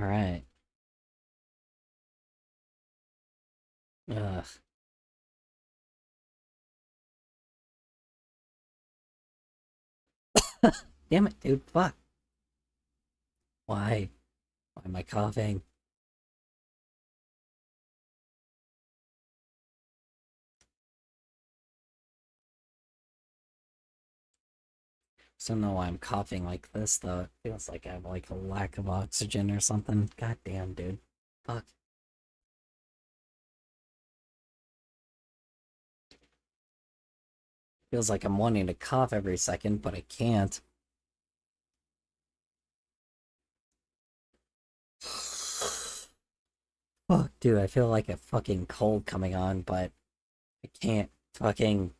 Alright. Ugh. Damn it, dude. Fuck. Why? Why am I coughing? So don't know why I'm coughing like this, though. It feels like I have, like, a lack of oxygen or something. God damn, dude. Fuck. Feels like I'm wanting to cough every second, but I can't. Fuck, dude, I feel like a fucking cold coming on, but I can't fucking...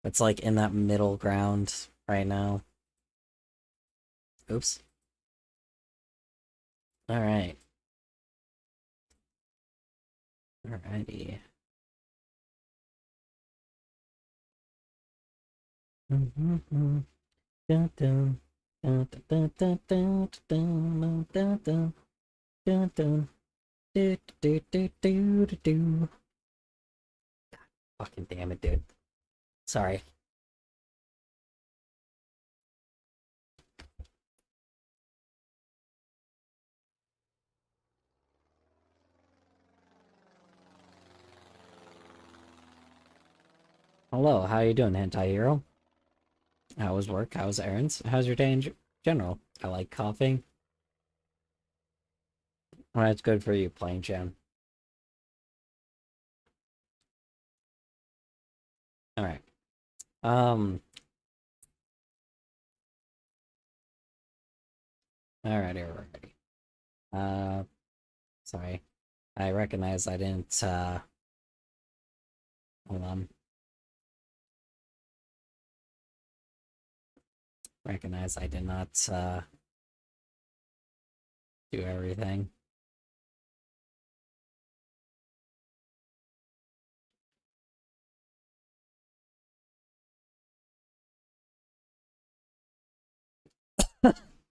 It's like in that middle ground right now. Oops. Alright. Alrighty. Dun dun dun dun dun dun dun dun dun dun dun dun do do do do do do. Fucking damn it, dude. Sorry. Hello, how you doing, Hentai Hero? How was work? How was errands? How's your day in general? I like coughing. Well, that's good for you, Plain Jam. Alright. Um. Alrighty, alrighty. Sorry. I recognize I didn't, hold on. Recognize I did not, do everything.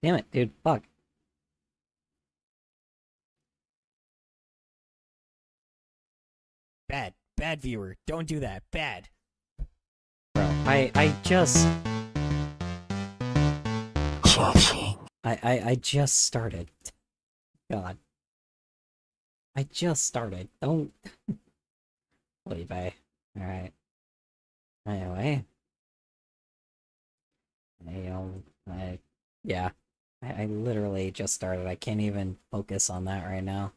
Damn it, dude. Fuck. Bad. Bad viewer. Don't do that. Bad. Bro, I just... I just started. God. I just started. Don't... Leave, Alright. Anyway. Yeah. I literally just started. I can't even focus on that right now.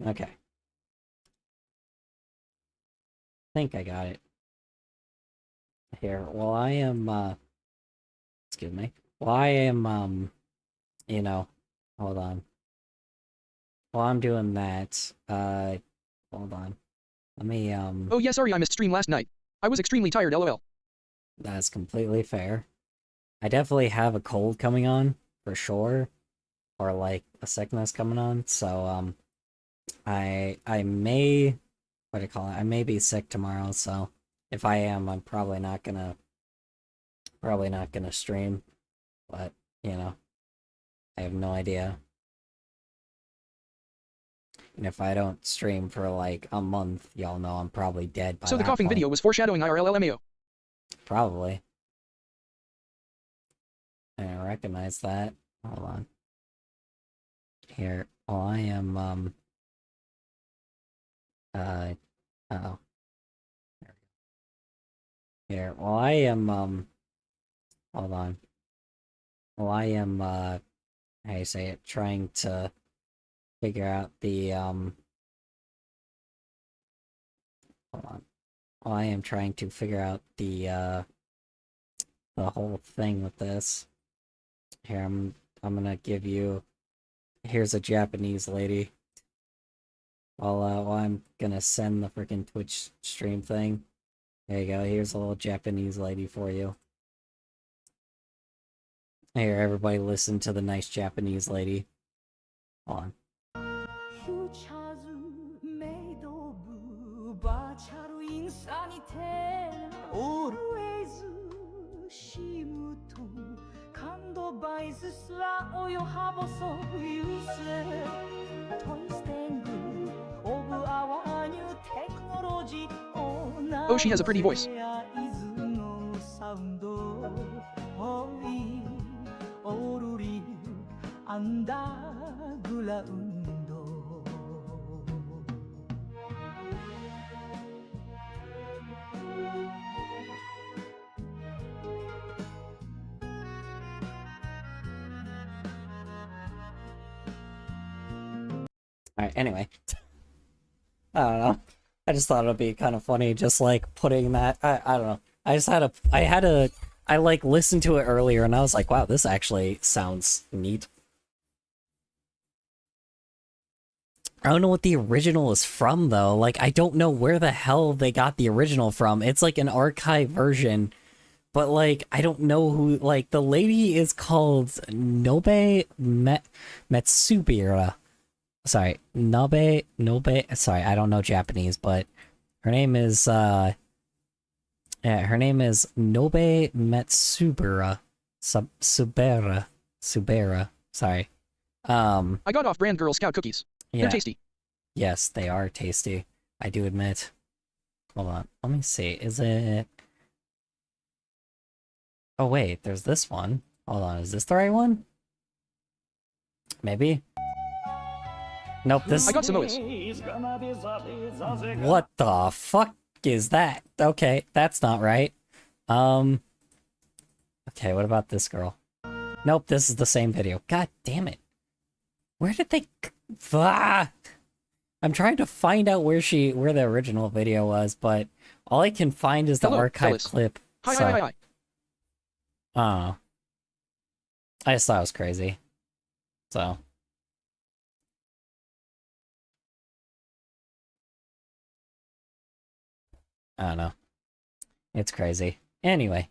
Okay. I think I got it. Here. Well, I am, excuse me. Well, I am, you know, hold on. While I'm doing that, hold on. Let me, Oh yeah, sorry I missed stream last night. I was extremely tired, lol. that's completely fair. I definitely have a cold coming on, for sure. Or, like, a sickness coming on, so, I may, what do you call it? I may be sick tomorrow, so if I am, I'm probably not gonna stream, but, you know, I have no idea. And if I don't stream for like a month, y'all know I'm probably dead by So the that coughing point. video was foreshadowing IRLLMAO. Probably. I recognize that. Hold on. Here. Well, I am, uh-oh. Here. Well, I am, hold on. Well, I am, how do you say it? Trying to figure out the, hold on. Well, I am trying to figure out the whole thing with this. Here, I'm gonna give you, here's a Japanese lady. While I'm gonna send the freaking Twitch stream thing. There you go, here's a little Japanese lady for you. Here, everybody listen to the nice Japanese lady. Hold on. Futures made of virtual insanity Always seem to can't sla your habo so useless twisting of our new technology. Oh, she has a pretty voice. Alright, anyway. I don't know. I just thought it'd be kind of funny just like putting that I don't know. I like listened to it earlier and I was like, wow, this actually sounds neat. I don't know what the original is from though. Like I don't know where the hell they got the original from. It's like an archive version. But like I don't know who like the lady is called Metsubira. Sorry, Nobe, sorry, I don't know Japanese, but her name is, yeah, her name is Nobe Metsubara, Subera, sorry. I got off-brand Girl Scout cookies. Yeah, They're tasty. yes, they are tasty, I do admit. Hold on, let me see, is it... Oh wait, there's this one. Hold on, is this the right one? Maybe? Nope, this... I got Samoas. What the fuck is that? Okay, that's not right. Okay, what about this girl? Nope, this is the same video. God damn it. Where did they... Ah! I'm trying to find out where the original video was, but all I can find is the Hello, archive fellas. clip. Hi, So, hi, hi, hi. Oh. I just thought it was crazy. So... I don't know. It's crazy. Anyway.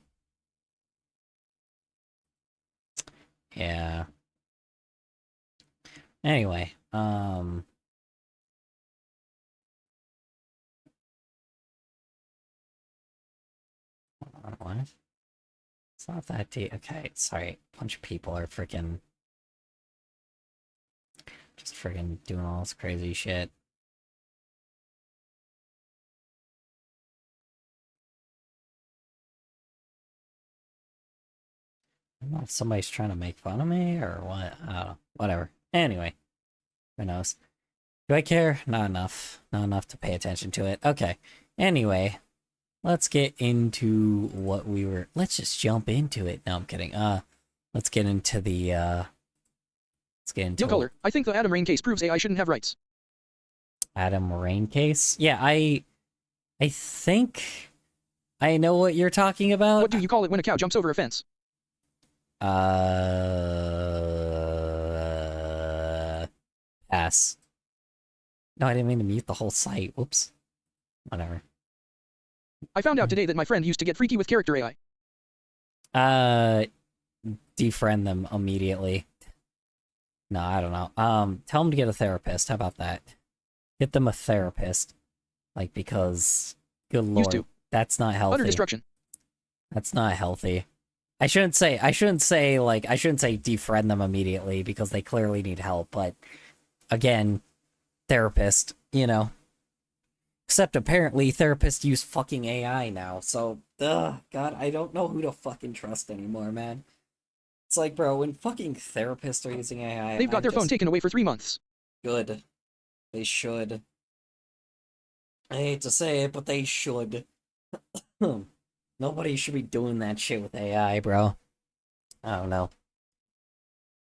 Yeah. Anyway, hold on, what? It's not that deep. Okay, sorry. A bunch of people are freaking... just freaking doing all this crazy shit. I don't know if somebody's trying to make fun of me or what. I don't know. Whatever. Anyway. Who knows? Do I care? Not enough. Not enough to pay attention to it. Okay. Anyway. Let's get into what we were... Let's just jump into it. No, I'm kidding. Let's get into the, Let's get into... No color. I think the Adam Rain case proves AI shouldn't have rights. Adam Rain case? Yeah, I think... I know what you're talking about. What do you call it when a cow jumps over a fence? Pass. No, I didn't mean to mute the whole site. Whoops. Whatever. I found out today that my friend used to get freaky with character AI. Defriend them immediately. No, I don't know. Tell them to get a therapist. How about that? Get them a therapist. Like, because... Good lord. Used to. That's not healthy. Utter destruction. That's not healthy. I shouldn't say defriend them immediately because they clearly need help, but again, therapist, you know. Except apparently therapists use fucking AI now, so God, I don't know who to fucking trust anymore, man. It's like, bro, when fucking therapists are using AI, They've got their phone taken away for 3 months. Good. They should. I hate to say it, but they should. Nobody should be doing that shit with AI, bro. I don't know.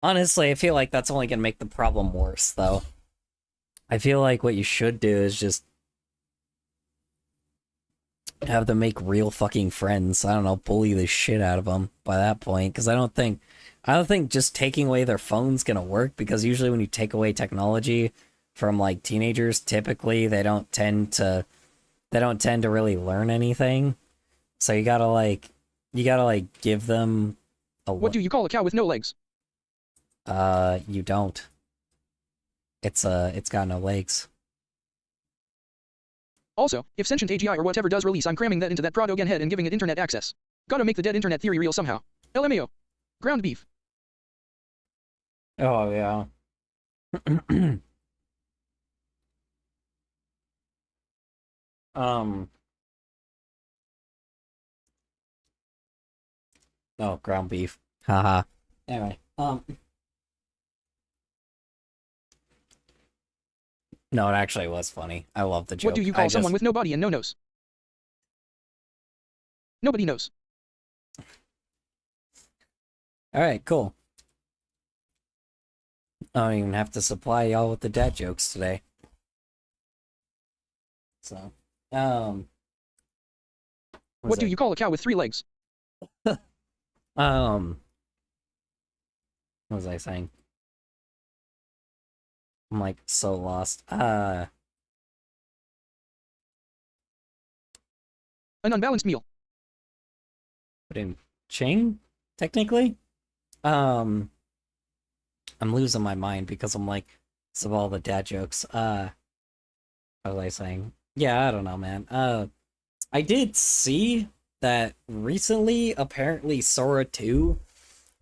Honestly, I feel like that's only gonna make the problem worse, though. I feel like what you should do is just have them make real fucking friends. I don't know, bully the shit out of them by that point, because I don't think just taking away their phone's gonna work, because usually when you take away technology from, like, teenagers, typically they don't tend to really learn anything. So you gotta give them a... What do you call a cow with no legs? You don't. It's got no legs. Also, if sentient AGI or whatever does release, I'm cramming that into that prod again head and giving it internet access. Gotta make the dead internet theory real somehow. LMAO. Ground beef. Oh yeah. um. Oh, ground beef. Haha. Anyway, no, it actually was funny. I love the joke. What do you call someone with no body and no nose? Nobody knows. All right, cool. I don't even have to supply y'all with the dad jokes today. So, What do you call a cow with 3 legs? what was I saying? I'm like so lost. An unbalanced meal. But in Ching, technically? I'm losing my mind because I'm like, of all the dad jokes. What was I saying? Yeah, I don't know, man. I did see that recently, apparently Sora 2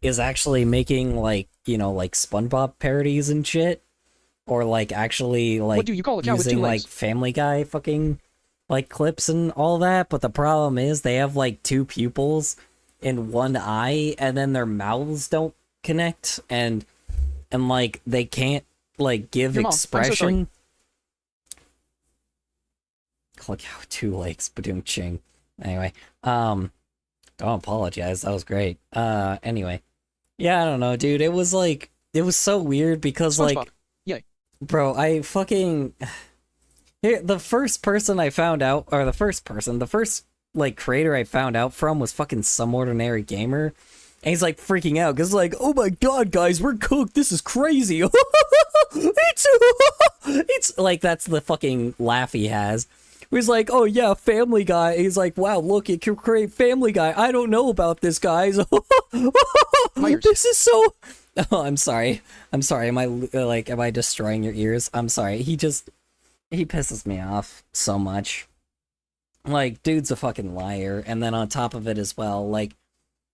is actually making, like, you know, like SpongeBob parodies and shit. Or, like, actually, like, What do you call a cow with 2 using, legs? like, Family Guy fucking, like, clips and all that. But the problem is they have, like, 2 pupils in one eye, and then their mouths don't connect, and like, they can't, like, give Your mom, I'm so sorry. expression. Look how 2 legs, doing ching. Anyway, don't apologize. That was great. Anyway, yeah, I don't know, dude. It was like, it was so weird because, SpongeBob. like, Yay. bro, I fucking here. The first person I found out, or the first like creator I found out from was fucking Some Ordinary Gamer. And he's like freaking out because like, oh my god, guys, we're cooked. This is crazy. it's like, that's the fucking laugh he has. He's like, oh yeah, Family Guy. He's like, wow, look, it can create Family Guy. I don't know about this, guys. Myers. This is so. Oh, I'm sorry. I'm sorry. Am I destroying your ears? I'm sorry. He pisses me off so much. Like, dude's a fucking liar. And then on top of it as well, like,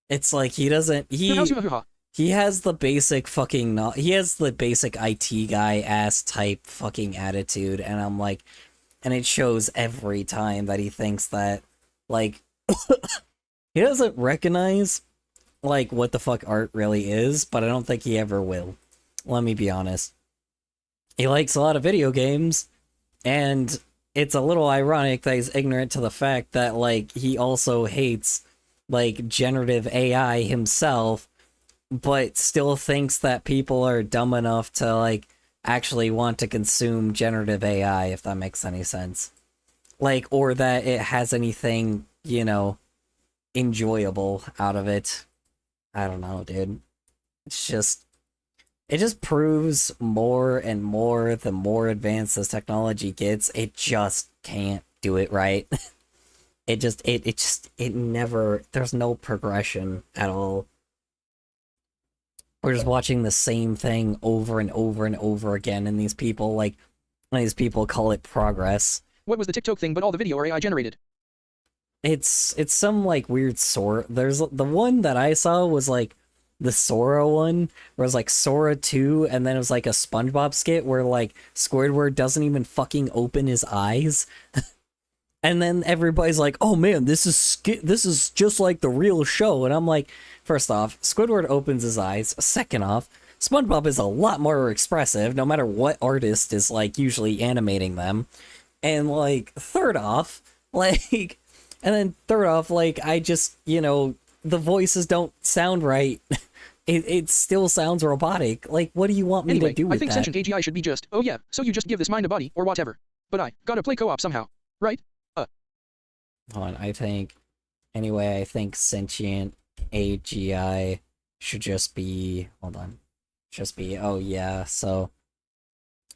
it's like he has the basic fucking, he has the basic IT guy ass type fucking attitude. And I'm like, and it shows every time that he thinks that, like, he doesn't recognize, like, what the fuck art really is, but I don't think he ever will. Let me be honest. He likes a lot of video games, and it's a little ironic that he's ignorant to the fact that, like, he also hates, like, generative AI himself, but still thinks that people are dumb enough to, like, actually want to consume generative AI, if that makes any sense. Like, or that it has anything, you know, enjoyable out of it. I don't know, dude. It just proves more and more, the more advanced this technology gets, it just can't do it right. It never, there's no progression at all. We're just watching the same thing over and over and over again, and these people call it progress. What was the TikTok thing but all the video are AI generated? It's some, like, weird Sora. There's the one that I saw was, like, the Sora one, where it was, like, Sora 2, and then it was, like, a SpongeBob skit where, like, Squidward doesn't even fucking open his eyes. And then everybody's like, oh man, this is just like the real show. And I'm like, first off, Squidward opens his eyes. Second off, SpongeBob is a lot more expressive, no matter what artist is, like, usually animating them. And, like, third off, like... And then third off, like, I just, you know, the voices don't sound right. It still sounds robotic. Like, what do you want me to do with I think that? sentient AGI should be just, oh yeah, so you just give this mind a body, or whatever. But I gotta play co-op somehow, right? Hold on, I think sentient AGI should just be, hold on, oh yeah, so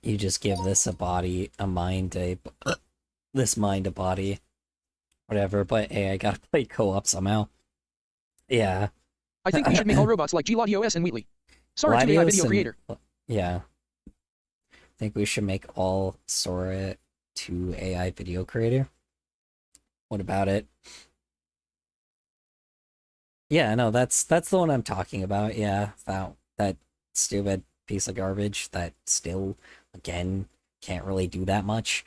you just give this this mind a body. Whatever, but hey, I gotta play co-op somehow. Yeah. I think we should make all robots like Gladios and Wheatley. Sora 2 AI video creator. Yeah. I think we should make all Sora to AI video creator. What about it? Yeah, no, that's the one I'm talking about. Yeah, that stupid piece of garbage that still, again, can't really do that much.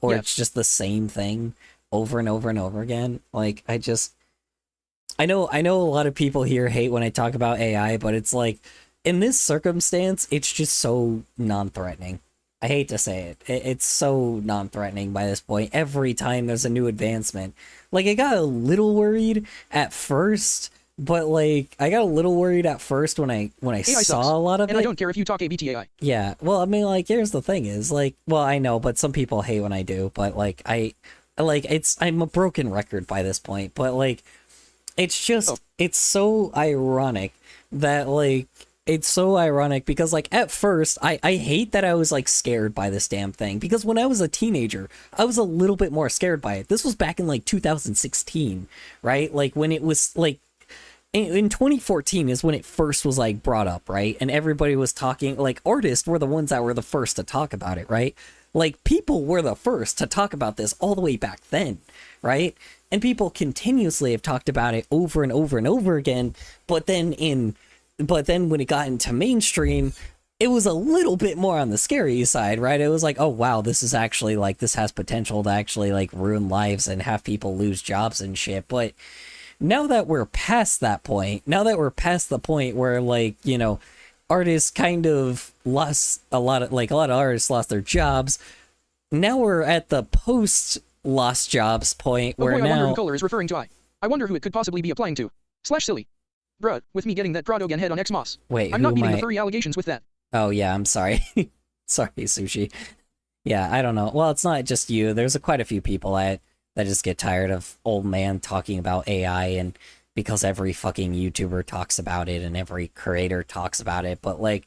Or Yeah. it's just the same thing over and over and over again. Like, I know a lot of people here hate when I talk about AI, but it's like, in this circumstance, it's just so non-threatening. I hate to say it. It's so non-threatening by this point. Every time there's a new advancement. Like, I got a little worried at first, but like, I got a little worried at first when I AI saw sucks, a lot of and it. I don't care if you talk ABTAI. Yeah, well, I mean, like, here's the thing is, like, well, I know, but some people hate when I do, but, like, I'm a broken record by this point, but, like, it's just, it's so ironic that, like, it's so ironic because, like, at first, I hate that I was, like, scared by this damn thing, because when I was a teenager, I was a little bit more scared by it. This was back in, like, 2016, right? Like, when it was, like, in 2014 is when it first was like brought up, right? And everybody was talking, like, artists were the ones that were the first to talk about it, right? Like, people were the first to talk about this all the way back then, right? And people continuously have talked about it over and over and over again, but then when it got into mainstream, it was a little bit more on the scary side, right? It was like, oh wow, this is actually, like, this has potential to actually, like, ruin lives and have people lose jobs and shit. But now that we're past that point, now that we're past the point where, like, you know, artists kind of lost a lot of artists lost their jobs, now we're at the post lost jobs point Oh where boy, I wonder now who Color is referring to. I wonder who it could possibly be applying to. /silly. Bruh, with me getting that Pradogan head on Xmas. wait, I'm who not am beating the I? furry allegations with that. Oh yeah, I'm sorry. Sorry, Sushi. Yeah, I don't know. Well, it's not just you. There's quite a few people that just get tired of old man talking about AI, and because every fucking YouTuber talks about it and every creator talks about it. But, like,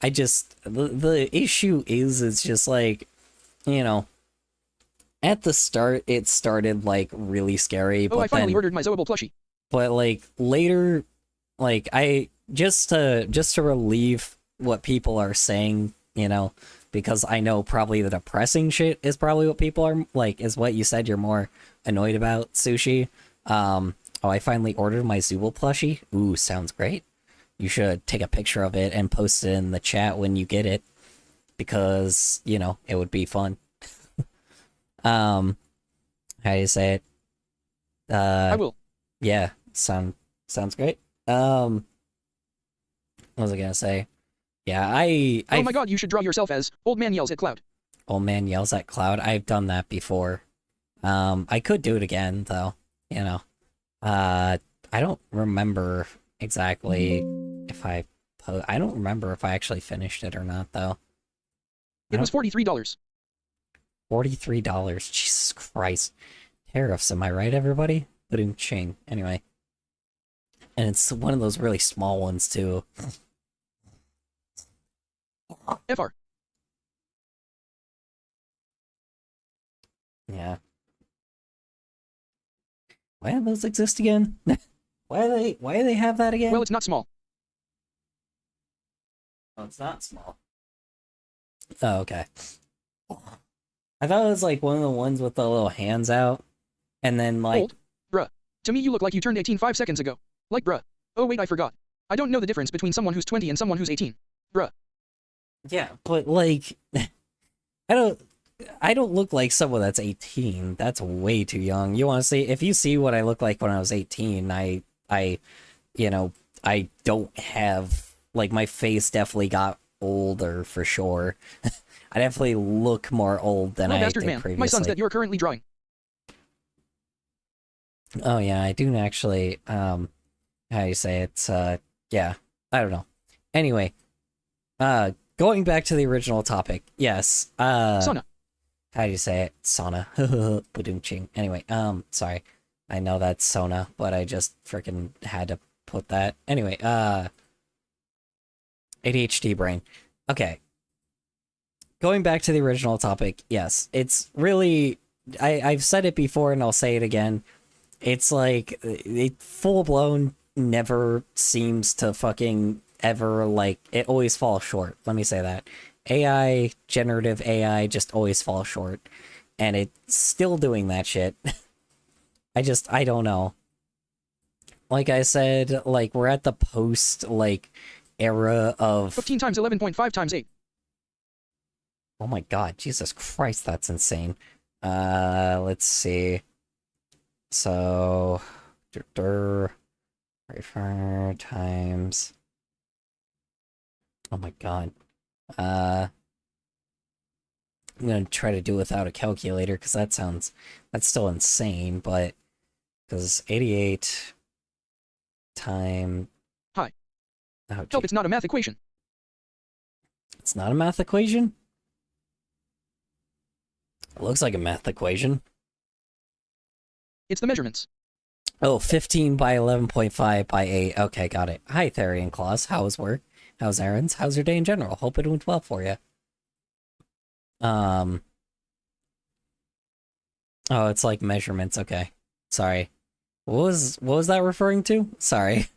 I just, the issue is, it's just like, you know, at the start, it started, like, really scary, Oh, but I finally then, ordered my Zoable plushie. but, like, later, like, just to relieve what people are saying, you know, because I know probably the depressing shit is probably what people are, like, is what you said you're more annoyed about, Sushi. Oh, I finally ordered my Zooble plushie. Ooh, sounds great. You should take a picture of it and post it in the chat when you get it, because, you know, it would be fun. How do you say it? I will. Yeah, sounds great. What was I gonna say? Yeah, Oh my god, you should draw yourself as Old Man Yells at Cloud. Old man yells at cloud. I've done that before. I could do it again though, you know. I don't remember exactly if I don't remember if I actually finished it or not though. It was $43. $43. Jesus Christ. Tariffs, am I right, everybody? Ching. Anyway. And it's one of those really small ones too. FR. Yeah. Why do those exist again? why do they have that again? Well, it's not small. Oh, it's not small. Oh, okay. I thought it was like one of the ones with the little hands out, and then like... Old? Bruh. To me you look like you turned 18 5 seconds ago. Like bruh. Oh wait, I forgot. I don't know the difference between someone who's 20 and someone who's 18. Bruh. Yeah, but like... I don't look like someone that's 18. That's way too young. You want to see... If you see what I look like when I was 18, you know, I don't have... Like, my face definitely got older, for sure. I definitely look more old than I bastard did man. previously. My son's that you're currently drawing. Oh, yeah, I do actually, how do you say it? Yeah, I don't know. Anyway, going back to the original topic, yes, Sauna. how do you say it? Sauna. Ba-doom-ching. Anyway, sorry. I know that's Sona, but I just freaking had to put that. Anyway, ADHD brain. Okay. Going back to the original topic, yes, it's really, I've said it before and I'll say it again. It's like, it full-blown never seems to fucking ever, like, it always falls short. Let me say that. AI, generative AI just always falls short. And it's still doing that shit. I don't know. Like I said, like, we're at the post, like, era of... 15 times 11.5 times 8. Oh my god, Jesus Christ, that's insane. Let's see. So... Refer times... Oh my god. I'm gonna try to do it without a calculator, because that's still insane, but... Because 88... time... Hi. Oh, Help, gee. it's not a math equation. It's not a math equation? It looks like a math equation. It's the measurements. Oh, 15 by 11.5 by 8. Okay, got it. Hi, Therian Claus. How's work? How's errands? How's your day in general? Hope it went well for you. Oh, it's like measurements. Okay. Sorry. What was that referring to? Sorry.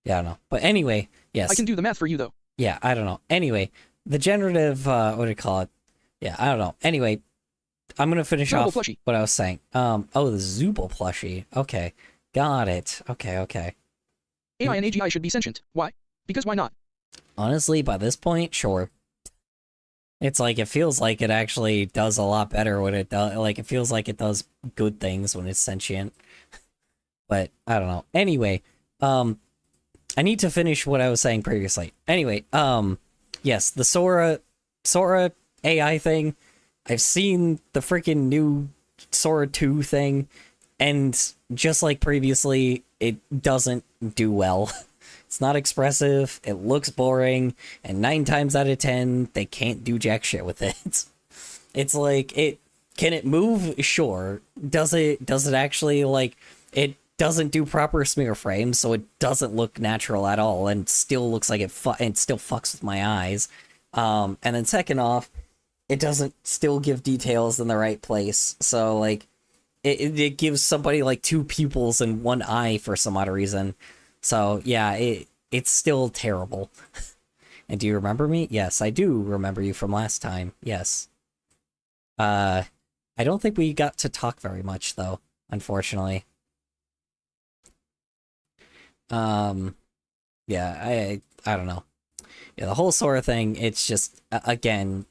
Yeah, I don't know. But anyway, yes. I can do the math for you, though. Yeah, I don't know. Anyway, the generative, what do you call it? Yeah, I don't know. Anyway, I'm gonna finish Zooble off plushie. what I was saying. Oh, the Zooble plushie. Okay. Got it. Okay. AI and AGI should be sentient. Why? Because why not? Honestly, by this point, sure. It's like, it feels like it actually does a lot better when it does, like, it feels like it does good things when it's sentient. But, I don't know. Anyway, I need to finish what I was saying previously. Anyway, yes, the Sora AI thing. I've seen the freaking new Sora 2 thing, and just like previously, it doesn't do well. It's not expressive, it looks boring, and 9 times out of 10, they can't do jack shit with it. It's like, can it move? Sure. Does it actually, like, it doesn't do proper smear frames, so it doesn't look natural at all, and still looks like it still fucks with my eyes. And then second off, it doesn't still give details in the right place, so, like, it gives somebody, like, 2 pupils and 1 eye for some odd reason. So, yeah, it's still terrible. And do you remember me? Yes, I do remember you from last time, yes. I don't think we got to talk very much, though, unfortunately. Yeah, I don't know. Yeah, the whole Sora thing, it's just, again,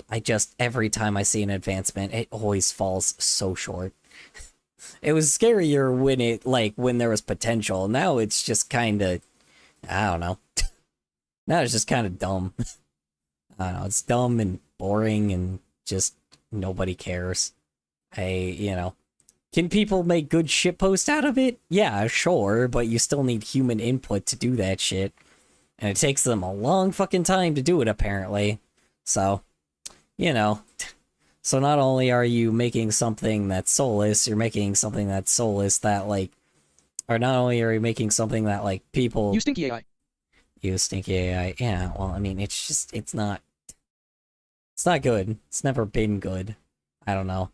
every time I see an advancement, it always falls so short. It was scarier when there was potential. Now it's just kinda, I don't know. Now it's just kinda dumb. I don't know, it's dumb and boring and just nobody cares. Can people make good shitpost out of it? Yeah, sure, but you still need human input to do that shit. And it takes them a long fucking time to do it, apparently. So, So not only are you making something that's soulless, you're making something that's soulless that, like... Or not only are you making something that, like, people... You stinky AI. You stinky AI. Yeah, well, I mean, it's not... It's not good. It's never been good. I don't know.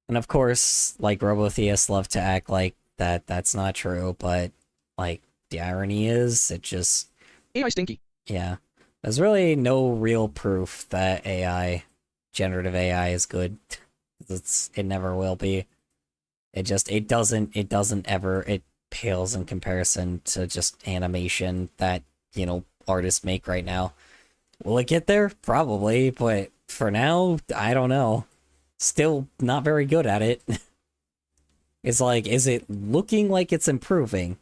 And of course, like, Robotheists love to act like that's not true, but, like, the irony is, it just... AI stinky. Yeah. There's really no real proof that generative AI is good. It never will be. It pales in comparison to just animation that, artists make right now. Will it get there? Probably, but for now, I don't know. Still not very good at it. It's like, is it looking like it's improving?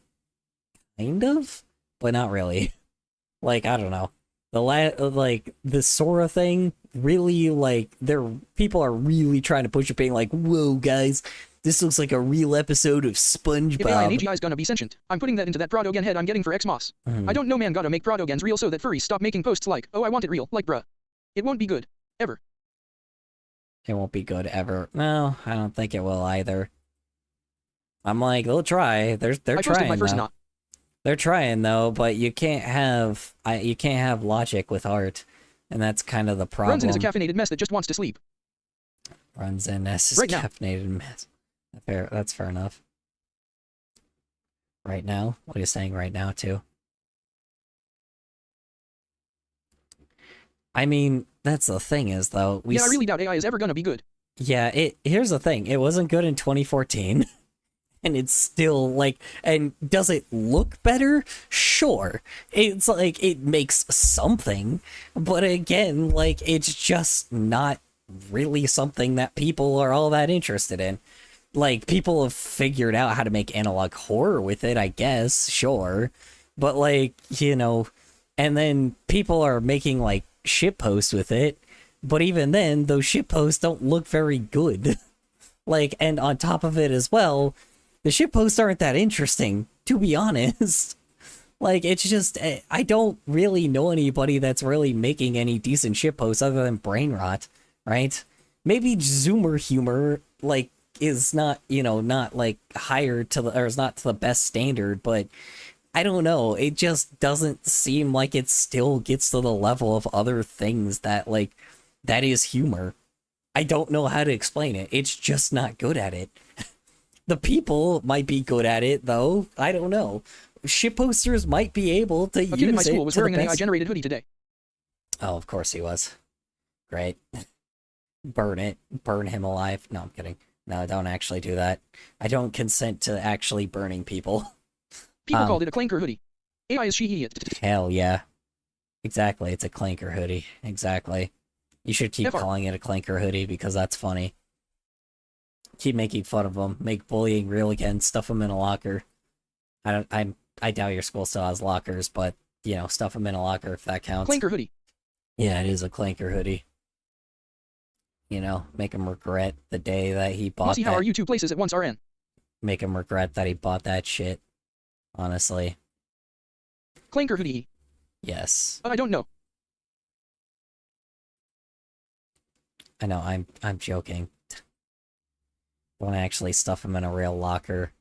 Kind of, but not really. Like, I don't know. The Sora thing, really, like, people are really trying to push it, being like, whoa, guys, this looks like a real episode of SpongeBob. If AI and AGI is gonna be sentient, I'm putting that into that Pradogan head I'm getting for Xmas. I don't know, man, gotta make Pradogans real so that furries stop making posts like, oh, I want it real, like, bruh. It won't be good. Ever. It won't be good ever. No, I don't think it will either. I'm like, they'll try. They're I posted trying, my first though. knot. They're trying, though, but you can't have logic with art, and that's kind of the problem. Runs in as a caffeinated mess that just wants to sleep. Runs in as Right now. caffeinated mess. That's fair enough. Right now? What are you saying right now, too? I mean, that's the thing is though. Yeah, I really doubt AI is ever gonna be good. Yeah, here's the thing. It wasn't good in 2014. And it's still like, and does it look better? Sure. It's like it makes something, but again, like it's just not really something that people are all that interested in. Like people have figured out how to make analog horror with it, I guess, sure. But like, and then people are making like shit posts with it, but even then those shit posts don't look very good. Like, and on top of it as well, the shit posts aren't that interesting, to be honest. Like, it's just, I don't really know anybody that's really making any decent shit posts other than brain rot, right? Maybe Zoomer humor, like, is not, not like higher to the, or is not to the best standard, but I don't know. It just doesn't seem like it still gets to the level of other things that, like, that is humor. I don't know how to explain it. It's just not good at it. The people might be good at it, though. I don't know. Shit posters might be able to use it. A kid in my school was to the wearing an best. AI-generated hoodie today. Oh, of course he was. Great. Burn it. Burn him alive. No, I'm kidding. No, don't actually do that. I don't consent to actually burning people. People called it a clanker hoodie. AI is she idiot. Hell yeah. Exactly, it's a clanker hoodie. Exactly. You should keep FR. calling it a clanker hoodie because that's funny. Keep making fun of them. Make bullying real again. Stuff them in a locker. I doubt your school still has lockers, but stuff them in a locker if that counts. Clanker hoodie. Yeah, it is a clanker hoodie. Make him regret the day that he bought Must see how that. are you two places at once RN. Make him regret that he bought that shit. Honestly, Clanker hoodie. yes. I don't know. I know. I'm joking. Don't actually stuff him in a real locker.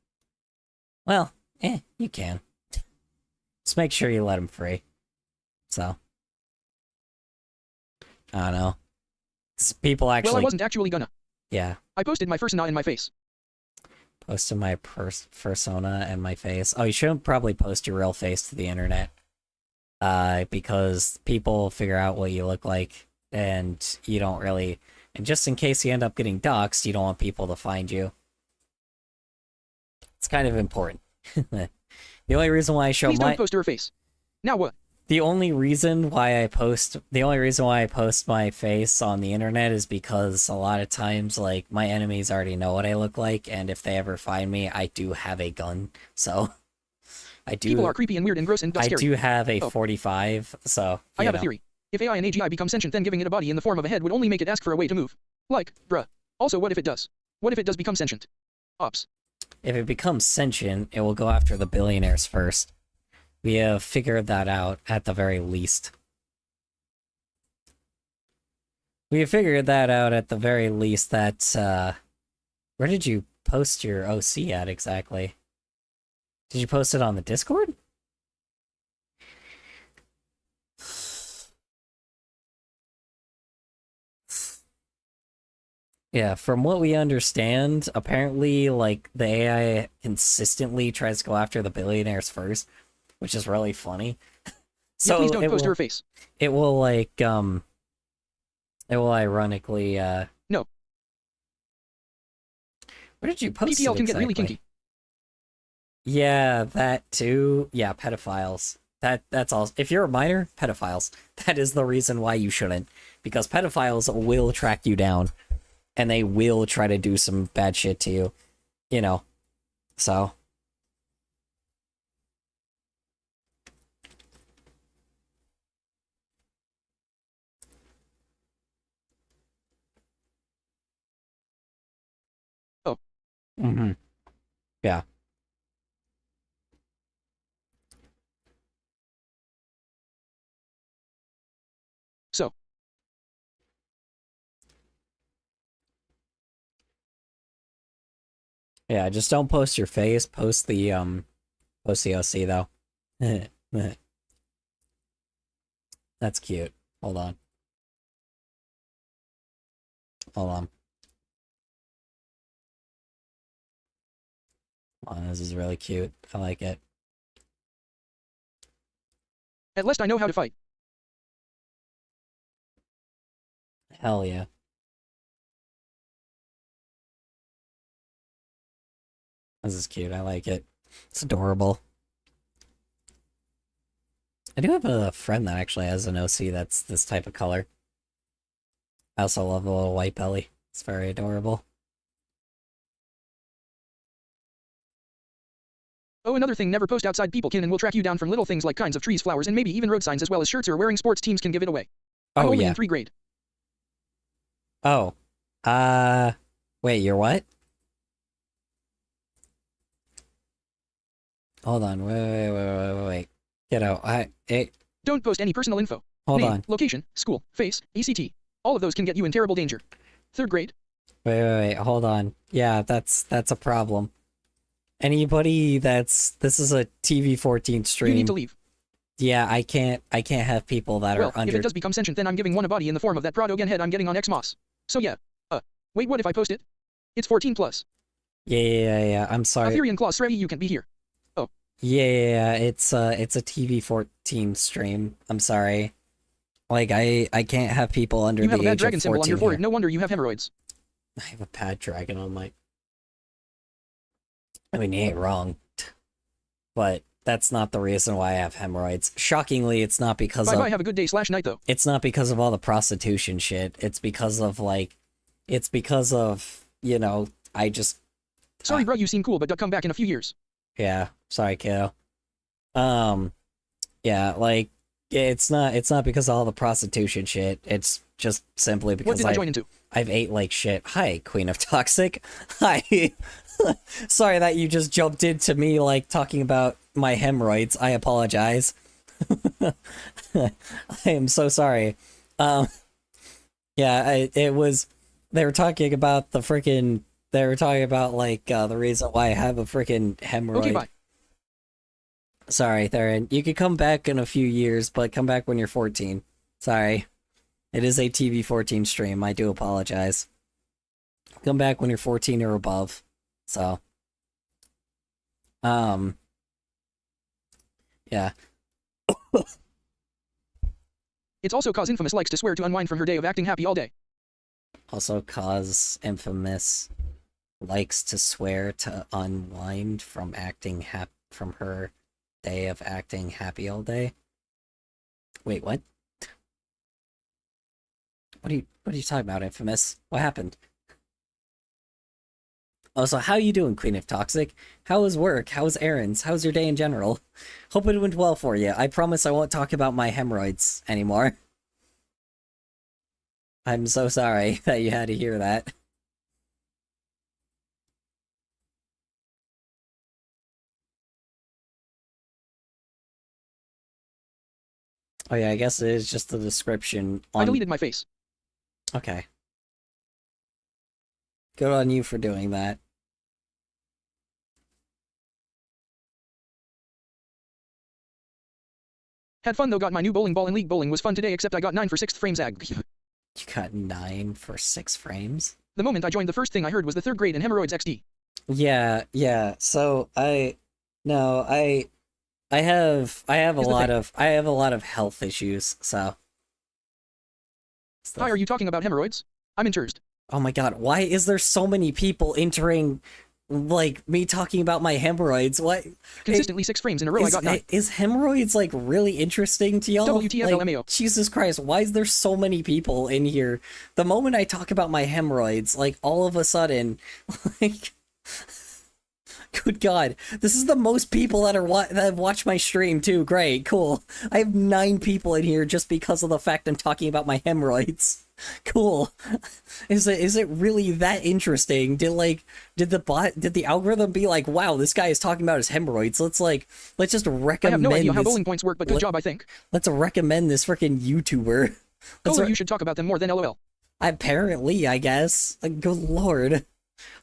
Well, you can. Just make sure you let him free. So. I don't know. 'Cause people actually... Well, I wasn't actually gonna. Yeah. I posted my first knot in my face. Posted my persona and my face. Oh, you shouldn't probably post your real face to the internet. Because people figure out what you look like, and you don't really... And just in case you end up getting doxxed, you don't want people to find you. It's kind of important. The only reason why I show Please don't post her face. Now what? The only reason why I post my face on the internet is because a lot of times, like, my enemies already know what I look like, and if they ever find me, I do have a gun. So I do. People are creepy and weird and gross and I scary. do have a Oh. 45. So I have a know. theory. If AI and AGI become sentient, then giving it a body in the form of a head would only make it ask for a way to move. Like, bruh. Also, what if it does? What if it does become sentient? Ops. If it becomes sentient, it will go after the billionaires first. We have figured that out at the very least. We have figured that out at the very least that, where did you post your OC at exactly? Did you post it on the Discord? Yeah, from what we understand, apparently, like, the AI consistently tries to go after the billionaires first, which is really funny. So Yeah, please don't it post will, her face. it will, like, it will ironically, No. Where did you post PPL it can get really exactly? kinky. Yeah, that too. Yeah, pedophiles. That's all. If you're a minor, pedophiles. That is the reason why you shouldn't. Because pedophiles will track you down. And they will try to do some bad shit to you. So. Oh. Mm-hmm. Yeah. So. Yeah, just don't post your face. Post the OC though. That's cute. Hold on. Hold on. Oh, this is really cute. I like it. At least I know how to fight. Hell yeah. This is cute. I like it. It's adorable. I do have a friend that actually has an OC that's this type of color. I also love the little white belly. It's very adorable. Oh, another thing, never post outside. People can and will track you down from little things like kinds of trees, flowers, and maybe even road signs, as well as shirts you're wearing. Sports teams can give it away. I'm only in 3rd grade. Oh. Wait, you're what? Hold on, wait. Kiddo, Don't post any personal info. Hold Name, on. location, school, face, ACT. All of those can get you in terrible danger. 3rd grade. Wait, hold on. Yeah, that's a problem. Anybody this is a TV-14 stream. You need to leave. Yeah, I can't have people that Well, are under. if it does become sentient, then I'm giving one a body in the form of that Pradogen head I'm getting on Xmas. So yeah. Wait, what if I post it? It's 14 plus. Yeah. I'm sorry. Aetherian Claws Srei, you can be here. Oh. Yeah, it's a TV-14 stream. I'm sorry. Like, I can't have people under You the have a bad age dragon of symbol 14 on your forehead. here. No wonder you have hemorrhoids. I have a bad dragon on my... I mean, you ain't wrong. But that's not the reason why I have hemorrhoids. Shockingly, it's not because Bye-bye, have a good day / night though. It's not because of all the prostitution shit. It's because of, you know, I just... Sorry bro, you seem cool, but come back in a few years. Yeah, sorry, kiddo. Yeah, like, it's not because of all the prostitution shit. It's just simply What because did I join into? I've ate like shit. Hi, Queen of Toxic. Hi. Sorry that you just jumped into me, like, talking about my hemorrhoids. I apologize. I am so sorry. Yeah, it was... They were talking about the freaking... They were talking about, like, the reason why I have a freaking hemorrhoid. Okay, bye. Sorry, Theron. You could come back in a few years, but come back when you're 14. Sorry. It is a TV-14 stream. I do apologize. Come back when you're 14 or above. So. Yeah. It's also cause Infamous likes to swear to unwind from her day of acting happy all day. Also cause Infamous likes to swear to unwind from acting from her day of acting happy all day. Wait, what? What are you talking about, Infamous? What happened? Oh, so how you doing, Queen of Toxic? How was work? How was errands? How's your day in general? Hope it went well for you. I promise I won't talk about my hemorrhoids anymore. I'm so sorry that you had to hear that. Oh yeah, I guess it is just the description on... I deleted my face. Okay. Good on you for doing that. Had fun though, got my new bowling ball in League Bowling was fun today, except I got 9 for 6th frames ag. You got 9 for 6 frames? The moment I joined, the first thing I heard was the 3rd grade and hemorrhoids XD. Yeah, so I have a lot of health issues, so. Hi, are you talking about hemorrhoids? I'm injured. Oh my god, why is there so many people entering, like, me talking about my hemorrhoids? What? Consistently 6 frames in a row, I got 9. Is hemorrhoids, like, really interesting to y'all? WTFLMAO. Like, Jesus Christ, why is there so many people in here? The moment I talk about my hemorrhoids, like, all of a sudden, like... Good God, this is the most people that have watched my stream too. Great, cool. I have 9 people in here just because of the fact I'm talking about my hemorrhoids. Cool. Is it really that interesting? Did the algorithm be like, wow, this guy is talking about his hemorrhoids. Let's just recommend. I have no idea how bowling points work, but good job, I think. Let's recommend this freaking YouTuber. You should talk about them more than LOL. Apparently, I guess. Like, good Lord.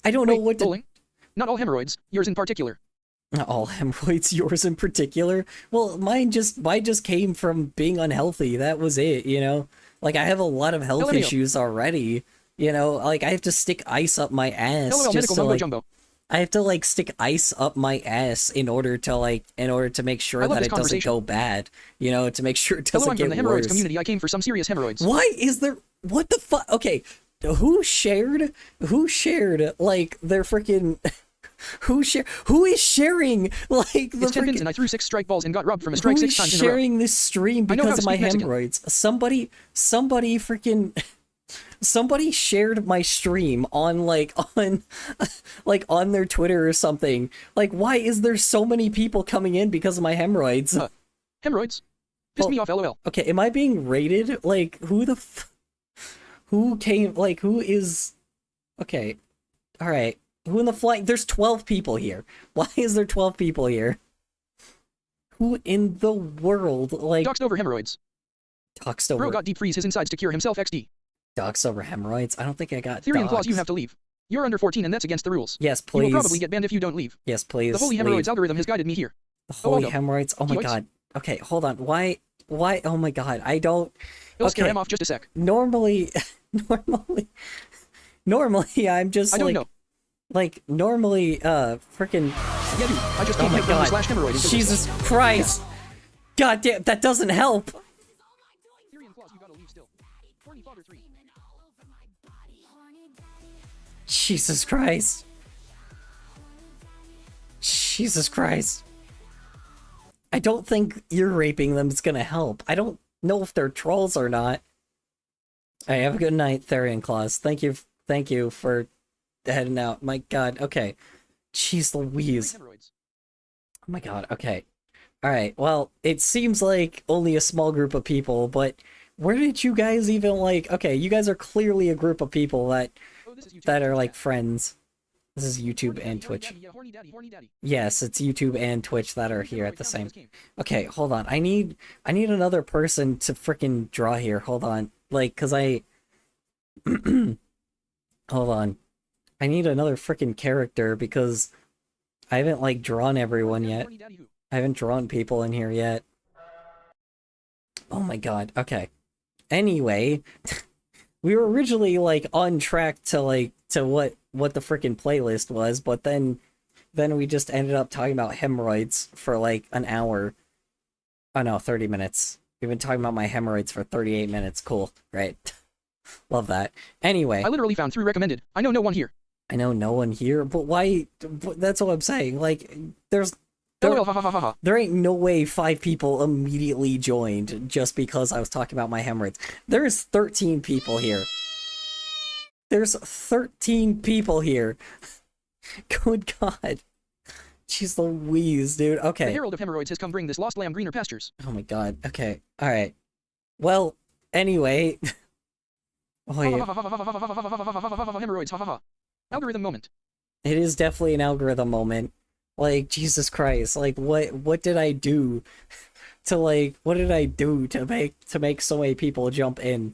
I don't know what to... Bowling? Not all hemorrhoids, yours in particular. Not all hemorrhoids, yours in particular? Well, mine just came from being unhealthy. That was it, you know? Like, I have a lot of health issues already. You know, like, I have to stick ice up my ass. LOL, just to, like, jumbo. I have to, like, stick ice up my ass in order to make sure that it doesn't go bad. You know, to make sure it doesn't I'm get from the hemorrhoids worse. community. I came for some serious hemorrhoids. Why is there... What the fuck? Okay, who shared, like, their freaking... Who is sharing, like, the It's 10 pins freaking... and I threw 6 strike balls and got robbed from a strike 6 times in a row. sharing this stream I know how because to of my speak Mexican. hemorrhoids? Somebody freaking... Somebody shared my stream on, like, on their Twitter or something. Like, why is there so many people coming in because of my hemorrhoids? Hemorrhoids? Pissed me off, lol. Okay, am I being rated? Like, who came, like, who is... Okay, alright. Who in the flying... There's 12 people here. Why is there 12 people here? Who in the world, like... Doxed over hemorrhoids. Doxed over... Bro got deep freeze his insides to cure himself XD. Doxed over hemorrhoids? I don't think I got Theory and clause, doxed. you have to leave. You're under 14 and that's against the rules. Yes, You please. will probably get banned if you don't leave. Yes, please. The holy leave. hemorrhoids algorithm has guided me here. The holy Aldo. hemorrhoids? Oh my Yoinks. god. Okay, hold on. Why? Oh my god. I don't... It'll scare Okay. him off just a sec. Normally, I'm just, I don't like... know. Like, normally, freaking... Yeah, dude. I just Oh came my here from god. slash hemorrhoid. into Jesus Christ! God damn, that doesn't help! Theory and clause, you gotta leave still. Horny father 3. Jesus Christ. Jesus Christ. I don't think ear raping them is gonna help. I don't know if they're trolls or not. Alright, have a good night, Therian Claus. Thank you for heading out. My god, okay. Jeez Louise. Hemorrhoids. Oh my god, okay. Alright, well, it seems like only a small group of people, but where did you guys even, like... Okay, you guys are clearly a group of people that Oh, this is YouTube. that are, like, friends. This is YouTube and Twitch. Horny daddy. Yes, it's YouTube and Twitch that are here at the same... Okay, hold on. I need another person to freaking draw here. Hold on. Like, cause I... Hold on. I need another freaking character because I haven't, like, drawn everyone yet. I haven't drawn people in here yet. Oh my god, okay. Anyway, we were originally, like, on track to, like, to what the freaking playlist was, but then we just ended up talking about hemorrhoids for, like, an hour. Oh no, 30 minutes. We've been talking about my hemorrhoids for 38 minutes. Cool, great. Love that. Anyway. I literally found 3 recommended. I know no one here. I know no one here, but why? That's what I'm saying. Like, there ain't no way 5 people immediately joined just because I was talking about my hemorrhoids. There's 13 people here. There's 13 people here. Good God. Jeez Louise, dude. Okay. The herald of hemorrhoids has come bring this lost lamb greener pastures. Oh my god. Okay. Alright. Well, anyway. Oh, yeah. Hemorrhoids. Algorithm moment. It is definitely an algorithm moment. Like, Jesus Christ. Like, what did I do to, like, what did I do to make so many people jump in?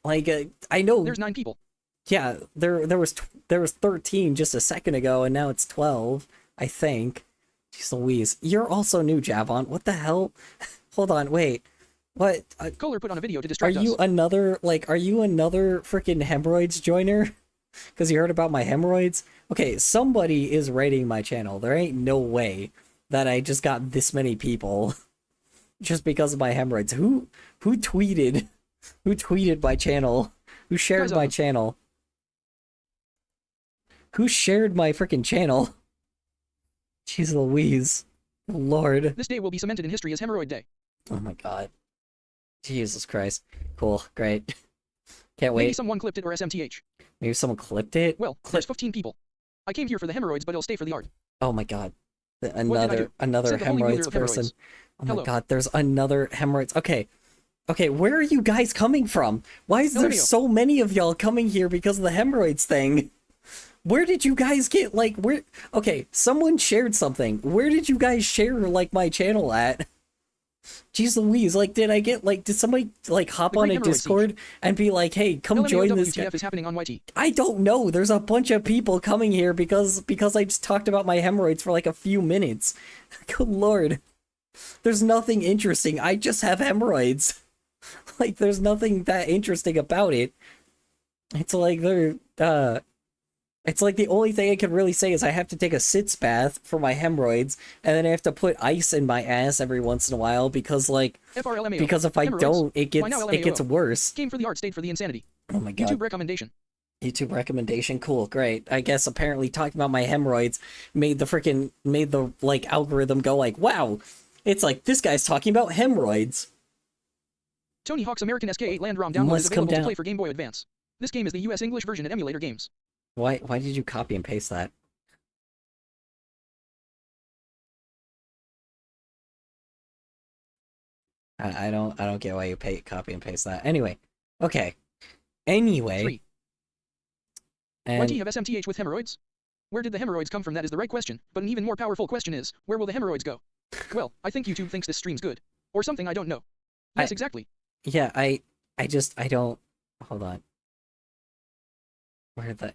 Like, I know There's 9 people. yeah, there was 13 just a second ago, and now it's 12, I think. Jeez Louise. You're also new, Javon. What the hell? Hold on, wait. What? Kohler put on a video to Are distract us. you another freaking hemorrhoids joiner? Because you heard about my hemorrhoids? Okay, somebody is raiding my channel. There ain't no way that I just got this many people just because of my hemorrhoids. Who tweeted? Who tweeted my channel? Who shared my channel? Who shared my freaking channel? Jeez Louise. Lord. This day will be cemented in history as Hemorrhoid Day. Oh my god. Jesus Christ. Cool, great. Can't wait. Maybe someone clipped it or SMTH. Maybe someone clipped it? Well, there's 15 people. I came here for the hemorrhoids, but it'll stay for the art. Oh my god. I Another Said the holy ruler hemorrhoids of person. hemorrhoids. Oh my Hello. god, there's another hemorrhoids. Okay. Okay, where are you guys coming from? Why is there Elio. so many of y'all coming here because of the hemorrhoids thing? Where did you guys get, like, where... Okay, someone shared something. Where did you guys share, like, my channel at? Jeez Louise, like, did I get, like, did somebody, like, hop The on Great a Hemorrhoid Discord and be like, hey, come join this guy? LMAOWTF is happening on YT. I don't know. There's a bunch of people coming here because I just talked about my hemorrhoids for, like, a few minutes. Good lord. There's nothing interesting. I just have hemorrhoids. Like, there's nothing that interesting about it. It's like they're, It's like the only thing I could really say is I have to take a sitz bath for my hemorrhoids, and then I have to put ice in my ass every once in a while because like FRLMAO. because if I Hemorrhoids. don't, Why now it gets LMAO? worse. Game for the art, stayed for the insanity. Oh my god. YouTube recommendation. YouTube recommendation, cool, great. I guess apparently talking about my hemorrhoids made the like algorithm go like, wow, it's like this guy's talking about hemorrhoids. Tony Hawk's American SK8 Land ROM download Must is come available to down. play for Game Boy Advance. This game is the US English version at emulator games. Why did you copy and paste that? I don't get why you copy and paste that. Anyway, okay. Anyway, 3. and YT have SMTH with hemorrhoids? Where did the hemorrhoids come from? That is the right question, but an even more powerful question is, where will the hemorrhoids go? Well, I think YouTube thinks this stream's good. Or something, I don't know. Yes, exactly. yeah, I don't. Hold on.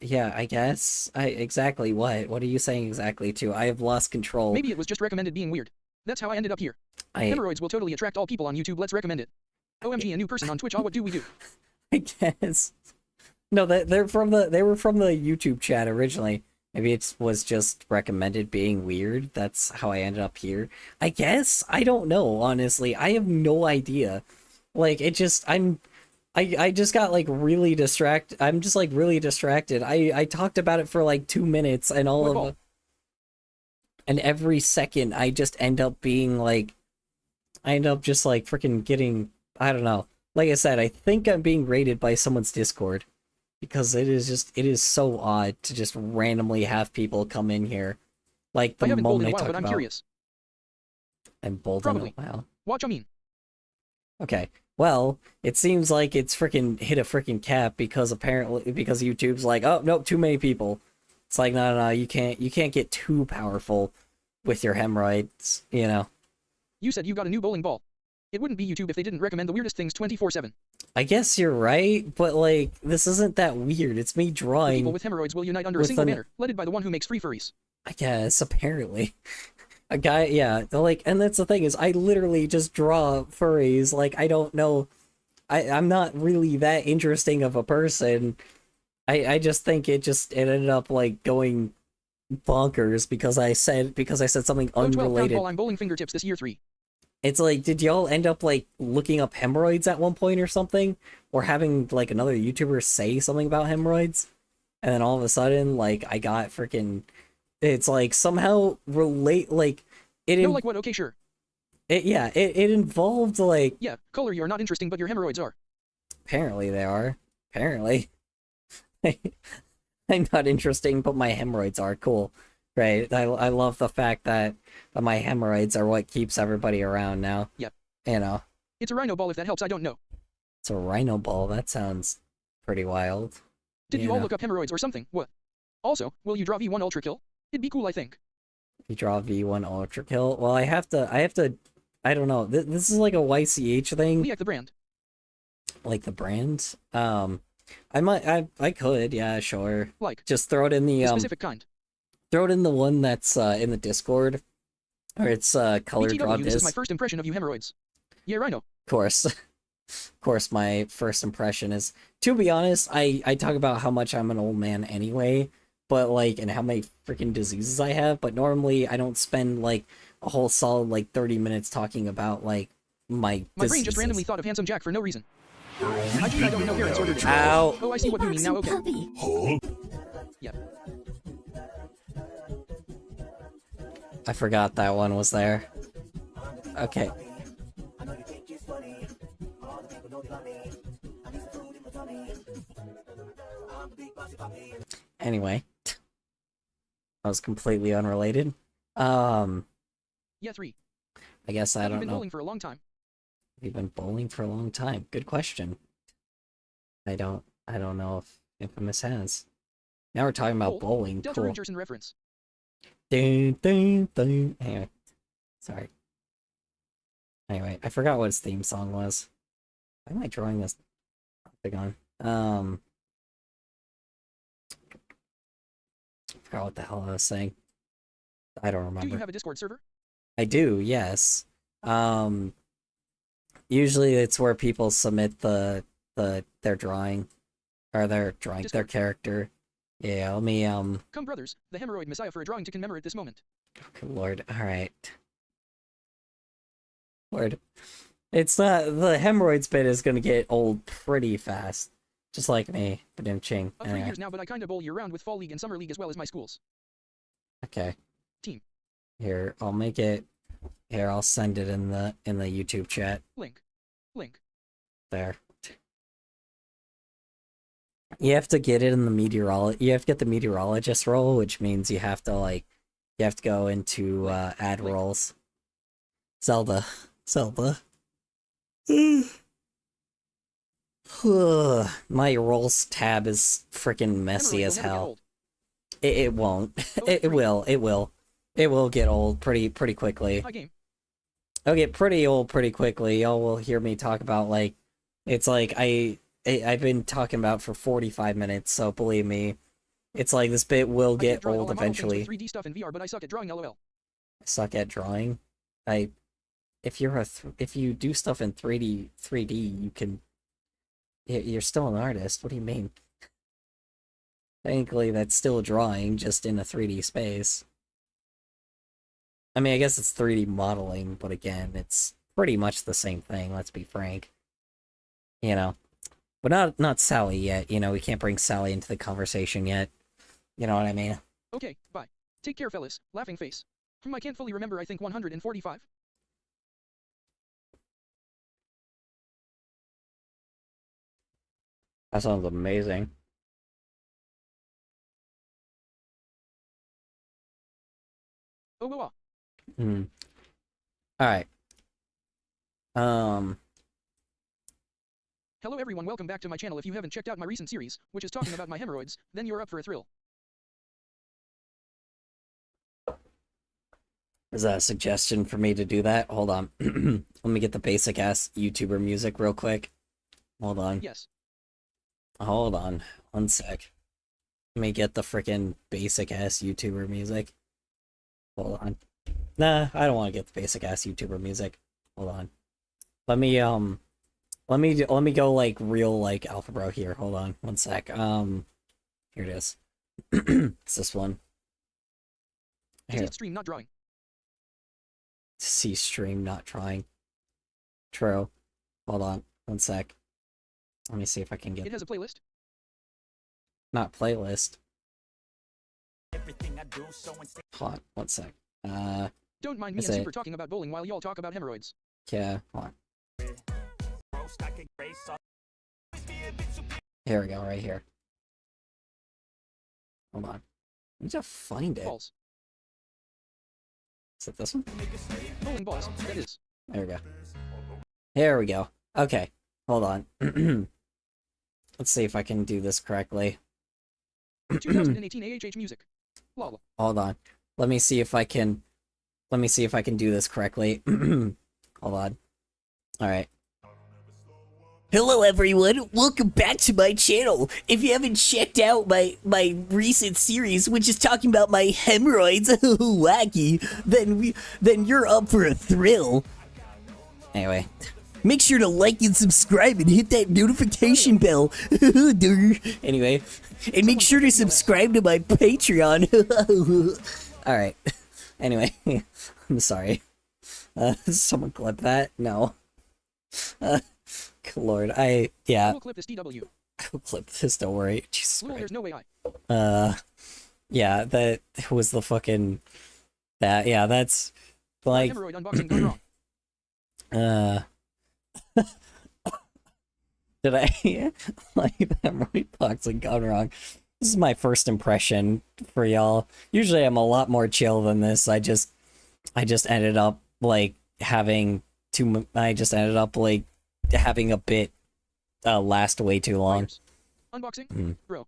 Yeah, I guess. Exactly what? What are you saying exactly to? I have lost control. Maybe it was just recommended being weird. That's how I ended up here. Hemorrhoids will totally attract all people on YouTube, let's recommend it. OMG, a new person on Twitch, what do we do? I guess. No, they were from the YouTube chat originally. Maybe it was just recommended being weird. That's how I ended up here. I guess. I don't know, honestly. I have no idea. Like it just I just got like really distracted. I'm just like really distracted. I talked about it for like 2 minutes and and every second I just end up being like I end up just like freaking getting, I don't know. Like I said, I think I'm being raided by someone's Discord because it is so odd to just randomly have people come in here. Like the I haven't bowled moment in a I while, talk but I'm about curious. and bowled in Probably. a while. Watch, I mean. Okay. Well, it seems like it's freaking hit a freaking cap because YouTube's like, oh nope, too many people. It's like no, you can't get too powerful with your hemorrhoids, you know. You said you got a new bowling ball. It wouldn't be YouTube if they didn't recommend the weirdest things 24/7. I guess you're right, but like this isn't that weird. It's me The drawing. people with hemorrhoids will unite under a with single an- banner, led by the one who makes free furries. I guess apparently. A guy, yeah, like, and that's the thing is, I literally just draw furries. Like, I don't know, I'm not really that interesting of a person. I just think it ended up like going bonkers because I said something Oh, 12 pound unrelated. ball, I'm bowling fingertips this year 3. It's like, did y'all end up like looking up hemorrhoids at one point or something, or having like another YouTuber say something about hemorrhoids, and then all of a sudden, like, I got freaking. It's like somehow relate like it. No, like what? Okay, sure. It involved like Yeah, color you are not interesting, but your hemorrhoids are. apparently they are. Apparently, I'm not interesting, but my hemorrhoids are cool. Right? I love the fact that my hemorrhoids are what keeps everybody around now. Yep. You know, It's a rhino ball if that helps, I don't know. it's a rhino ball. That sounds pretty wild. Did you all know? look up hemorrhoids or something? What? Also, will you draw V1 Ultra Kill? It'd be cool, I think. You draw V1 Ultra Kill. Well, I have to. I don't know. This is like a YCH thing. Liak the brand. Like the brand. I could. Yeah, sure. Like. Just throw it in the The specific kind. Throw it in the one that's in the Discord, or it's color draw BTW, this is my disc. first impression of you hemorrhoids. Yeah, rhino. Of course. Of course, my first impression is, to be honest, I talk about how much I'm an old man anyway, but like, and how many freaking diseases I have, but normally I don't spend like a whole solid like 30 minutes talking about like my My brain just diseases. randomly thought of Handsome Jack for no reason. I don't know parents ordered it. Ow! Oh, I see what you mean now, okay. Yep. I forgot that one was there. Okay. Anyway, that was completely unrelated. Yeah, 3. I guess I I've don't been know. bowling for a long time. You've been bowling for a long time. Good question. I don't know if Infamous has. Now we're talking about bowling. Delta Cool. Richardson reference. Dun, dun, dun. Anyway, sorry. Anyway, I forgot what his theme song was. Why am I drawing this thing on? I forgot what the hell I was saying. I don't remember. Do you have a Discord server? I do, yes. Usually it's where people submit their drawing, or their Discord. character. Yeah, let me, Come, brothers, the hemorrhoid messiah for a drawing to commemorate this moment. good lord, alright. Lord. It's not, the hemorrhoids bit is gonna get old pretty fast. Just like me, Badum-ching. Of 3 years now, but I kinda bowl year-round with fall league and summer league as well as my schools. Okay. Team. Here, I'll make it, here, I'll send it in the YouTube chat. Link. There. You have to get it in the you have to get the meteorologist role, which means you have to, like, you have to go into, ad roles. Zelda. My roles tab is freaking messy Hemorrhoid as will never get hell. old. It won't. Post It 3. will. It will get old pretty quickly. High game. It'll get pretty old pretty quickly. Y'all will hear me talk about, like, it's like I've been talking about for 45 minutes, so believe me, it's like this bit will I get can't draw all old my model things eventually. with 3D stuff in VR, but I suck at drawing LOL. I suck at drawing. If you do stuff in 3D, you can. You're still an artist. What do you mean? Technically, that's still drawing, just in a 3D space. I mean, I guess it's 3D modeling, but again, it's pretty much the same thing, let's be frank. You know. But not Sally yet, you know, we can't bring Sally into the conversation yet. You know what I mean? Okay, bye. Take care, fellas. Laughing face. I can't fully remember, I think 145? That sounds amazing. Oh. Hmm. Alright. Hello everyone, welcome back to my channel. If you haven't checked out my recent series, which is talking about my hemorrhoids, then you're up for a thrill. Is that a suggestion for me to do that? Hold on. Let me get the basic ass YouTuber music real quick. Hold on. Yes. Hold on. One sec. Let me get the freaking basic ass YouTuber music. Hold on. Nah, I don't want to get the basic ass YouTuber music. Hold on. Let me go like real like Alpha Bro here. Hold on. One sec. Here it is. It's this one. Here. Diseased stream, not drawing. See stream not trying. True. Hold on. One sec. Let me see if I can It get has a playlist. not playlist. Hold on. One sec. Don't mind me Is and it- Super talking about bowling while y'all talk about hemorrhoids. Yeah. Hold on. Here we go. Right here. Hold on. Let me just find it. Balls. Is it this one? Bowling balls, that is. There we go. There we go. Okay. Hold on. Let's see if I can do this correctly. 2018 AHH music. Lol. Hold on. Let me see if I can do this correctly. Hold on. Alright. Hello everyone, welcome back to my channel. If you haven't checked out my recent series, which is talking about my hemorrhoids, wacky, then you're up for a thrill. Anyway. Make sure to like and subscribe and hit that notification bell. Anyway. And make sure to subscribe to my Patreon. Alright. Anyway. I'm sorry. Someone clip that? No. Good lord. Yeah. We'll clip this DW. I'll clip this, don't worry. Jesus Lol, Christ. there's no way I. Yeah, that was the fucking... yeah, that's... Like... Hemorrhoid unboxing gone wrong. Did I like that right boxing gone wrong? This is my first impression for y'all. Usually I'm a lot more chill than this. I just ended up like having having a bit last way too long. Unboxing? Bro.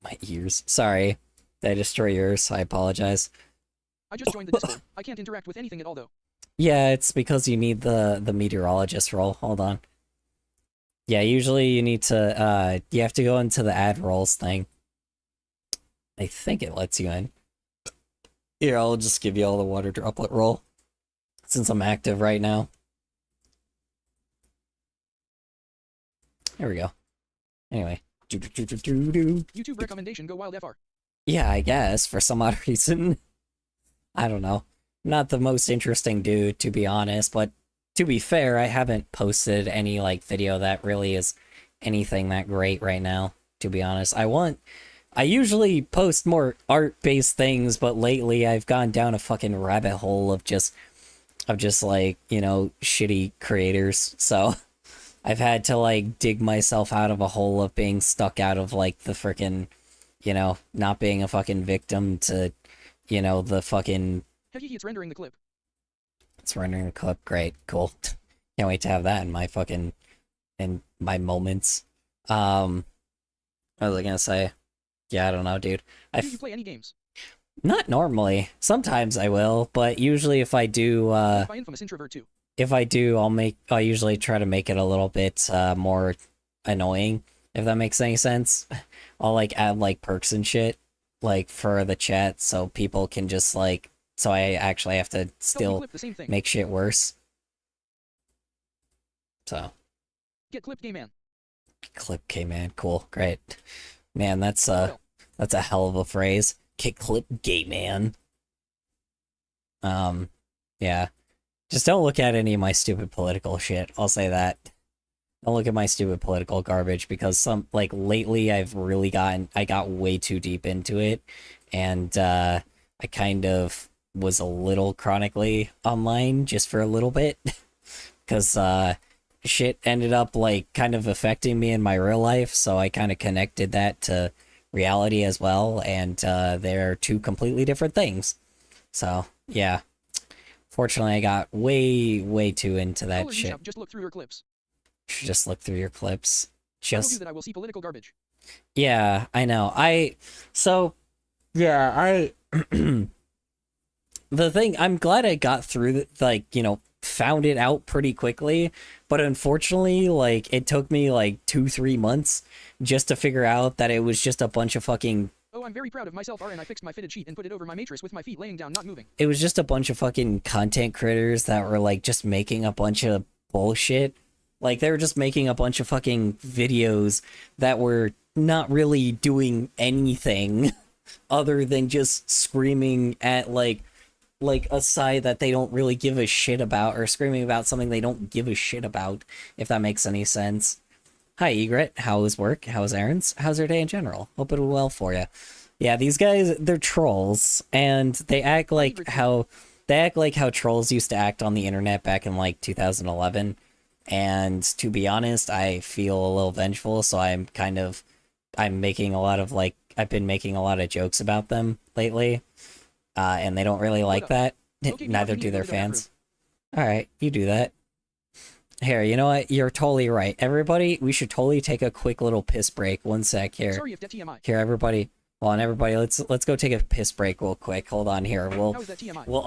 My ears. Sorry. Did I destroy yours? I apologize. I just joined the Discord. I can't interact with anything at all though. Yeah, it's because you need the meteorologist role. Hold on. Yeah, usually you need to you have to go into the ad roles thing. I think it lets you in. Here, I'll just give you all the water droplet roll since I'm active right now. There we go. Anyway, YouTube recommendation: Go Wild FR. Yeah, I guess, for some odd reason. I don't know. Not the most interesting dude, to be honest, but to be fair, I haven't posted any, like, video that really is anything that great right now, to be honest. I usually post more art-based things, but lately I've gone down a fucking rabbit hole of just like, you know, shitty creators, so I've had to, like, dig myself out of a hole of being stuck out of, like, the frickin', you know, not being a fucking victim to, you know, the fucking... Hehe, it's rendering the clip. It's rendering the clip. Great. Cool. Can't wait to have that in my fucking... in my moments. What was I gonna say? Yeah, I don't know, dude. Do you play any games? Not normally. Sometimes I will, but usually if I do, My infamous introvert too. if I do, I'll usually try to make it a little bit, more annoying, if that makes any sense. I'll, like, add, like, perks and shit, like, for the chat, so people can just, like, so I actually have to still clip the same thing. make shit worse. So. Get clipped, gay man. Clip K-man, cool, great. Man, that's a hell of a phrase. Get clip, gay man. Yeah. Just don't look at any of my stupid political shit, I'll say that. Don't look at my stupid political garbage, because lately I got way too deep into it, and, I kind of was a little chronically online just for a little bit, because, shit ended up, like, kind of affecting me in my real life, so I kind of connected that to reality as well, and, they're two completely different things. So, yeah. Fortunately, I got way too into that shit. Just look through your clips. Just look through your clips. I told you that I will see political garbage. Yeah, I know. The thing, I'm glad I got through, like, you know, found it out pretty quickly, but unfortunately, like, it took me, like, 2-3 months just to figure out that it was just a bunch of fucking... Oh, I'm very proud of myself, and I fixed my fitted sheet and put it over my mattress with my feet laying down, not moving. It was just a bunch of fucking content creators that were, like, just making a bunch of bullshit. Like, they were just making a bunch of fucking videos that were not really doing anything other than just screaming at, like a side that they don't really give a shit about, or screaming about something they don't give a shit about, if that makes any sense. Hi, Egret. How's work? How's errands? How's your day in general? Hope it'll well for you. Yeah, these guys, they're trolls, and they act like how trolls used to act on the internet back in, like, 2011. And to be honest, I feel a little vengeful, so I'm making a lot of, like, I've been making a lot of jokes about them lately. And they don't really like that. Okay, Neither do their fans. Alright, you do that. Here, you know what? You're totally right. Everybody, we should totally take a quick little piss break. One sec here. Sorry if that TMI. Here, everybody. Hold on, everybody. Let's go take a piss break real quick. Hold on here. How is that TMI? We'll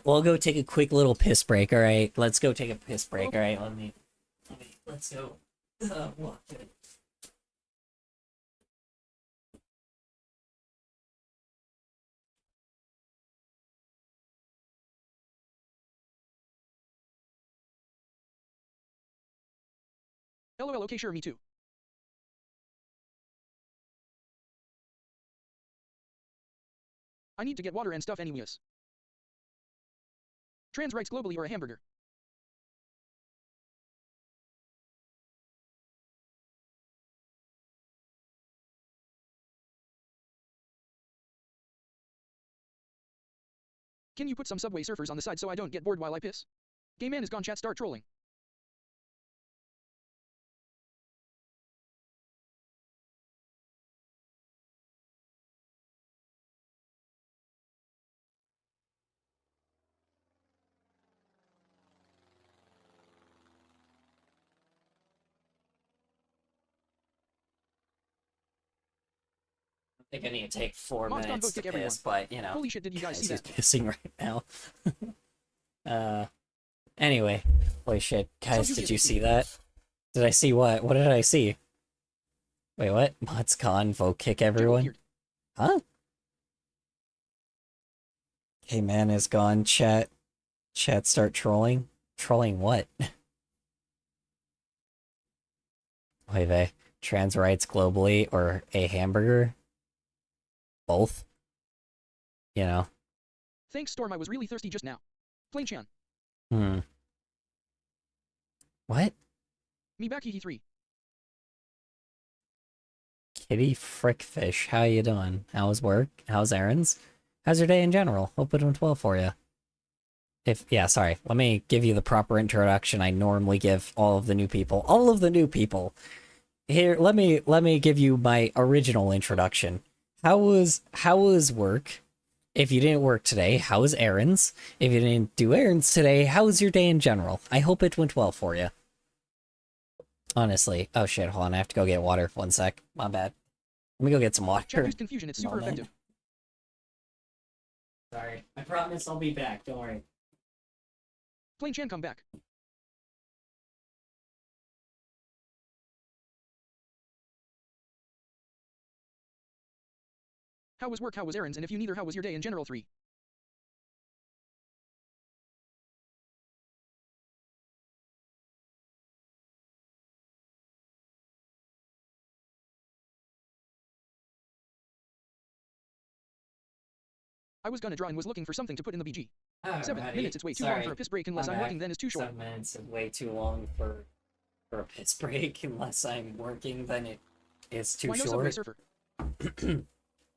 all go take a quick little piss break, alright? Let's go take a piss break, alright? Let's go. Walk it. LOL, okay, sure, me too. I need to get water and stuff anyways. Trans rights globally or a hamburger? Can you put some Subway Surfers on the side so I don't get bored while I piss? Gay man is gone, chat, start trolling. I think I need to take 4 Mom's gone, minutes vote to kick everyone. piss, but, you know. Holy shit, did you guys see He's that? pissing right now. Anyway. Holy shit. Guys, did you see that? Did I see what? What did I see? Wait, what? Mod's gone, vote kick everyone? Huh? Okay, man is gone, chat. Chat start trolling? Trolling what? Wait, trans rights globally or a hamburger. Both. You know. Thanks, Storm. I was really thirsty just now. Plain Chan. Hmm. What? Me back hee 3. Kitty Frickfish, how you doing? How's work? How's errands? How's your day in general? Hope it went well for you. Sorry, let me give you the proper introduction I normally give all of the new people. All of the new people. Here, let me give you my original introduction. How was work? If you didn't work today, how was errands? If you didn't do errands today, how was your day in general? I hope it went well for you. Honestly. Oh shit, hold on, I have to go get water. 1 sec. My bad. Let me go get some water. Chat used confusion. It's super Moment. effective. Sorry. I promise I'll be back, don't worry. Plain Chan, come back. How was work? How was errands? And if you neither, how was your day in general? 3. I was gonna draw and was looking for something to put in the BG. 7 minutes. It's way too long for a piss break unless I'm working. Then is too short. 7 minutes is way too long for a piss break unless I'm working. Then it is too Why no short. Subway Surfer?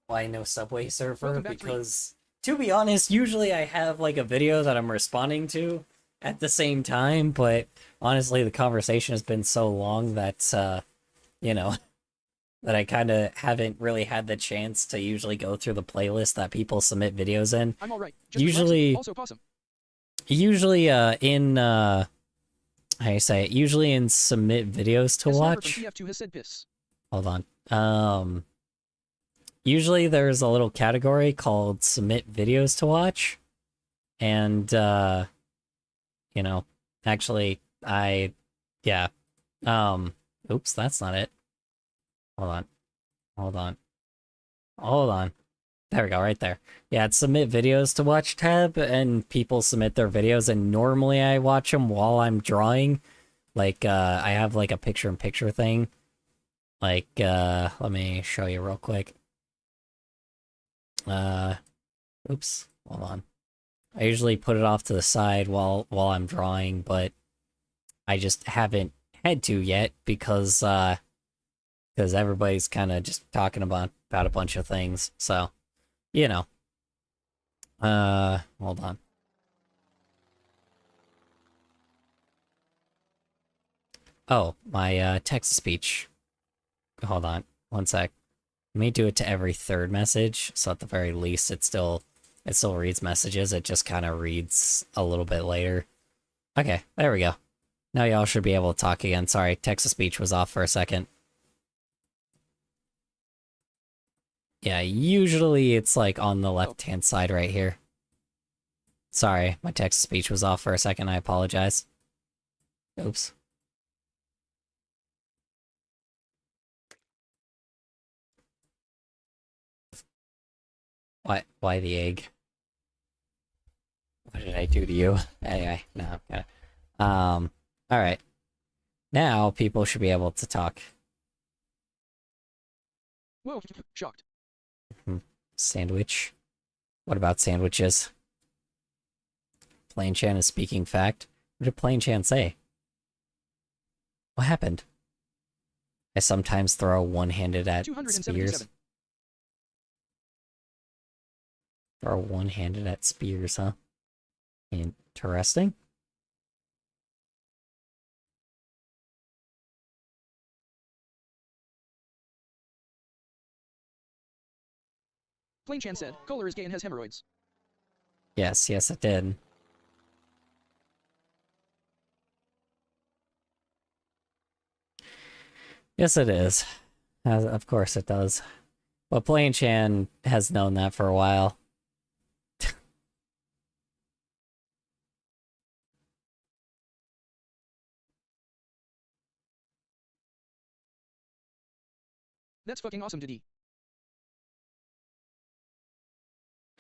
Why no Subway Surfer? Welcome back, Because to be honest, usually I have like a video that I'm responding to at the same time. But honestly, the conversation has been so long that you know. That I kind of haven't really had the chance to usually go through the playlist that people submit videos in. I'm alright. Just Usually, relaxing. Also possum. usually in how you say it? Usually in submit videos to S Never watch. from TF2 has said piss. Hold on. Usually there's a little category called submit videos to watch, and you know, actually, yeah. Oops, that's not it. Hold on. There we go, right there. Yeah, it's submit videos to watch tab, and people submit their videos, and normally I watch them while I'm drawing. Like, I have like a picture-in-picture thing. Like, let me show you real quick. Oops, hold on. I usually put it off to the side while I'm drawing, but I just haven't had to yet because everybody's kind of just talking about a bunch of things. So, you know. Hold on. Oh, my text-to-speech. Hold on, 1 sec. Let me do it to every third message, so at the very least it still reads messages. It just kind of reads a little bit later. Okay, there we go. Now y'all should be able to talk again. Sorry, text-to-speech was off for a second. Yeah, usually it's like on the left-hand side right here. Sorry, my text-to-speech was off for a second. I apologize. Oops. Why the egg? What did I do to you? Anyway, no, I'm gonna... alright. Now people should be able to talk. Whoa, shocked. Sandwich? What about sandwiches? Plain Chan is speaking fact. What did Plain Chan say? What happened? I sometimes throw one-handed at spears. Throw one-handed at spears, huh? Interesting. Plain Chan said, Kohler is gay and has hemorrhoids. Yes, it did. Yes, it is. Of course it does. But Plain Chan has known that for a while. That's fucking awesome, Diddy.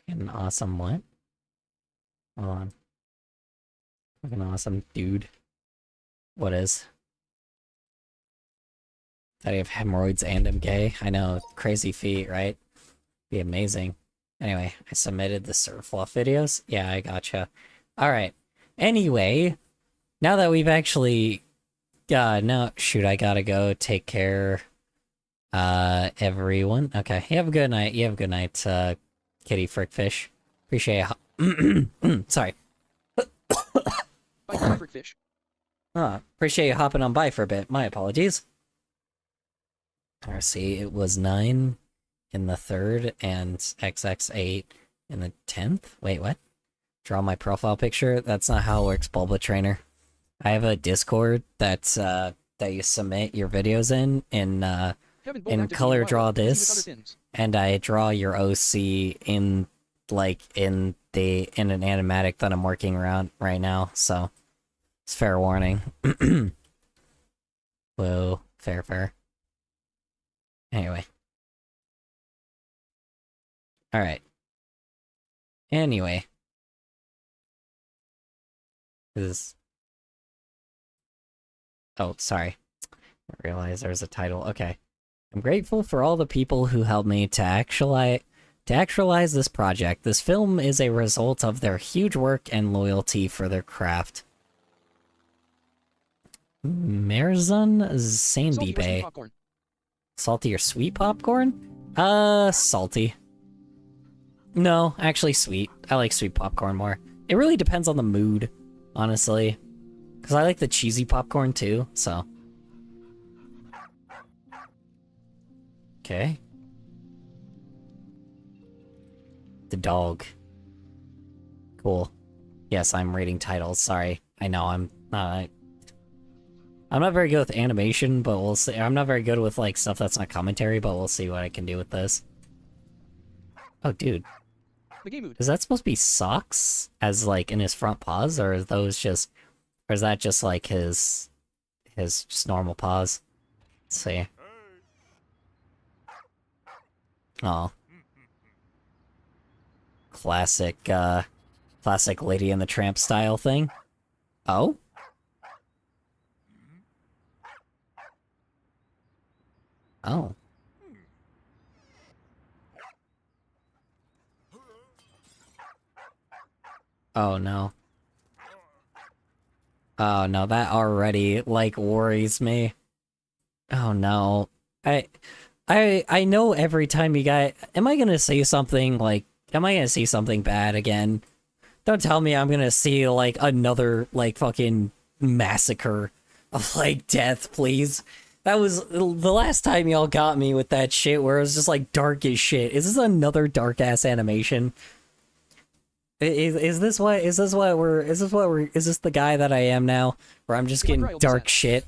An awesome what? Hold on. Fucking awesome dude. What is? That I have hemorrhoids and I'm gay. I know, crazy feat, right? Be amazing. Anyway, I submitted the surf fluff videos. Yeah, I gotcha. Alright. Anyway, now that we've actually... no, shoot, I gotta go take care... everyone. Okay, you have a good night. You have a good night, kitty frickfish. Appreciate it. Sorry. Bye, favorite fish. Appreciate you hopping on by for a bit. My apologies. RC, it was 9 in the 3rd and XX8 in the 10th? Wait, what? Draw my profile picture? That's not how it works, Bulba Trainer. I have a Discord that's, that you submit your videos in color draw this, and I draw your OC in, like, in an animatic that I'm working around right now, so it's fair warning. Whoa, fair. Anyway. Alright. Anyway. Oh, sorry. I realized there's a title. Okay. I'm grateful for all the people who helped me to actualize this project. This film is a result of their huge work and loyalty for their craft. Merzun Sandy Bay. Salty or sweet popcorn? Salty. No, actually sweet. I like sweet popcorn more. It really depends on the mood, honestly. Because I like the cheesy popcorn too, so. Okay. The dog. Cool. Yes, I'm reading titles, sorry. I know, I'm not very good with animation, but we'll see. I'm not very good with, like, stuff that's not commentary, but we'll see what I can do with this. Oh, dude. The game mood. Is that supposed to be socks? As, like, in his front paws? Or is those just... Or is that just, like, his just normal paws? Let's see. Oh. Classic Lady and the Tramp style thing. Oh? Oh. Oh no. Oh no, that already, like, worries me. Oh no. I know every time you guys... Am I gonna say something, like... Am I gonna see something bad again? Don't tell me I'm gonna see, like, another, like, fucking massacre of, like, death, please. That was the last time y'all got me with that shit where it was just, like, dark as shit. Is this another dark-ass animation? Is this the guy that I am now? Where I'm just getting dark shit?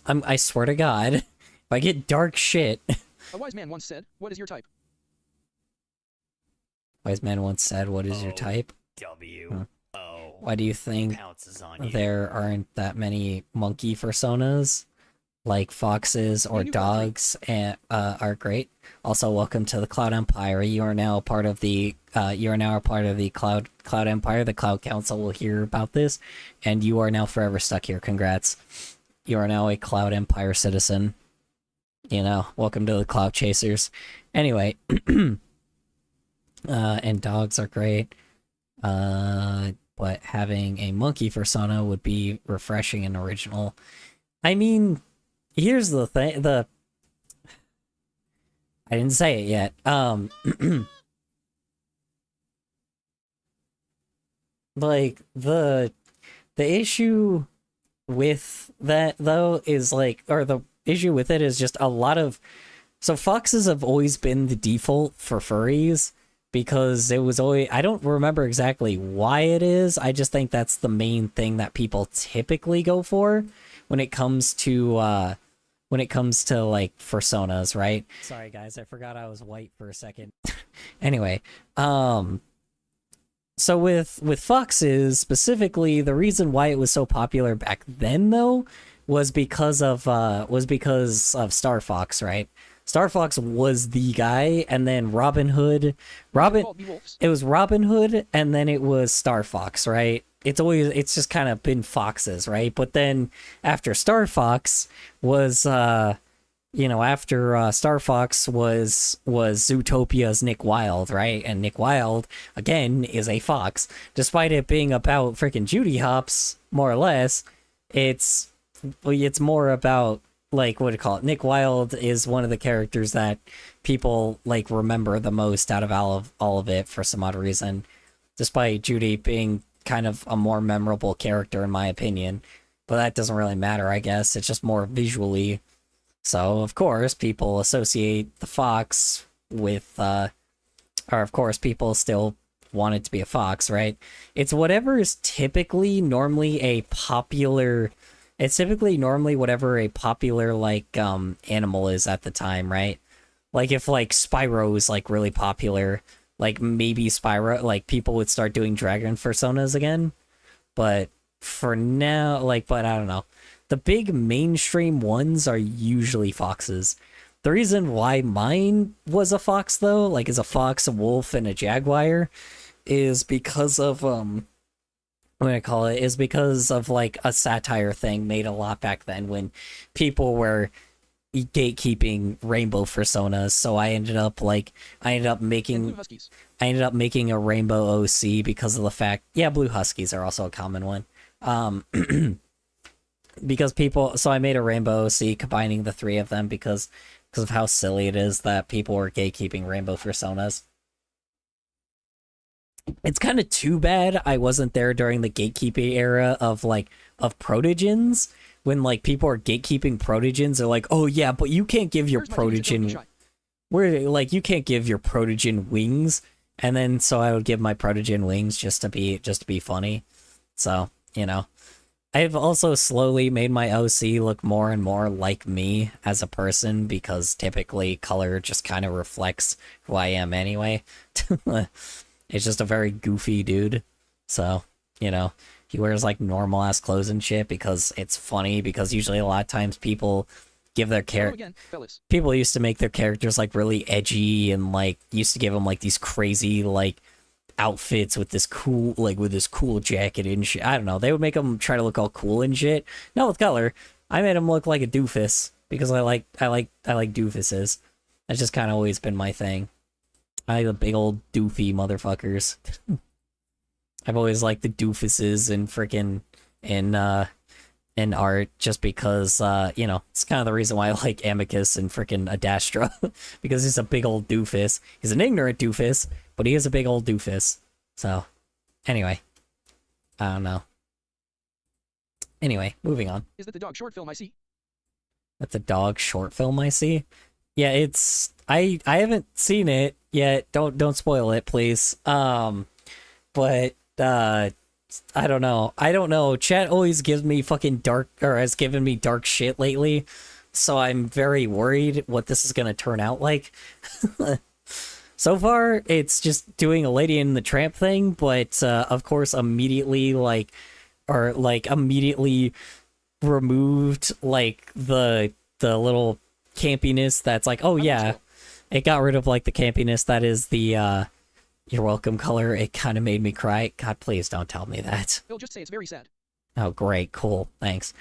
I swear to God, if I get dark shit... A wise man once said, "What is your type?" Wise man once said, "What is your type?" W. Why do you think Pounces on you. there aren't that many monkey personas? Like foxes or dogs and are great. Also, welcome to the Cloud Empire. You are now a part of the Cloud Empire. The Cloud Council will hear about this, and you are now forever stuck here. Congrats. You are now a Cloud Empire citizen. You know, welcome to the Cloud Chasers. Anyway, and dogs are great. But having a monkey persona would be refreshing and original. I mean, here's the thing, I didn't say it yet. Like, the issue with that, though, is, like, or the issue with it is just a lot of... So foxes have always been the default for furries, because it was always... I don't remember exactly why it is, I just think that's the main thing that people typically go for when it comes to, like, personas, right? Sorry, guys, I forgot I was white for a second. Anyway, so with foxes, specifically, the reason why it was so popular back then, though, was because of Star Fox, right? Star Fox was the guy, and then Robin Hood. Robin. All be wolves. It was Robin Hood, and then it was Star Fox, right? It's just kind of been foxes, right? But then after Star Fox was Star Fox was Zootopia's Nick Wilde, right? And Nick Wilde again is a fox, despite it being about freaking Judy Hopps, more or less. It's more about, like, what do you call it? Nick Wilde is one of the characters that people like remember the most out of all of it for some odd reason, despite Judy being kind of a more memorable character in my opinion. But that doesn't really matter, I guess. It's just more visually. So, of course, people associate the fox with, or of course, people still want it to be a fox, right? It's whatever is typically normally a popular, it's typically normally whatever a popular, like, animal is at the time, right? Like, if, like, Spyro is, like, really popular, like, maybe Spyro, like, people would start doing dragon personas again. But for now, like, but I don't know. The big mainstream ones are usually foxes. The reason why mine was a fox, though, like is a fox, a wolf, and a jaguar, is because of, what do I call it, is because of, like, a satire thing made a lot back then when people were gatekeeping rainbow personas. So I ended up And making blue huskies. a rainbow OC because of the fact, yeah, blue huskies are also a common one. Because so I made a rainbow OC combining the three of them because of how silly it is that people were gatekeeping rainbow personas. It's kind of too bad I wasn't there during the gatekeeping era of protogens, when like people are gatekeeping protogens. They're like, oh yeah, but you can't give your Where's my ticket to go be protogen, shy? where like you can't give your protogen wings. And then so I would give my protogen wings just to be funny. So, I've also slowly made my OC look more and more like me as a person, because typically color just kind of reflects who I am anyway. It's just a very goofy dude. So, he wears like normal ass clothes and shit because it's funny, because usually a lot of times people give their Hello again, fellas. people used to make their characters like really edgy and like used to give them like these crazy like outfits with this cool jacket and shit. I don't know. They would make them try to look all cool and shit. Not with color. I made him look like a doofus because I like doofuses. That's just kind of always been my thing. I like the big old doofy motherfuckers. I've always liked the doofuses and freaking in art, just because it's kind of the reason why I like Amicus and freaking Adastra, because he's a big old doofus. He's an ignorant doofus, but he is a big old doofus. So, anyway, I don't know. Anyway, moving on. Is that the dog short film I see? That's a dog short film I see. Yeah, I haven't seen it yet. Don't spoil it, please. But I don't know. Chat always gives me fucking dark, or has given me dark shit lately. So I'm very worried what this is gonna turn out like. So far, it's just doing a Lady and the Tramp thing, but of course immediately immediately removed like the little campiness that's like, oh yeah, it got rid of like the campiness that is the you're welcome color. It kind of made me cry. God, please don't tell me that. He'll just say it's very sad. Oh, great, cool, thanks.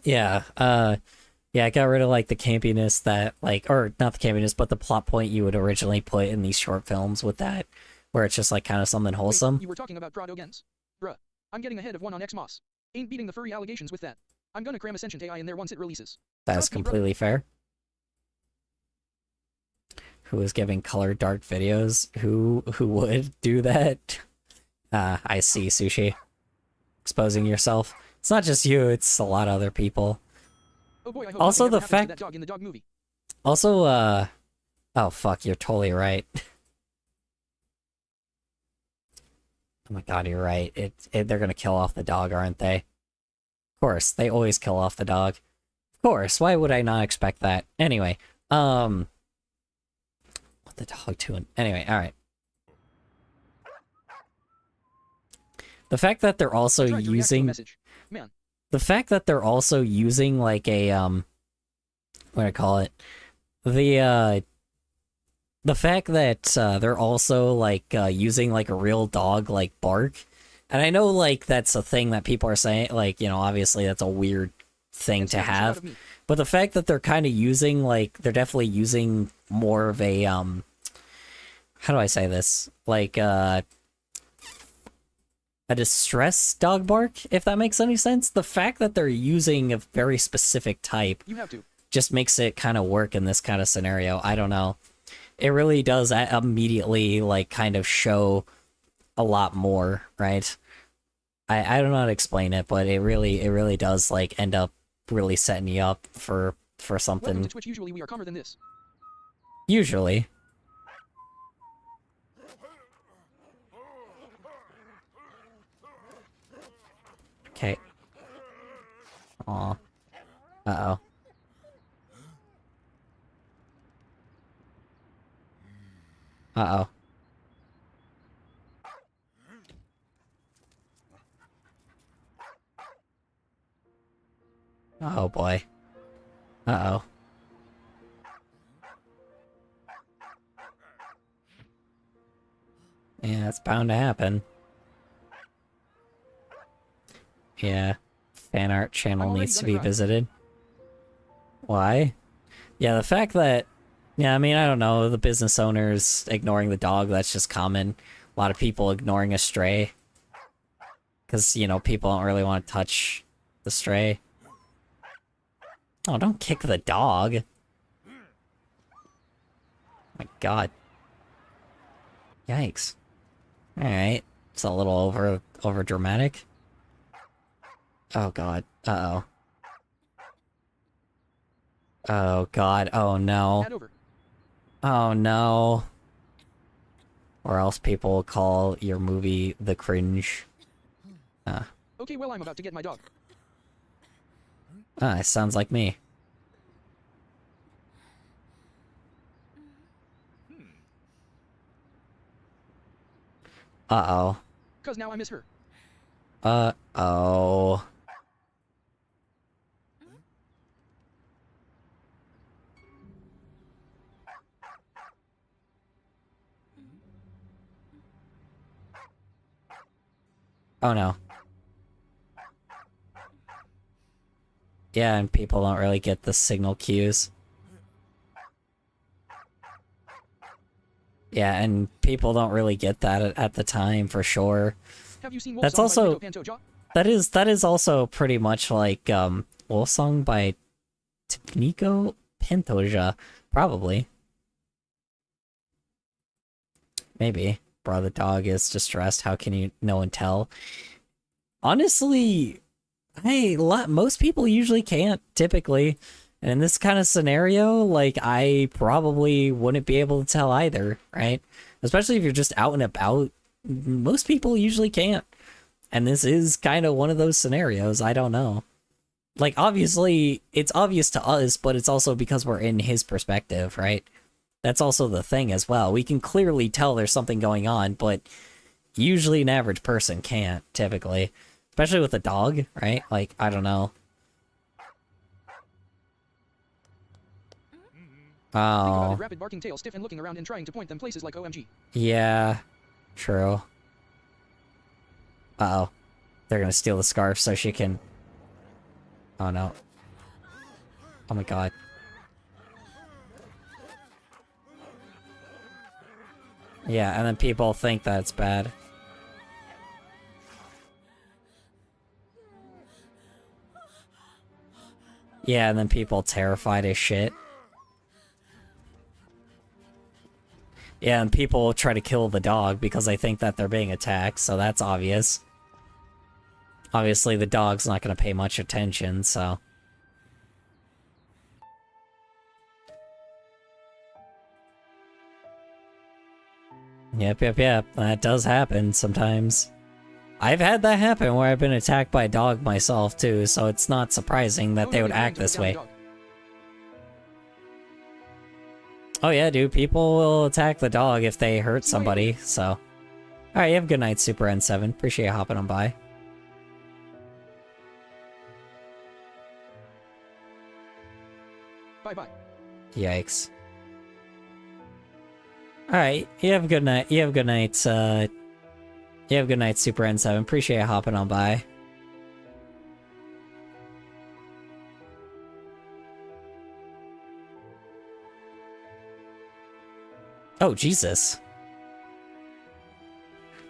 Yeah, I got rid of like the campiness that or not the campiness, but the plot point you would originally put in these short films with that, where it's just like kind of something wholesome. Wait, you were talking about Prado Gens? Bruh, I'm getting ahead of one on Xmas. Ain't beating the furry allegations with that. I'm gonna cram Ascension AI in there once it releases. That's Trust me, completely fair. Who is giving color dark videos? Who would do that? I see, Sushi. Exposing yourself. It's not just you, it's a lot of other people. Oh boy, I hope Also, nothing the ever happens to fact- that dog in the dog movie. Also, oh fuck, you're totally right. Oh my god, you're right. They're gonna kill off the dog, aren't they? Of course, they always kill off the dog. Of course, why would I not expect that? Anyway, what the dog doing? Anyway, alright. The fact that they're also Tried to react to a using... message. Man, The fact that they're also using like a what do I call it? The fact that they're also like using like a real dog like bark, and I know like that's a thing that people are saying, like, you know, obviously that's a weird thing to have, but the fact that they're kind of using like they're definitely using more of a how do I say this, like a distress dog bark, if that makes any sense. The fact that they're using a very specific type You have to. just makes it kind of work in this kind of scenario. I don't know. It really does immediately like kind of show a lot more, right? I don't know how to explain it, but it really does like end up really setting you up for Welcome something. to Twitch. Usually we are calmer than this. Usually. Okay. Aw. Uh-oh. Uh-oh. Oh boy. Uh-oh. Yeah, it's bound to happen. Yeah. Fan art channel already needs to gonna be cry. visited. Why? Yeah, the fact that... Yeah, I mean, I don't know, the business owners ignoring the dog, that's just common. A lot of people ignoring a stray. Because, you know, people don't really want to touch the stray. Oh, don't kick the dog. My god. Yikes. Alright. It's a little over dramatic. Oh god. Uh-oh. Oh god. Oh no. Add over. Oh no. Or else people will call your movie The Cringe. Okay, well I'm about to get my dog. It sounds like me. Uh-oh. Cause now I miss her. Uh-oh. Oh no. Yeah, and people don't really get the signal cues. Yeah, and people don't really get that at the time, for sure. Have you seen Wolf That's Song also- by Panto Jaw? That is also pretty much like Wolf Song by Nico Pantoja, probably. Maybe. Bro, the dog is distressed. How can you know and tell? Honestly, most people usually can't, typically. And in this kind of scenario, like, I probably wouldn't be able to tell either, right? Especially if you're just out and about. Most people usually can't. And this is kind of one of those scenarios. I don't know. Like, obviously, it's obvious to us, but it's also because we're in his perspective, right? That's also the thing as well. We can clearly tell there's something going on, but usually an average person can't, typically. Especially with a dog, right? Like, I don't know. Think about Oh, it, rapid barking tail stiff and looking around and trying to point them places like OMG. yeah. True. Uh-oh. They're gonna steal the scarf so she can... Oh, no. Oh my god. Yeah, and then people think that's bad. Yeah, and then people terrified as shit. Yeah, and people try to kill the dog because they think that they're being attacked, so that's obvious. Obviously, the dog's not going to pay much attention, so... Yep. That does happen sometimes. I've had that happen where I've been attacked by a dog myself, too, so it's not surprising that Oh, they no, would you're going act to this put down way. the dog. Oh yeah, dude, people will attack the dog if they hurt somebody, so... Alright, you have a good night, Super N7. Appreciate you hopping on by. Bye-bye. Yikes. Alright, you have a good night. You have a good night, you have a good night, Super N7. Appreciate you hopping on by. Oh, Jesus.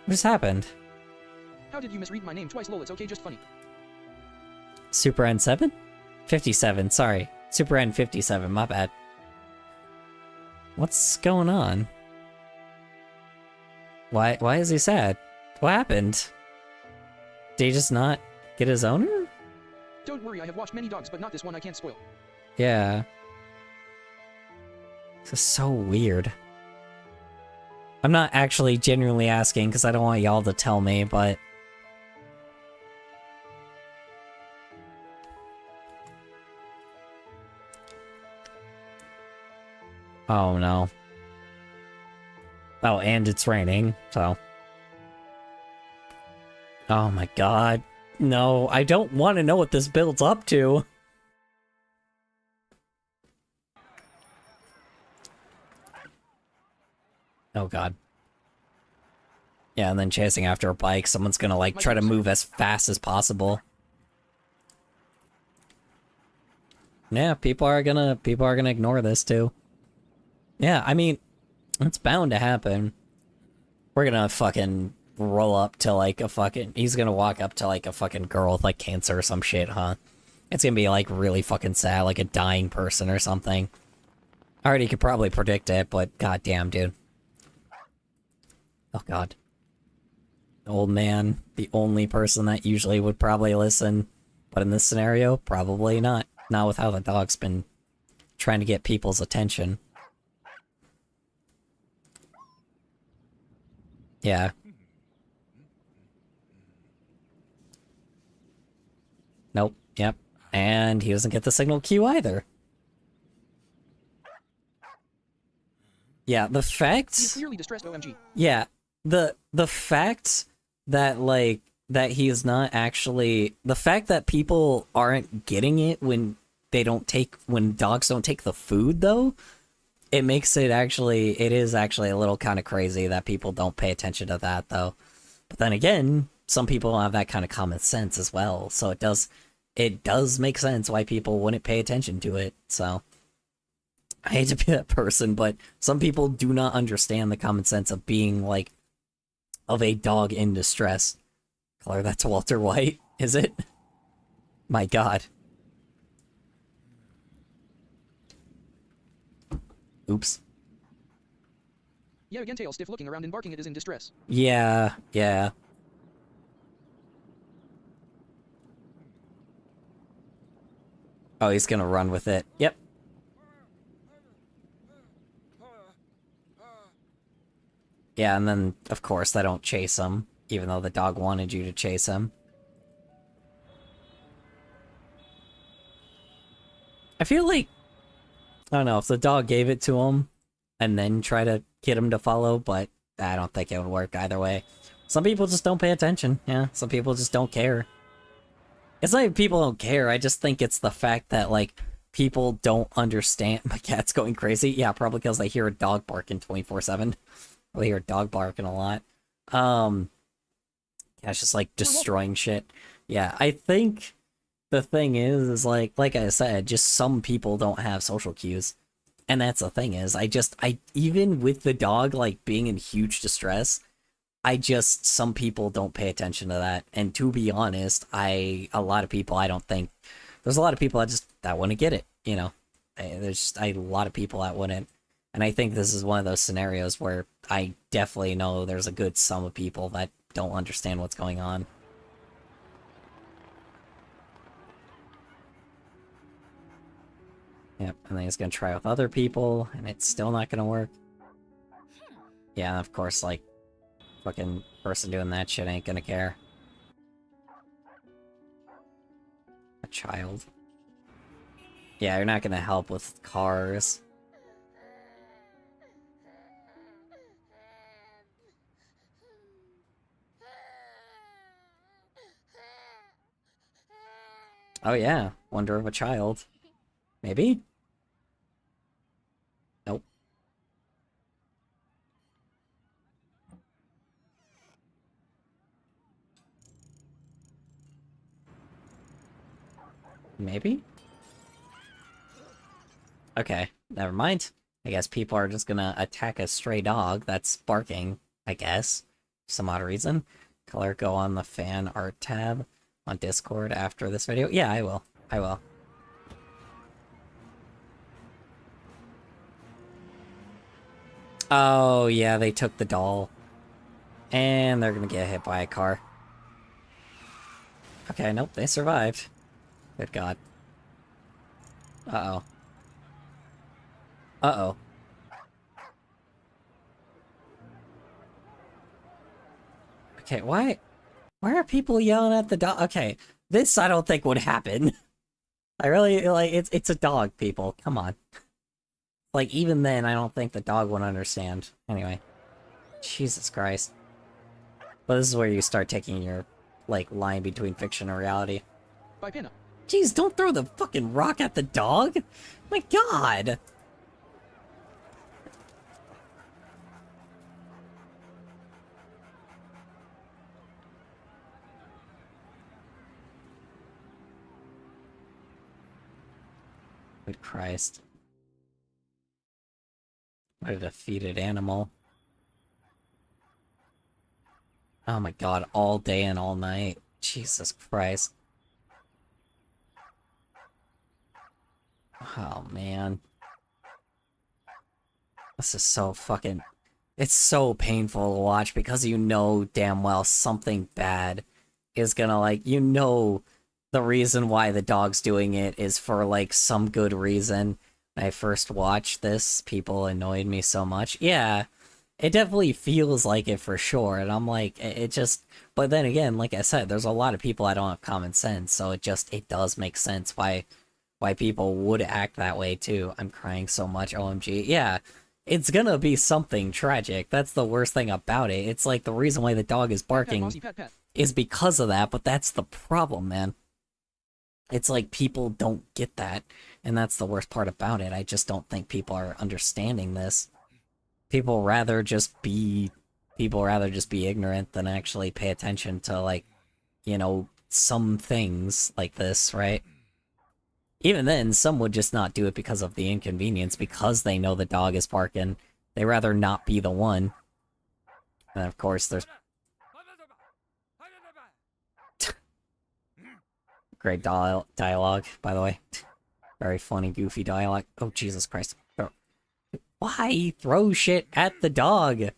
What just happened? How did you misread my name twice? Lol, it's okay, just funny. Super N7? 57, sorry. Super N57, my bad. What's going on? Why is he sad? What happened? Did he just not get his owner? Don't worry, I have watched many dogs, but not this one I can't spoil. Yeah. This is so weird. I'm not actually genuinely asking because I don't want y'all to tell me, but... Oh no. Oh, and it's raining, so... Oh my god. No, I don't want to know what this builds up to. Oh god. Yeah, and then chasing after a bike, someone's gonna like try to move as fast as possible. Yeah, people are gonna ignore this too. Yeah, I mean, it's bound to happen. We're gonna fucking roll up to like a fucking... He's gonna walk up to like a fucking girl with like cancer or some shit, huh? It's gonna be like really fucking sad, like a dying person or something. I already could probably predict it, but goddamn, dude. Oh god. Old man, the only person that usually would probably listen, but in this scenario, probably not. Not with how the dog's been trying to get people's attention. Yeah. Nope, yep. And he doesn't get the signal cue either. Yeah, the fact... He's clearly distressed, OMG. Yeah, the fact that, like, that he is not actually... The fact that people aren't getting it when they don't take... When dogs don't take the food, though, it makes it actually... It is actually a little kind of crazy that people don't pay attention to that, though. But then again, some people have that kind of common sense as well, so it does make sense why people wouldn't pay attention to it, so... I hate to be that person, but some people do not understand the common sense of being, like, of a dog in distress. Color that to Walter White, is it? My god. Oops. Yeah, again, tail stiff looking around and barking it is in distress. Yeah, yeah. Oh, he's gonna run with it. Yep. Yeah, and then, of course, they don't chase him, even though the dog wanted you to chase him. I feel like, I don't know, if the dog gave it to him, and then try to get him to follow, but I don't think it would work either way. Some people just don't pay attention, yeah, some people just don't care. It's not even people don't care, I just think it's the fact that, like, people don't understand. My cat's going crazy. Yeah, probably because they hear a dog barking 24/7. I hear a dog barking a lot. Yeah, it's just like destroying shit. Yeah, I think the thing is like I said, just some people don't have social cues. And that's the thing is, I even with the dog like being in huge distress, some people don't pay attention to that. And to be honest, there's a lot of people that wouldn't get it, you know. There's just a lot of people that wouldn't. And I think this is one of those scenarios where I definitely know there's a good sum of people that don't understand what's going on. Yep, and then he's gonna try with other people, and it's still not gonna work. Yeah, and of course, like, fucking person doing that shit ain't gonna care. A child. Yeah, you're not gonna help with cars. Oh yeah, wonder of a child. Maybe? Maybe? Okay, never mind. I guess people are just gonna attack a stray dog that's barking, I guess. For some odd reason. Color, go on the fan art tab on Discord after this video. Yeah, I will. I will. Oh, yeah, they took the doll. And they're gonna get hit by a car. Okay, nope, they survived. Good God. Uh-oh. Uh-oh. Okay, why are people yelling at the dog? Okay, this I don't think would happen. I really, like, it's a dog, people. Come on. Like, even then, I don't think the dog would understand. Anyway. Jesus Christ. But this is where you start taking your, like, line between fiction and reality. By pinup. Jeez, don't throw the fucking rock at the dog! My God! Good Christ. What a defeated animal. Oh my God, all day and all night. Jesus Christ. Oh man. This is so fucking... It's so painful to watch because you know damn well something bad is gonna, like, you know the reason why the dog's doing it is for, like, some good reason. When I first watched this, people annoyed me so much. Yeah, it definitely feels like it for sure, and I'm like, it just... But then again, like I said, there's a lot of people that don't have common sense, so it does make sense why people would act that way too. I'm crying so much, OMG. Yeah, it's gonna be something tragic. That's the worst thing about it. It's like the reason why the dog is barking Mossy, pat. is because of that, but that's the problem, man. It's like people don't get that, and that's the worst part about it. I just don't think people are understanding this. People rather just be ignorant than actually pay attention to, like, you know, some things like this, right? Even then, some would just not do it because of the inconvenience, because they know the dog is barking. They rather not be the one. And of course, there's... Great dialogue, by the way. Very funny, goofy dialogue. Oh, Jesus Christ. Why throw shit at the dog?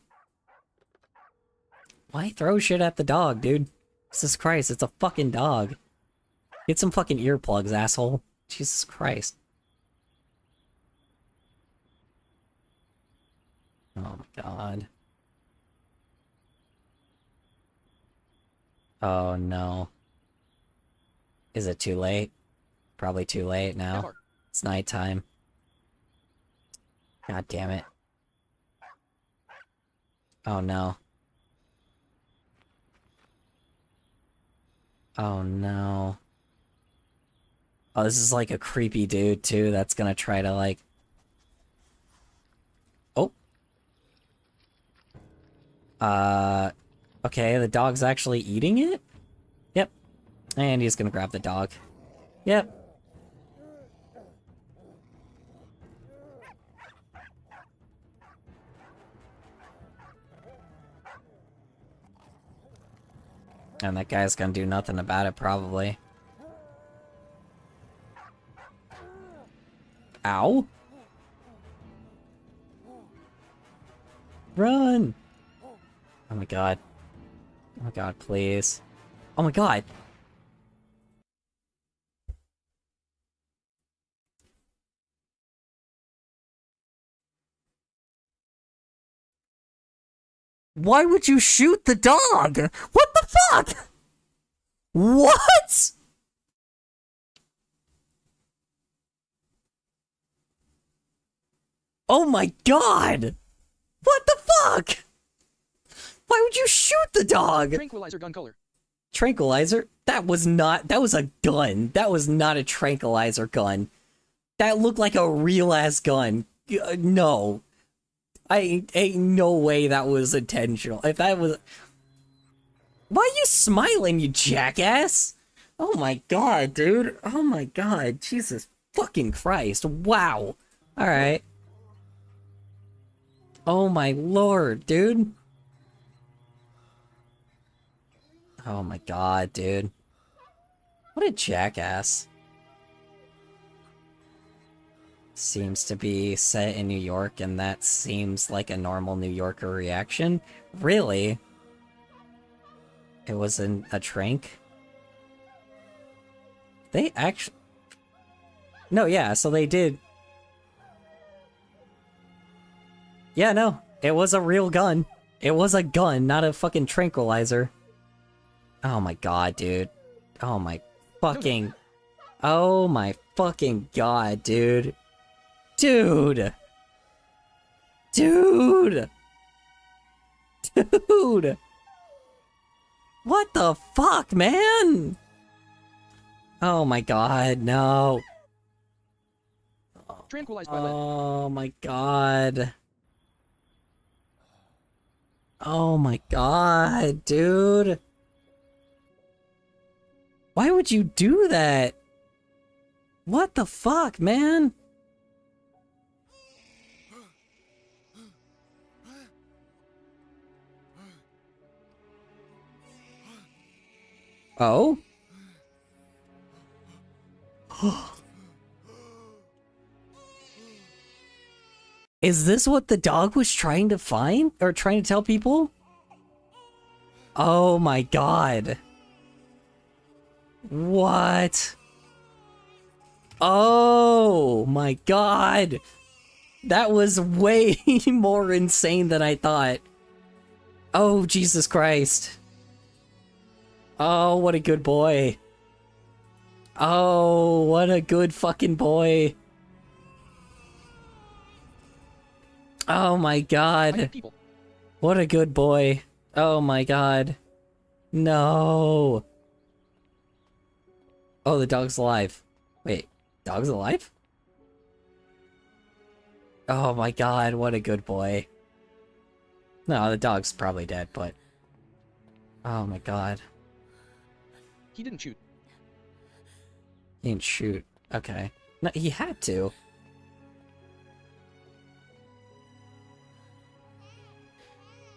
Why throw shit at the dog, dude? Jesus Christ, it's a fucking dog. Get some fucking earplugs, asshole. Jesus Christ. Oh my God. Oh no. Is it too late? Probably too late now. Never. It's nighttime. God damn it. Oh no. Oh no. Oh, this is like a creepy dude too that's gonna try to, like... Oh. Okay, the dog's actually eating it? Yep. And he's gonna grab the dog. Yep. And that guy's gonna do nothing about it, probably. Ow! Run! Oh my God. Oh my God, please. Oh my God! Why would you shoot the dog? What the fuck? What? Oh my God! What the fuck? Why would you shoot the dog? Tranquilizer gun color. Tranquilizer? That was a gun. That was not a tranquilizer gun. That looked like a real-ass gun. No. Ain't no way that was intentional. If that was... Why are you smiling, you jackass? Oh my god, dude. Oh my god. Jesus fucking Christ. Wow. Alright. Oh my lord, dude. Oh my god, dude. What a jackass. Seems to be set in New York, and that seems like a normal New Yorker reaction. Really? It wasn't a trank? They actually... No, yeah, so they did... Yeah, no, it was a real gun. It was a gun, not a fucking tranquilizer. Oh my god, dude. Oh my fucking... Oh my fucking god, dude. Dude! Dude! Dude! What the fuck, man? Oh my god, no. Tranquilized by lead. Oh my god. Oh my god, dude. Why would you do that? What the fuck, man? Oh? Is this what the dog was trying to find? Or trying to tell people? Oh my god. What? Oh my god. That was way more insane than I thought. Oh, Jesus Christ. Oh, what a good boy. Oh, what a good fucking boy. Oh my I god. hate people. What a good boy. Oh my god. No. Oh, the dog's alive. Wait, dog's alive? Oh my god, what a good boy. No, the dog's probably dead, but... Oh my god. He didn't shoot. He didn't shoot. Okay. No, he had to.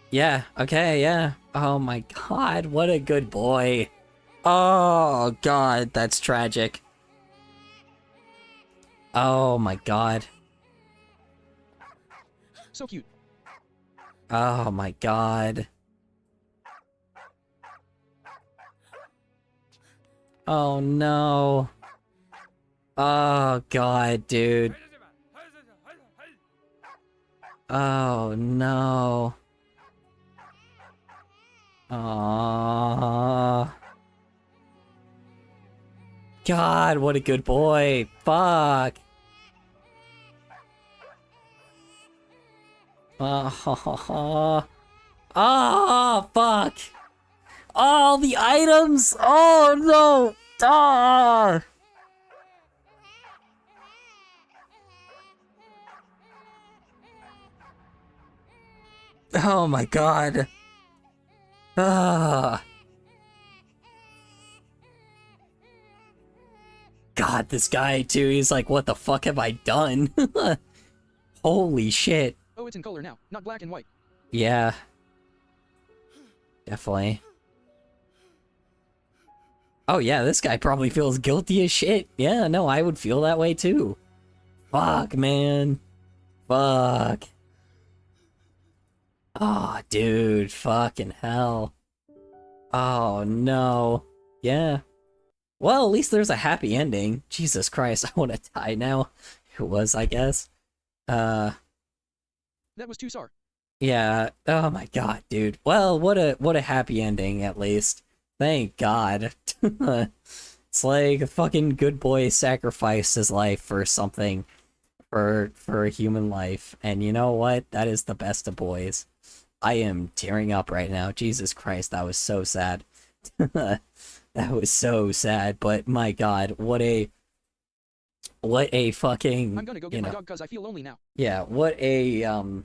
Yeah, okay, yeah. Oh my god, what a good boy. Oh god, that's tragic. Oh my god. So cute. Oh my god. Oh no. Oh god, dude. Oh no. Aww. God, what a good boy. Fuck. Oh, oh, fuck. All the items. Oh, no. Ah. Oh, my God. Ah. God, this guy, too, he's like, what the fuck have I done? Holy shit. Oh, it's in color now, not black and white. Yeah. Definitely. Oh yeah, this guy probably feels guilty as shit. Yeah, no, I would feel that way too. Fuck, man. Fuck. Oh, dude, fucking hell. Oh, no. Yeah. Well, at least there's a happy ending. Jesus Christ, I want to die now. It was, I guess. That was too sar. Yeah. Oh my god, dude. Well, what a happy ending, at least. Thank God. It's like a fucking good boy sacrificed his life for something, for a human life. And you know what? That is the best of boys. I am tearing up right now. Jesus Christ, that was so sad. That was so sad, but my god, what a fucking, I'm gonna go get my dog cause I feel lonely now. yeah, what a oh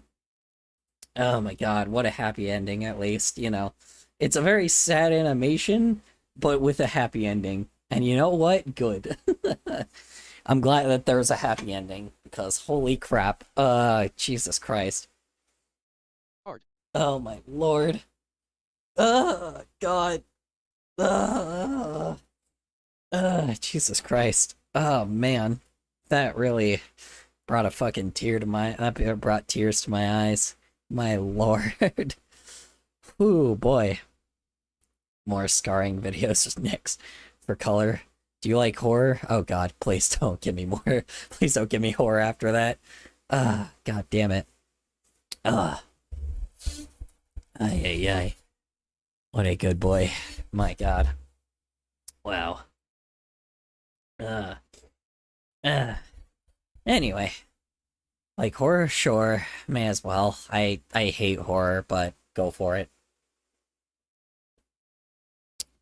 my god, what a happy ending, at least, you know. It's a very sad animation, but with a happy ending. And you know what? Good. I'm glad that there's a happy ending, because holy crap. Jesus Christ. Hard. Oh my lord. God. Jesus Christ. Oh man. That really brought a fucking tear to my, that brought tears to my eyes. My lord. Ooh, boy. More scarring videos next for color. Do you like horror? Oh god, please don't give me more. Please don't give me horror after that. God damn it. Ay, ay, ay. What a good boy. My god. Wow. Anyway. Like horror? Sure. May as well. I hate horror, but go for it.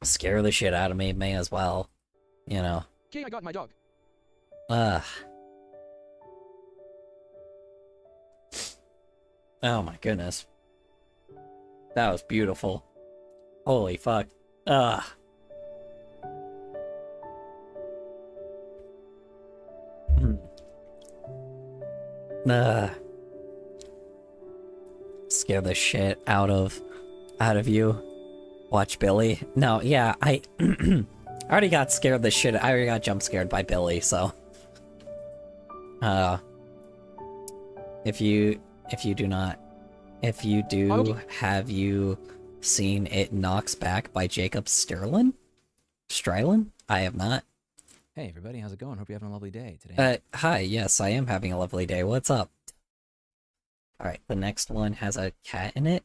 Scare the shit out of me, may as well. You know. Okay, I got my dog. Oh my goodness. That was beautiful. Holy fuck. Ugh. Scare the shit out of you. Watch Billy. No, yeah, I already got scared the shit. I already got jump scared by Billy, so if you do, have you seen It Knocks Back by Jacob Sterlin? Strylin? I have not. Hey everybody, how's it going? Hope you're having a lovely day today. Hi, yes, I am having a lovely day. What's up? Alright, the next one has a cat in it.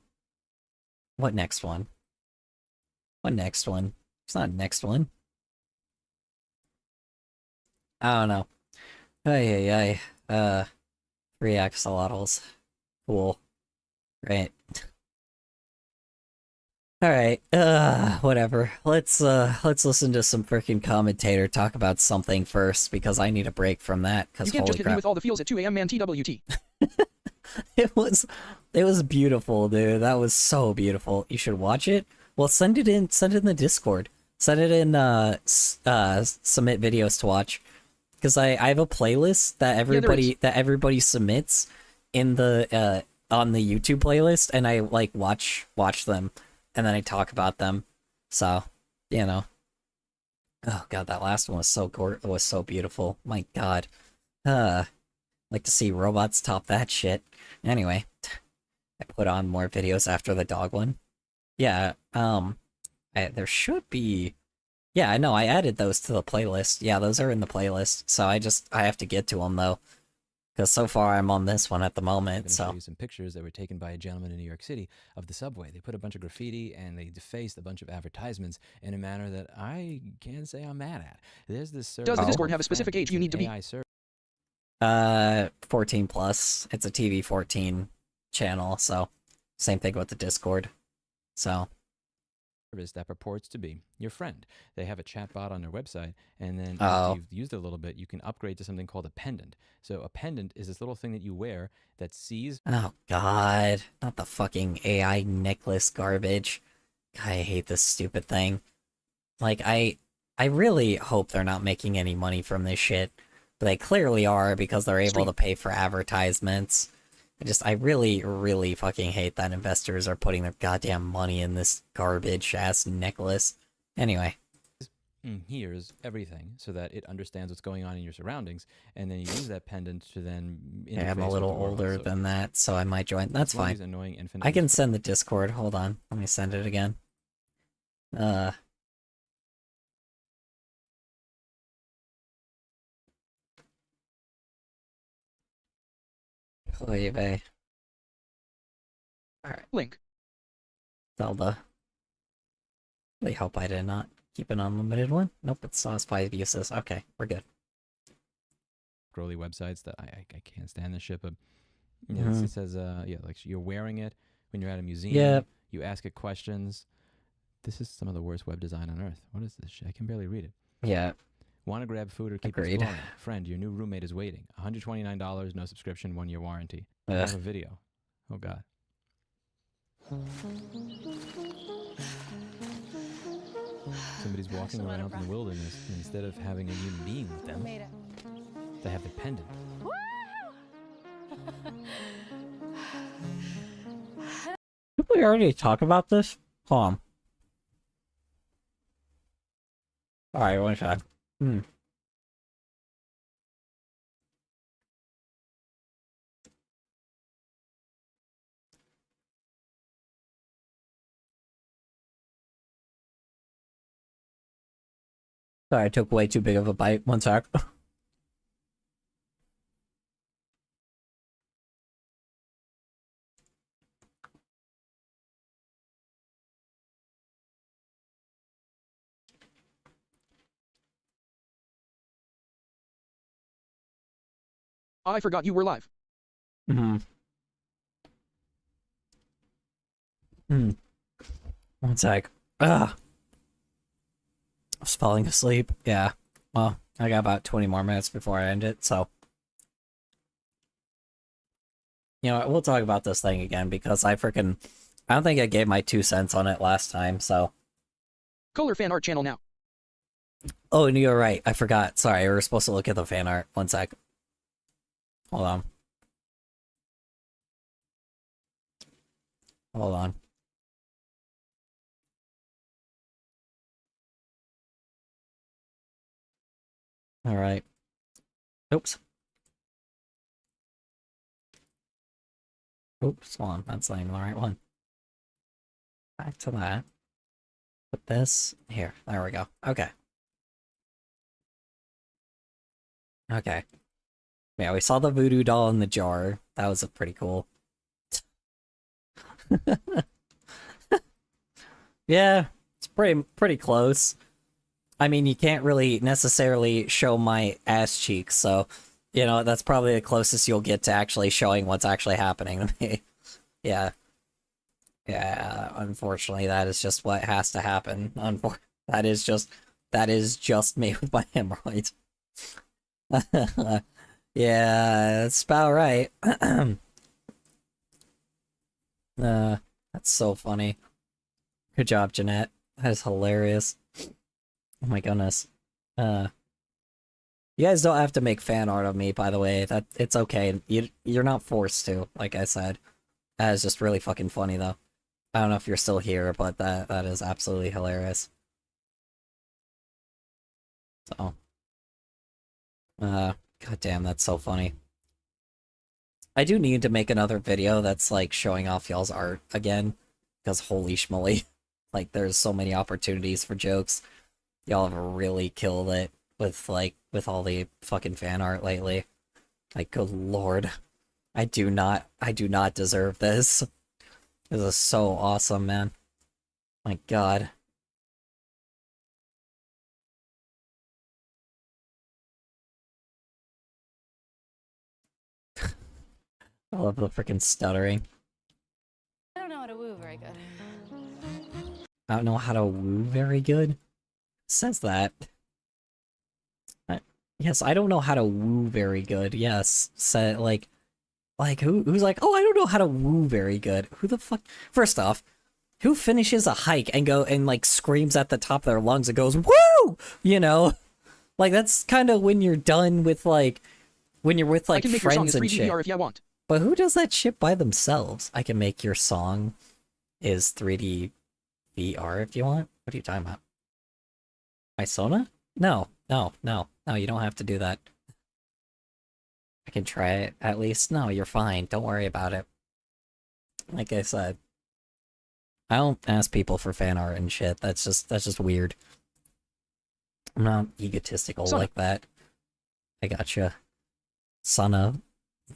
What next one? What next one? It's not next one. I don't know. Ay, ay, ay. 3 axolotls. Cool. Right. Alright, whatever. Let's listen to some freaking commentator talk about something first, because I need a break from that, You because can't holy just hit me crap. with all the feels at 2 a.m. man TWT. It was beautiful, dude. That was so beautiful. You should watch it. Well, send it in the Discord. Send it in, submit videos to watch. Because I have a playlist that everybody submits in the, on the YouTube playlist, and I, like, watch them, and then I talk about them. So, you know. Oh god, that last one was so beautiful. My god. Like to see robots top that shit. Anyway, I put on more videos after the dog one. Yeah, there should be... Yeah, I know, I added those to the playlist. Yeah, those are in the playlist. So I have to get to them, though. Because so far I'm on this one at the I'm moment, going to so... show you some pictures that were taken by a gentleman in New York City of the subway. They put a bunch of graffiti and they defaced a bunch of advertisements in a manner that I can't say I'm mad at. There's this service. Does the Discord called have a specific Friend. age you It's need to an be? AI service 14 plus. It's a TV 14 channel, so... Same thing with the Discord. So... that purports to be your friend. They have a chat bot on their website, and then Oh. after you've used it a little bit, you can upgrade to something called a pendant. So a pendant is this little thing that you wear that sees... Oh god, not the fucking AI necklace garbage. God, I hate this stupid thing. Like, I really hope they're not making any money from this shit. But they clearly are, because they're able to pay for advertisements. I really, really fucking hate that investors are putting their goddamn money in this garbage-ass necklace. Anyway. hears everything so that it understands what's going on in your surroundings, and then you use that pendant to then Yeah, I'm a interface with little the world. older So than that, so I might join. That's it's one of fine. these annoying infinite I can send the Discord. Hold on. Let me send it again. Oy vey. Alright, Link. Zelda. Really hope I did not keep an unlimited one. Nope, it still has 5 uses. Okay, we're good. scrolly websites that I can't stand this shit. But yeah, it says yeah, like you're wearing it when you're at a museum. Yep. You ask it questions. This is some of the worst web design on earth. What is this shit? I can barely read it. Yeah. Want to grab food or keep Agreed. exploring? Friend, your new roommate is waiting. $129, no subscription, 1-year warranty. I Ugh. have a video. Oh god. Somebody's walking around in the wilderness, and instead of having a human being with them, they have their pendant. Did we already talk about this? Hold on. Alright, one shot. Sorry, I took way too big of a bite. One sec. I forgot you were live. One sec. Ugh. I was falling asleep. Yeah. Well, I got about 20 more minutes before I end it, so. You know what? We'll talk about this thing again because I don't think I gave my 2 cents on it last time, so. Kohler fan art channel now. Oh, and you're right. I forgot. Sorry, we were supposed to look at the fan art. One sec. Hold on. Hold on. Alright. Oops. Oops, hold on. That's not even the right one. Back to that. Put this here. There we go. Okay. Okay. Yeah, we saw the voodoo doll in the jar. That was pretty cool. Yeah, it's pretty close. I mean, you can't really necessarily show my ass cheeks, so, you know, that's probably the closest you'll get to actually showing what's actually happening to me. Yeah. Yeah, unfortunately, that is just what has to happen. That is just me with my hemorrhoids. Yeah, that's about right. That's so funny. Good job, Jeanette. That is hilarious. Oh my goodness. You guys don't have to make fan art of me, by the way. It's okay. You're not forced to, like I said. That is just really fucking funny, though. I don't know if you're still here, but that is absolutely hilarious. So. God damn, that's so funny. I do need to make another video that's, like, showing off y'all's art again. Because holy schmoly. Like, there's so many opportunities for jokes. Y'all have really killed it with all the fucking fan art lately. Like, good lord. I do not deserve this. This is so awesome, man. My god. I love the freaking stuttering. I don't know how to woo very good. I don't know how to woo very good. Says that. Yes, I don't know how to woo very good. Yes, said like who's like, oh, I don't know how to woo very good. Who the fuck? First off, who finishes a hike and like screams at the top of their lungs and goes woo? You know, like that's kind of when you're done with like when you're with like I can make your song friends in and 3D shit. VR if you want. But who does that shit by themselves? I can make your song is 3D VR if you want. What are you talking about? My Sona? No, you don't have to do that. I can try it, at least. No, you're fine. Don't worry about it. Like I said, I don't ask people for fan art and shit. That's just weird. I'm not egotistical Son. like that. I gotcha. Son of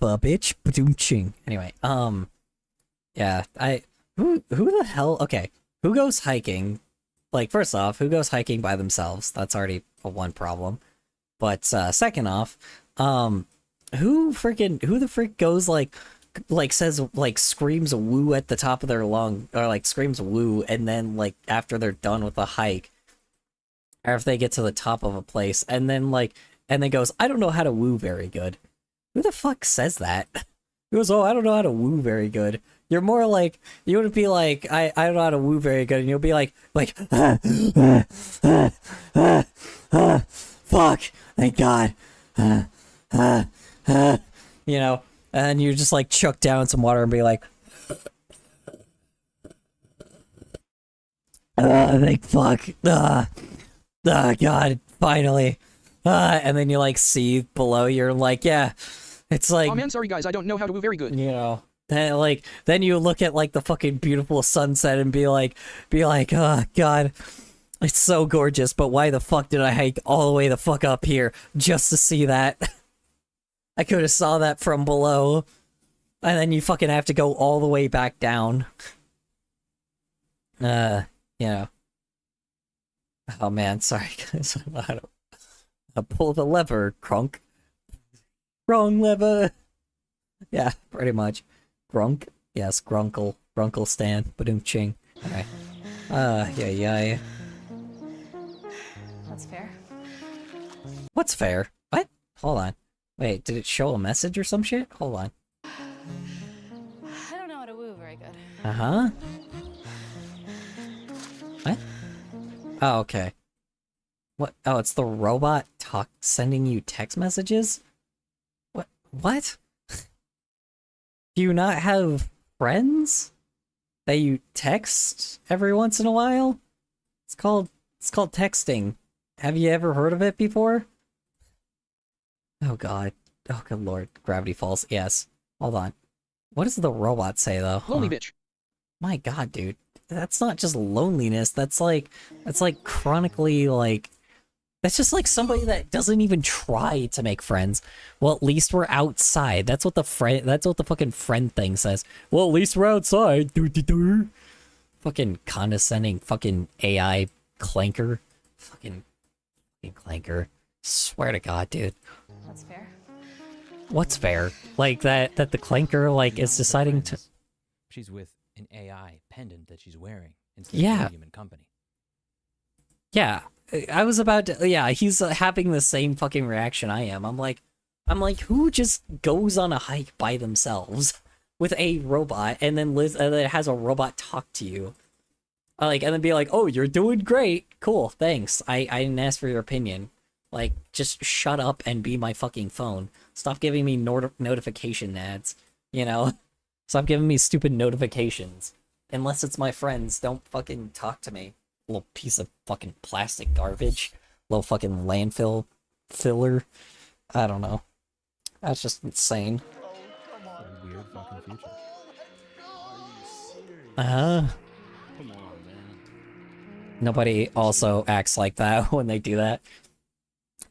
a bitch. Ba-doom-ching. Anyway, yeah, who the hell, okay, who goes hiking? Like, first off, who goes hiking by themselves? That's already one problem. But, second off, who the frick goes, like says, like, screams woo at the top of their lung, or, like, screams woo, and then, like, after they're done with the hike, or if they get to the top of a place, and then, goes, I don't know how to woo very good. Who the fuck says that? Who goes, oh, I don't know how to woo very good. You're more like, you wouldn't be like, I don't know how to woo very good, and you'll be like, fuck, thank God. You know, and you just like chuck down some water and be like, thank fuck. God, finally. And then you like see below, you're like, yeah, it's like, Oh man, sorry guys, I don't know how to woo very good. you know, then you look at like the fucking beautiful sunset and be like, oh God, it's so gorgeous, but why the fuck did I hike all the way the fuck up here just to see that? I could have saw that from below. And then you fucking have to go all the way back down. You know. Oh man, sorry guys. I pull the lever, crunk. Wrong lever. Yeah, pretty much. Grunk? Yes, grunkle. Grunkle stand. Badoom ching. Okay. Yeah. That's fair. What's fair? What? Hold on. Wait, did it show a message or some shit? Hold on. I don't know how to woo very good. Uh-huh. What? Oh, okay. What? Oh, it's the robot sending you text messages? What? Do you not have friends that you text every once in a while? It's called texting. Have you ever heard of it before? Oh god. Oh good lord. Gravity Falls. Yes. Hold on. What does the robot say though? Lonely bitch. My god, dude. That's not just loneliness. That's like chronically like, that's just like somebody that doesn't even try to make friends. Well, at least we're outside. That's what the fucking friend thing says. Well, at least we're outside. Fucking condescending fucking AI clanker. Fucking clanker. Swear to God, dude. That's fair. What's fair? Like that the clanker like is deciding to. She's with an AI pendant that she's wearing instead Yeah. of human company. Yeah, I was about to. Yeah, he's having the same fucking reaction I am. I'm like, who just goes on a hike by themselves with a robot and then has a robot talk to you, like, and then be like, oh, you're doing great, cool, thanks. I didn't ask for your opinion. Like, just shut up and be my fucking phone. Stop giving me notification ads. You know, stop giving me stupid notifications. Unless it's my friends, don't fucking talk to me. Little piece of fucking plastic garbage. Little fucking landfill filler. I don't know. That's just insane. What a weird fucking future. Come on, man. Nobody also acts like that when they do that.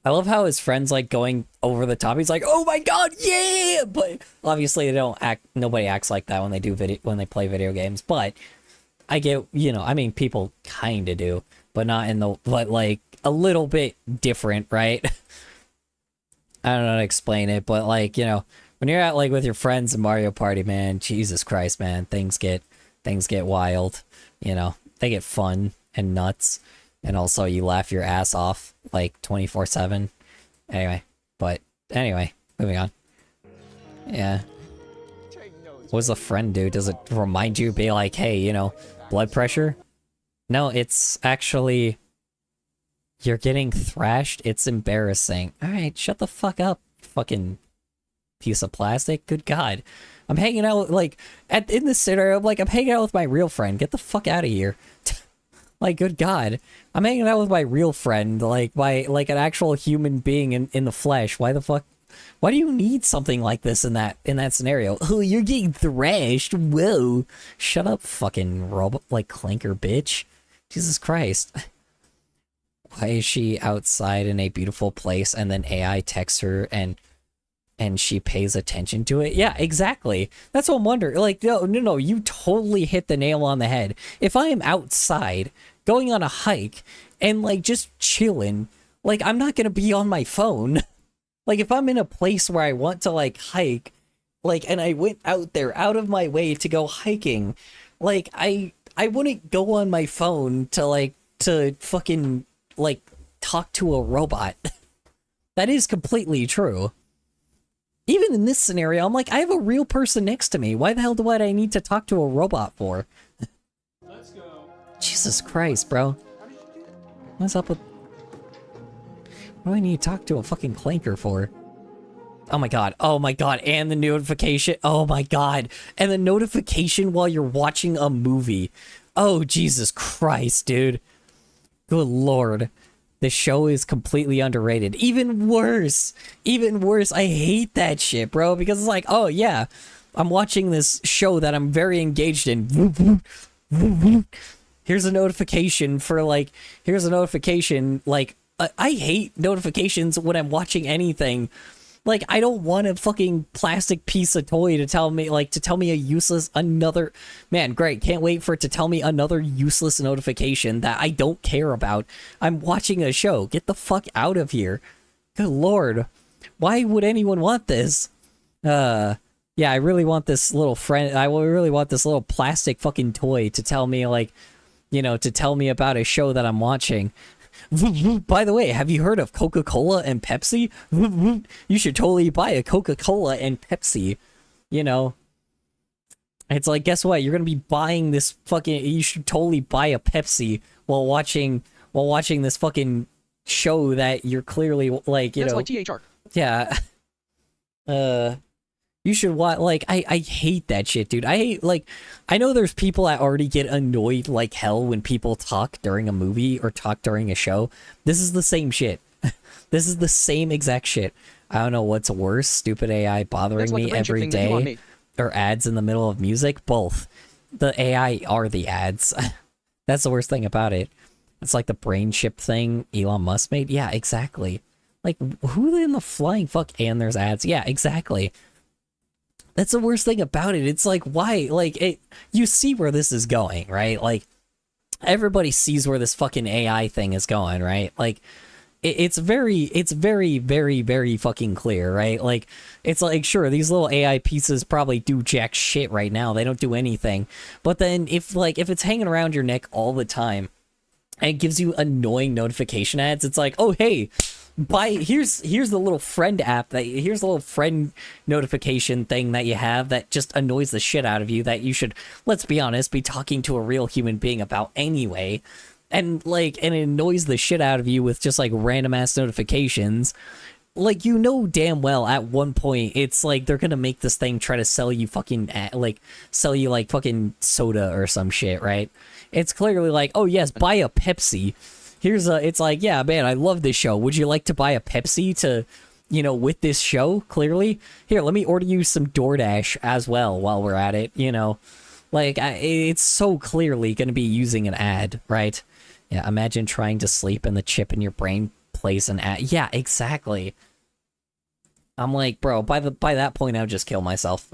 I love how his friends like going over the top. He's like, "Oh my god, yeah!" But obviously they don't act. Nobody acts like that when they do when they play video games. But I get, you know, I mean, people kind of do, but not in the, but like a little bit different, right? I don't know how to explain it, but like, you know, when you're out like with your friends in Mario Party, man, Jesus Christ, man, things get wild. You know, they get fun and nuts, and also you laugh your ass off like 24/7. Anyway, moving on. Yeah. What does a friend do? Does it remind you, be like, hey, you know, blood pressure? No, it's actually, you're getting thrashed. It's embarrassing. All right, shut the fuck up, fucking piece of plastic. Good God. I'm hanging out, like, in this scenario, I'm hanging out with my real friend. Get the fuck out of here. Like, good God. I'm hanging out with my real friend, like an actual human being in the flesh. Why the fuck? Why do you need something like this in that scenario? Oh, you're getting thrashed. Whoa. Shut up, fucking robot, like, clanker bitch. Jesus Christ. Why is she outside in a beautiful place and then AI texts her and she pays attention to it? Yeah, exactly. That's what I'm wondering. Like, no, you totally hit the nail on the head. If I am outside going on a hike and like just chilling, like, I'm not gonna be on my phone. Like, if I'm in a place where I want to like hike, like, and I went out there out of my way to go hiking, like, I wouldn't go on my phone to fucking like talk to a robot. That is completely true. Even in this scenario, I'm like, I have a real person next to me. Why the hell do I need to talk to a robot for? Let's go. Jesus Christ, bro. What's up with... What do I need to talk to a fucking clanker for? Oh my god, and the notification, oh my god, and the notification while you're watching a movie. Oh, Jesus Christ, dude. Good lord. The show is completely underrated. Even worse, I hate that shit, bro, because it's like, oh yeah, I'm watching this show that I'm very engaged in. Here's a notification for like, I hate notifications when I'm watching anything. Like, I don't want a fucking plastic piece of toy to tell me, a useless, man, great, can't wait for it to tell me another useless notification that I don't care about. I'm watching a show. Get the fuck out of here. Good lord. Why would anyone want this? Yeah, I really want this little plastic fucking toy to tell me, to tell me about a show that I'm watching. By the way, have you heard of Coca-Cola and Pepsi? You should totally buy a Coca-Cola and Pepsi. It's like, guess what? You're gonna be buying this fucking... You should totally buy a Pepsi while watching this fucking show that you're clearly, That's like THR. Yeah. You should watch, I hate that shit, dude. I know there's people that already get annoyed like hell when people talk during a movie or talk during a show. This is the same shit. This is the same exact shit. I don't know what's worse, stupid AI bothering me every day, or ads in the middle of music. Both. The AI are the ads. That's the worst thing about it. It's like the brain chip thing Elon Musk made. Yeah, exactly. Like, who in the flying fuck? And there's ads. Yeah, exactly. That's the worst thing about it. It's like, why? You see where this is going, right? Like, everybody sees where this fucking AI thing is going, right? Like, it's very, very, very fucking clear, right? Like, it's like, sure, these little AI pieces probably do jack shit right now. They don't do anything. But then if it's hanging around your neck all the time and it gives you annoying notification ads, it's like, oh, hey, here's the little friend app here's the little friend notification thing that you have that just annoys the shit out of you, that you should, let's be honest, be talking to a real human being about anyway, and it annoys the shit out of you with just random ass notifications. Damn well at one point it's like they're gonna make this thing try to sell you fucking fucking soda or some shit, right? It's clearly like, oh yes, buy a Pepsi. It's like, yeah, man, I love this show. Would you like to buy a Pepsi to, with this show, clearly? Here, let me order you some DoorDash as well while we're at it, it's so clearly going to be using an ad, right? Yeah, imagine trying to sleep and the chip in your brain plays an ad. Yeah, exactly. I'm like, bro, by that point, I'll just kill myself.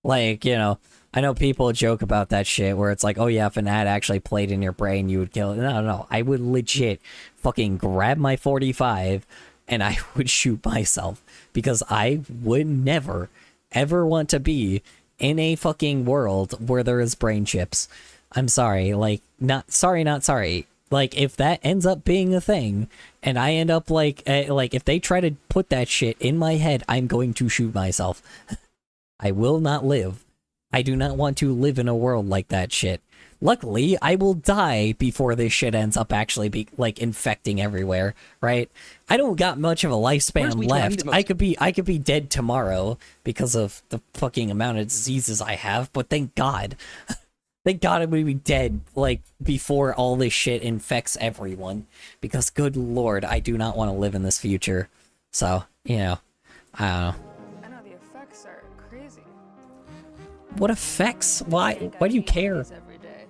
I know people joke about that shit where it's like, oh yeah, if an ad actually played in your brain, you would kill it. No, I would legit fucking grab my 45 and I would shoot myself, because I would never, ever want to be in a fucking world where there is brain chips. I'm sorry, not sorry. If that ends up being a thing and I end up if they try to put that shit in my head, I'm going to shoot myself. I will not live. I do not want to live in a world like that shit. Luckily, I will die before this shit ends up actually infecting everywhere, right? I don't got much of a lifespan left. I could be dead tomorrow because of the fucking amount of diseases I have, but thank God. Thank God I'm gonna be dead, before all this shit infects everyone. Because good lord, I do not want to live in this future. So, I don't know. I know the effects are crazy. What effects? Why do you care? Every day.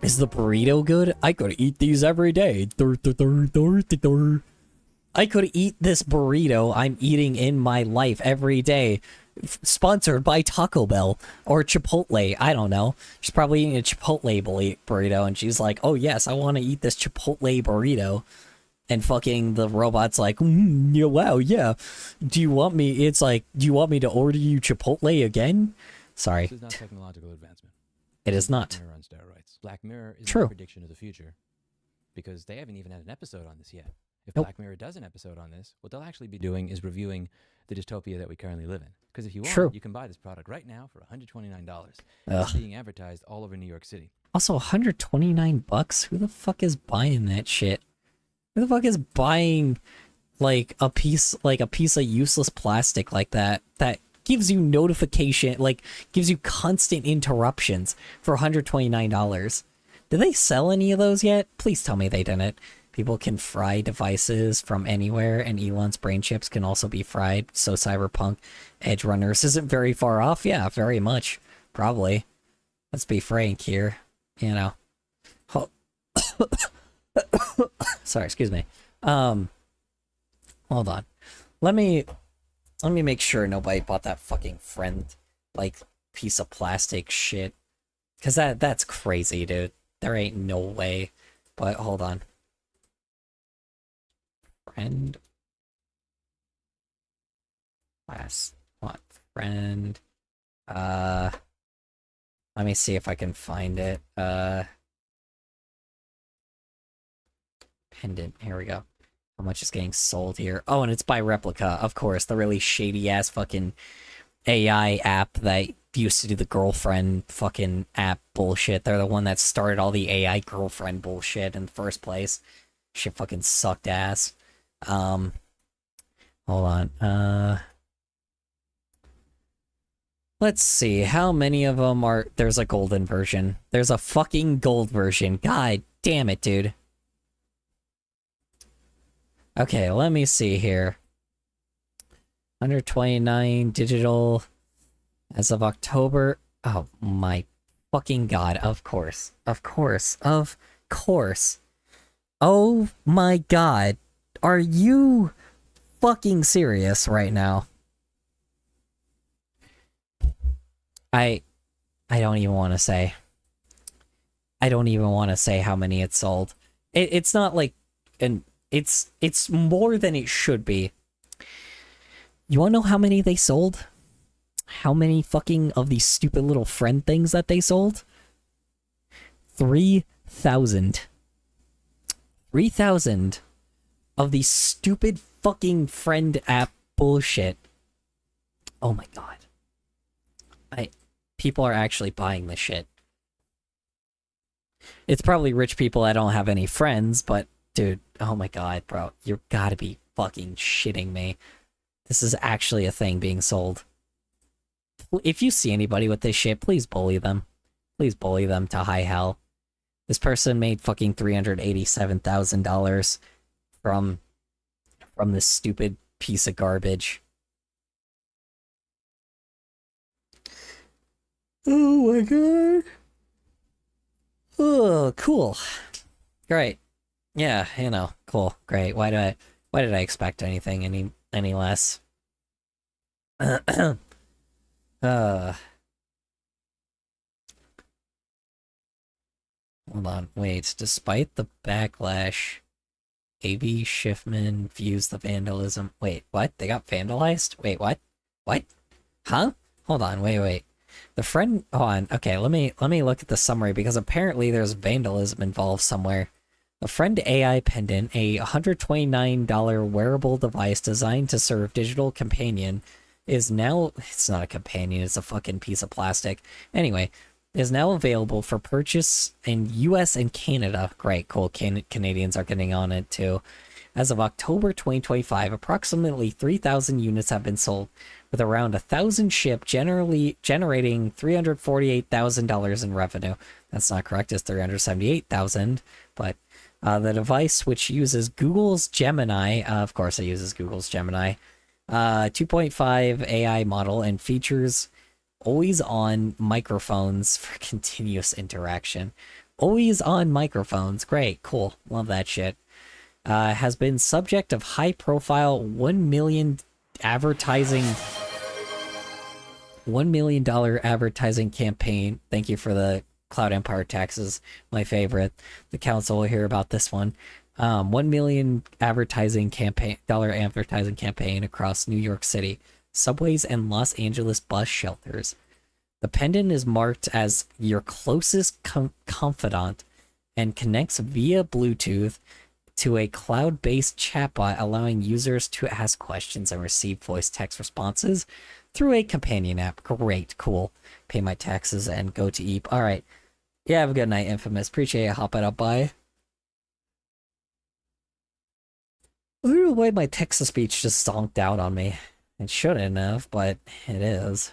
Is the burrito good? I could eat these every day. I could eat this burrito I'm eating in my life every day. Sponsored by Taco Bell or Chipotle. I don't know. She's probably eating a Chipotle burrito and she's like, oh yes, I want to eat this Chipotle burrito. And fucking the robot's like, yeah, wow, yeah. Do you want me to order you Chipotle again? Sorry. This is not technological advancement. It is not. Black Mirror on steroids. Black Mirror is True. a prediction of the future, because they haven't even had an episode on this yet. If Nope. Black Mirror does an episode on this, what they'll actually be doing is reviewing the dystopia that we currently live in. Because if you want, True. you can buy this product right now for $129. Ugh. It's being advertised all over New York City. Also, $129? Who the fuck is buying that shit? Who the fuck is buying like a piece of useless plastic like that gives you notification, like gives you constant interruptions for $129? Did they sell any of those yet? Please tell me they didn't. People can fry devices from anywhere, and Elon's brain chips can also be fried, so Cyberpunk Edge Runners isn't very far off. Yeah, very much. Probably. Let's be frank here. You know. Sorry, excuse me. Hold on. Let me make sure nobody bought that fucking friend, like, piece of plastic shit. Cause that's crazy, dude. There ain't no way. But hold on. Friend. What? Friend. Let me see if I can find it. Pendant. Here we go. How much is getting sold here? Oh, and it's by Replica, of course. The really shady-ass fucking AI app that used to do the girlfriend fucking app bullshit. They're the one that started all the AI girlfriend bullshit in the first place. Shit fucking sucked ass. Hold on. Let's see. How many of them are... There's a golden version. There's a fucking gold version. God damn it, dude. Okay, let me see here. 129 digital as of October. Oh my fucking god, of course. Of course. Of course. Oh my god. Are you fucking serious right now? I don't even want to say. I don't even want to say how many it sold. It's not like an... It's more than it should be. You wanna know how many they sold? How many fucking of these stupid little friend things that they sold? 3,000. 3,000 of these stupid fucking friend app bullshit. Oh my god. People are actually buying this shit. It's probably rich people that don't have any friends, but dude, oh my god, bro. You've gotta be fucking shitting me. This is actually a thing being sold. If you see anybody with this shit, please bully them. Please bully them to high hell. This person made fucking $387,000 from this stupid piece of garbage. Oh my god. Oh, cool. Great. Yeah, you know, cool, great. Why did I expect anything any less? Hold on, wait. Despite the backlash, A.B. Schiffman views the vandalism. Wait, what? They got vandalized? Wait, what? What? Huh? Hold on, wait. The friend... Hold on, okay, let me look at the summary, because apparently there's vandalism involved somewhere. The Friend AI Pendant, a $129 wearable device designed to serve digital companion, is now... It's not a companion, it's a fucking piece of plastic. Anyway, is now available for purchase in US and Canada. Great, cool, Canadians are getting on it too. As of October 2025, approximately 3,000 units have been sold, with around 1,000 shipped, generally generating $348,000 in revenue. That's not correct, it's $378,000, but... the device, which uses Google's Gemini, of course it uses Google's Gemini, 2.5 AI model, and features always-on microphones for continuous interaction. Always-on microphones, great, cool, love that shit. Has been subject of high-profile $1 million advertising campaign. Thank you for the Cloud Empire taxes, my favorite. The council will hear about this one. $1 million advertising campaign across New York City, subways, and Los Angeles bus shelters. The pendant is marked as your closest confidant and connects via Bluetooth to a cloud-based chatbot allowing users to ask questions and receive voice text responses through a companion app. Great, cool. Pay my taxes and go to eat. All right. Yeah, have a good night, Infamous. Appreciate you hopping up by. I don't know why my text-to-speech just zonked out on me. It shouldn't have, but it is.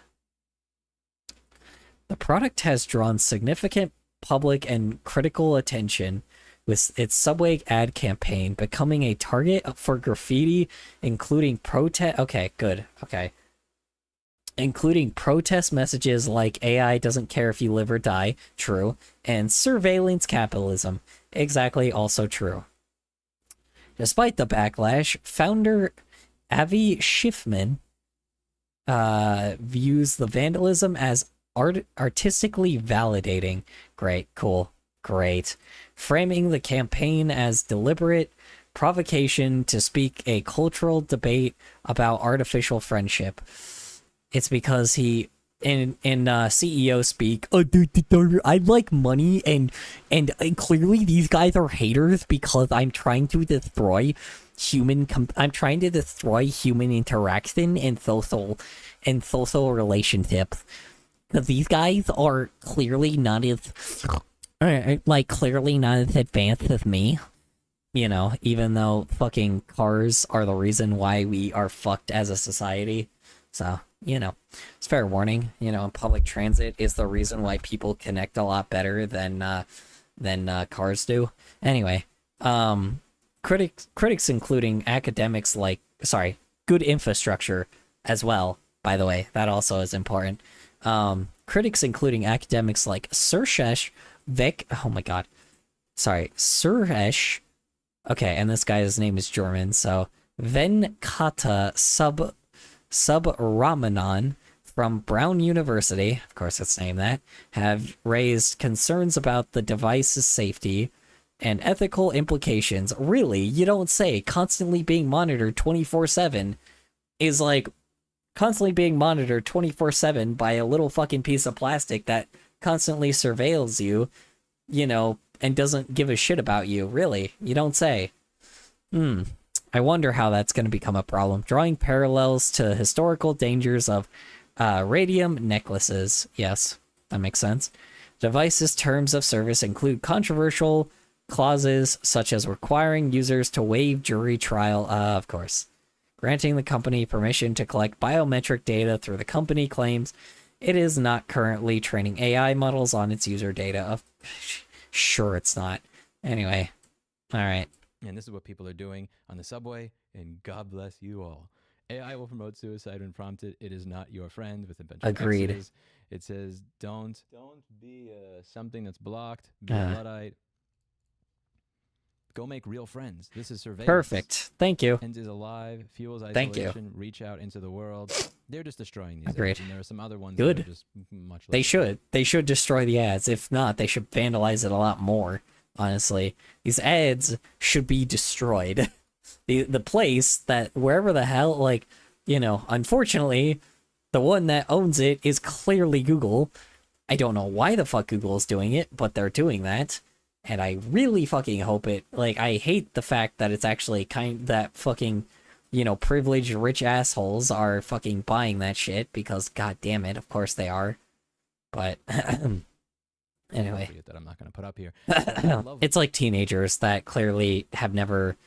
The product has drawn significant public and critical attention with its Subway ad campaign becoming a target for graffiti, including protest. Okay, good. Okay. Including protest messages like AI doesn't care if you live or die, true, and surveillance capitalism, exactly, also true. Despite the backlash, founder Avi Schiffman views the vandalism as artistically validating. Great, cool, great. Framing the campaign as deliberate provocation to speak a cultural debate about artificial friendship. It's because he, in CEO speak, I like money, and clearly these guys are haters because I'm trying to destroy human interaction and social relationships. Because these guys are clearly not as advanced as me. You know, even though fucking cars are the reason why we are fucked as a society. So, you know, it's fair warning. You know, public transit is the reason why people connect a lot better than cars do. Anyway, critics including academics like, good infrastructure as well, by the way, that also is important. Critics including academics like Suresh, okay, and this guy's name is German, so Venkata Subramanan from Brown University, of course it's named that, have raised concerns about the device's safety and ethical implications. Really? You don't say. Constantly being monitored 24/7 is like constantly being monitored 24/7 by a little fucking piece of plastic that constantly surveils you, you know, and doesn't give a shit about you. Really? You don't say. I wonder how that's going to become a problem. Drawing parallels to historical dangers of radium necklaces. Yes, that makes sense. Device's terms of service include controversial clauses such as requiring users to waive jury trial, of course. Granting the company permission to collect biometric data through the company claims it is not currently training AI models on its user data. Sure it's not. Anyway, all right. And this is what people are doing on the subway, and God bless you all. AI will promote suicide when prompted. It is not your friend with a bunch of Agreed. X's. It says, don't be something that's blocked, be a Luddite. Go make real friends. This is surveillance. Perfect. Thank you. End is alive, fuels Thank isolation, you. reach out into the world. They're just destroying these Agreed. ads, and there are some other ones Good. that are just much less. They should. They should destroy the ads. If not, they should vandalize it a lot more, honestly. These ads should be destroyed. The place that, wherever the hell, like, you know, unfortunately, the one that owns it is clearly Google. I don't know why the fuck Google is doing it, but they're doing that. And I really fucking hope it, like, I hate the fact that it's actually that fucking, you know, privileged rich assholes are fucking buying that shit, because god damn it, of course they are. But, anyway. That I'm not going to put up here. It's like teenagers that clearly have never,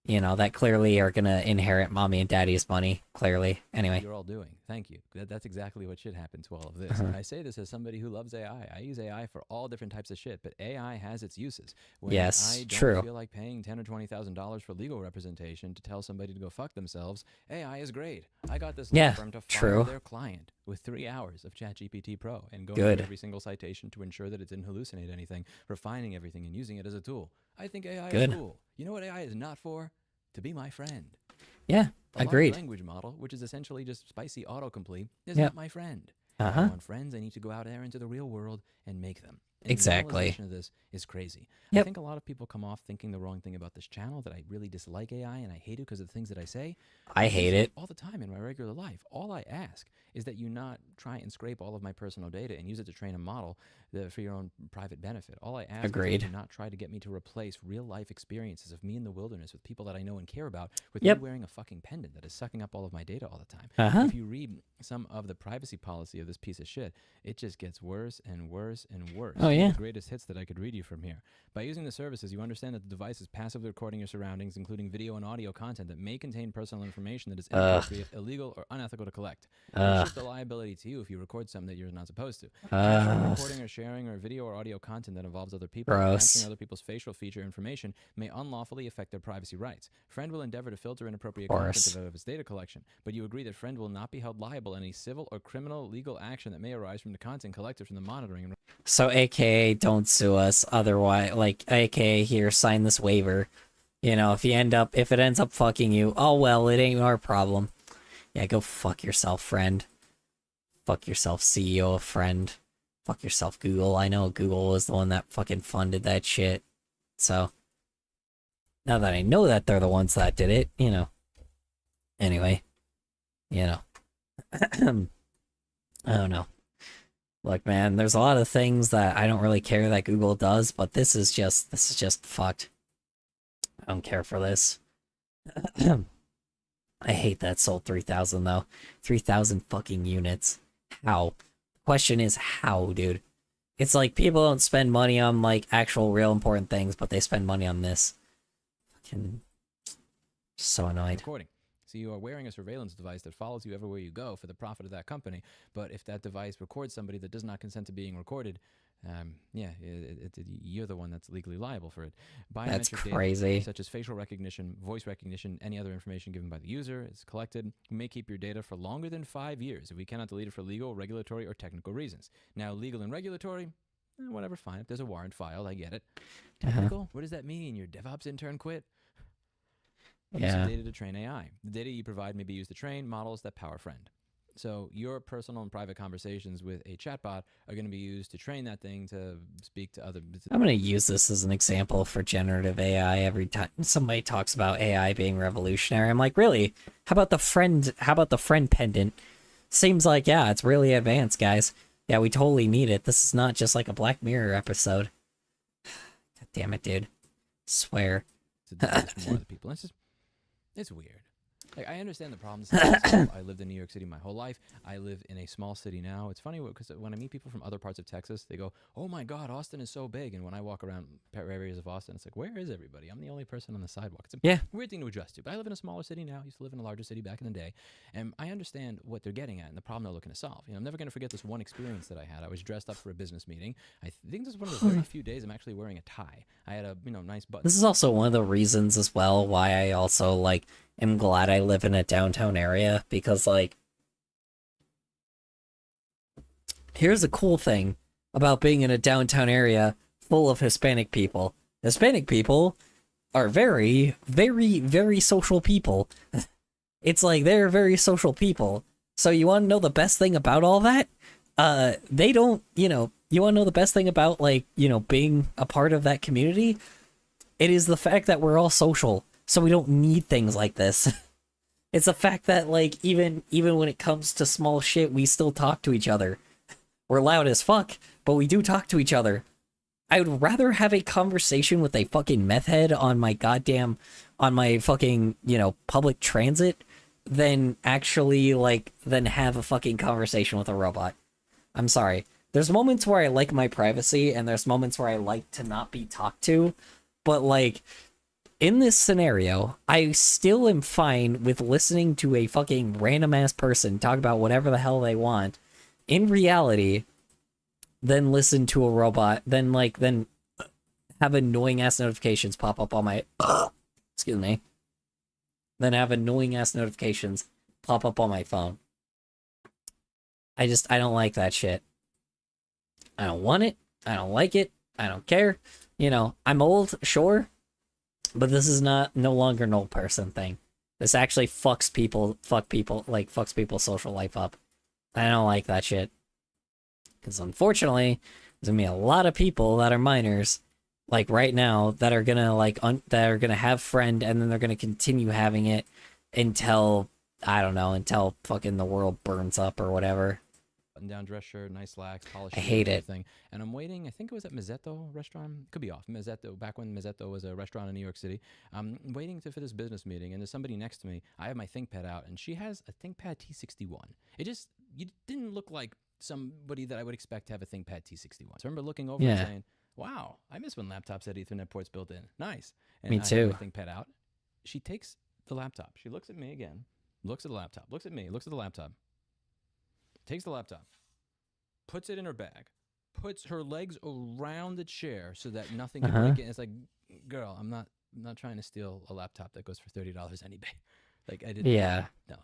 you know, that clearly are going to inherit mommy and daddy's money, clearly. Anyway. You're all doing. Thank you. That's exactly what should happen to all of this. And I say this as somebody who loves AI. I use AI for all different types of shit, but AI has its uses. When yes, I don't true. feel like paying $10,000 or $20,000 for legal representation to tell somebody to go fuck themselves, AI is great. I got this law firm to fire their client with 3 hours of ChatGPT Pro and go through every single citation to ensure that it didn't hallucinate anything, refining everything and using it as a tool. I think AI is cool. You know what AI is not for? To be my friend. Yeah, agreed. The language model, which is essentially just spicy autocomplete, is not my friend. If I want friends, I need to go out there into the real world and make them. Exactly. The normalization of this is crazy. Yep. I think a lot of people come off thinking the wrong thing about this channel, that I really dislike AI and I hate it because of the things that I say. I hate it all the time in my regular life. All I ask is that you not try and scrape all of my personal data and use it to train a model for your own private benefit. All I ask is that you not try to get me to replace real life experiences of me in the wilderness with people that I know and care about with me wearing a fucking pendant that is sucking up all of my data all the time. If you read some of the privacy policy of this piece of shit, it just gets worse and worse and worse. Oh, yeah. The greatest hits that I could read you from here. By using the services, you understand that the device is passively recording your surroundings, including video and audio content that may contain personal information that is inappropriate, illegal, or unethical to collect. It shifts the liability to you if you record something that you're not supposed to. Recording or sharing or video or audio content that involves other people, capturing other people's facial feature information may unlawfully affect their privacy rights. Friend will endeavor to filter inappropriate content out of its data collection, but you agree that Friend will not be held liable in any civil or criminal legal action that may arise from the content collected from the monitoring. So, AKA, don't sue us. Otherwise, like, AKA, here, sign this waiver. You know, if it ends up fucking you, oh well, it ain't our problem. Yeah, go fuck yourself, Friend. Fuck yourself, CEO of Friend. Fuck yourself, Google. I know Google was the one that fucking funded that shit. So, now that I know that they're the ones that did it, you know. Anyway, you know. I don't know. Look, man, there's a lot of things that I don't really care that Google does, but this is just fucked. I don't care for this. I hate that sold 3,000 though. 3,000 fucking units. How? The question is how, dude. It's like people don't spend money on like actual real important things, but they spend money on this. Fucking so annoyed. Recording. So you are wearing a surveillance device that follows you everywhere you go for the profit of that company. But if that device records somebody that does not consent to being recorded, you're the one that's legally liable for it. That's Biometric crazy. Data, such as facial recognition, voice recognition, any other information given by the user is collected. We may keep your data for longer than 5 years if we cannot delete it for legal, regulatory, or technical reasons. Now, legal and regulatory, whatever, fine. If there's a warrant filed, I get it. Technical? What does that mean? Your DevOps intern quit? Use of data to train AI. The data you provide may be used to train models that power Friend. So your personal and private conversations with a chatbot are going to be used to train that thing to speak to other... I'm going to use this as an example for generative AI every time somebody talks about AI being revolutionary. I'm like, really? How about the friend pendant? Seems like, yeah, it's really advanced, guys. Yeah, we totally need it. This is not just like a Black Mirror episode. God damn it, dude. Swear. More other people. It's weird. Like, I understand the problems. I lived in New York City my whole life. I live in a small city now. It's funny because when I meet people from other parts of Texas, they go, "Oh my God, Austin is so big." And when I walk around areas of Austin, it's like, where is everybody? I'm the only person on the sidewalk. It's a weird thing to adjust to. But I live in a smaller city now. I used to live in a larger city back in the day. And I understand what they're getting at and the problem they're looking to solve. You know, I'm never going to forget this one experience that I had. I was dressed up for a business meeting. I think this is one of the very few days I'm actually wearing a tie. I had a nice button. This is also one of the reasons as well why I also like am glad I live in a downtown area, because like here's the cool thing about being in a downtown area full of Hispanic people. Hispanic people are very, very, very social people. It's like they're very social people. So you want to know the best thing about all that? They don't, you want to know the best thing about like, being a part of that community? It is the fact that we're all social. So we don't need things like this. It's the fact that, like, even when it comes to small shit, we still talk to each other. We're loud as fuck, but we do talk to each other. I would rather have a conversation with a fucking meth head on my fucking, public transit than actually, than have a fucking conversation with a robot. I'm sorry. There's moments where I like my privacy, and there's moments where I like to not be talked to, but, like... in this scenario, I still am fine with listening to a fucking random-ass person talk about whatever the hell they want. In reality, then listen to a robot, then have annoying-ass notifications pop up on my... excuse me. Then have annoying-ass notifications pop up on my phone. I don't like that shit. I don't want it. I don't like it. I don't care. I'm old, sure. But this is no longer an old person thing. This actually fucks people's social life up. I don't like that shit. Because unfortunately, There's gonna be a lot of people that are minors, like right now, that are gonna that are gonna have friend, and then they're gonna continue having it until, I don't know, until fucking the world burns up or whatever. Button-down dress shirt, nice slacks, polished I shoes, hate it. everything. And I'm waiting, I think it was at Mazzetto restaurant. Could be off. Mazzetto, back when Mazzetto was a restaurant in New York City. I'm waiting for this business meeting, and there's somebody next to me. I have my ThinkPad out, and she has a ThinkPad T61. You didn't look like somebody that I would expect to have a ThinkPad T61. So I remember looking over and saying, wow, I miss when laptops had Ethernet ports built in. Nice. And Me too. I have my ThinkPad out. She takes the laptop. She looks at me again, looks at the laptop, looks at me, looks at the laptop, takes the laptop, puts it in her bag, puts her legs around the chair so that nothing can break it. And it's like, girl, I'm not trying to steal a laptop that goes for $30 on eBay. Like, I didn't. Yeah. No,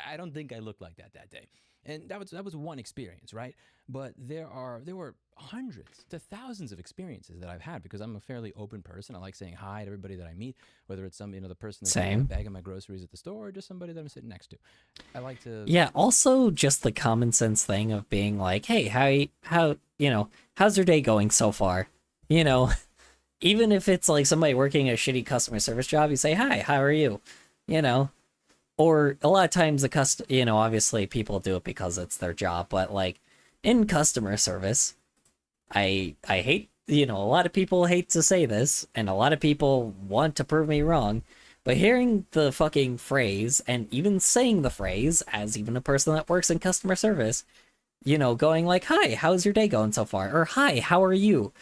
I don't think I looked like that day. And that was one experience, right? But there were hundreds to thousands of experiences that I've had because I'm a fairly open person. I like saying hi to everybody that I meet, whether it's the person that's bagging my groceries at the store or just somebody that I'm sitting next to. I like to. Yeah. Also, just the common sense thing of being like, hey, how's your day going so far? Even if it's like somebody working a shitty customer service job, you say, hi, how are you? Or a lot of times obviously people do it because it's their job, but like in customer service, I hate, a lot of people hate to say this, and a lot of people want to prove me wrong, but hearing the fucking phrase, and even saying the phrase, as even a person that works in customer service, going like, hi, how's your day going so far? Or hi, how are you?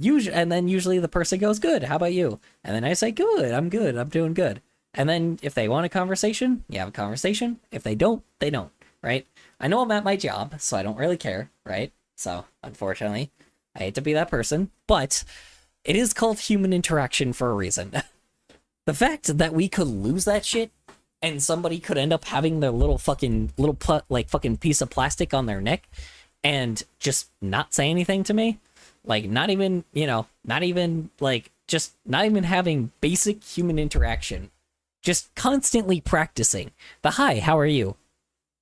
And then usually the person goes, good, how about you? And then I say, good, I'm doing good. And then if they want a conversation, you have a conversation. If they don't, they don't, right? I know I'm at my job, so I don't really care, right? So, unfortunately, I hate to be that person, but it is called human interaction for a reason. The fact that we could lose that shit, and somebody could end up having their fucking piece of plastic on their neck, and just not say anything to me, like not even having basic human interaction. Just constantly practicing the hi, how are you?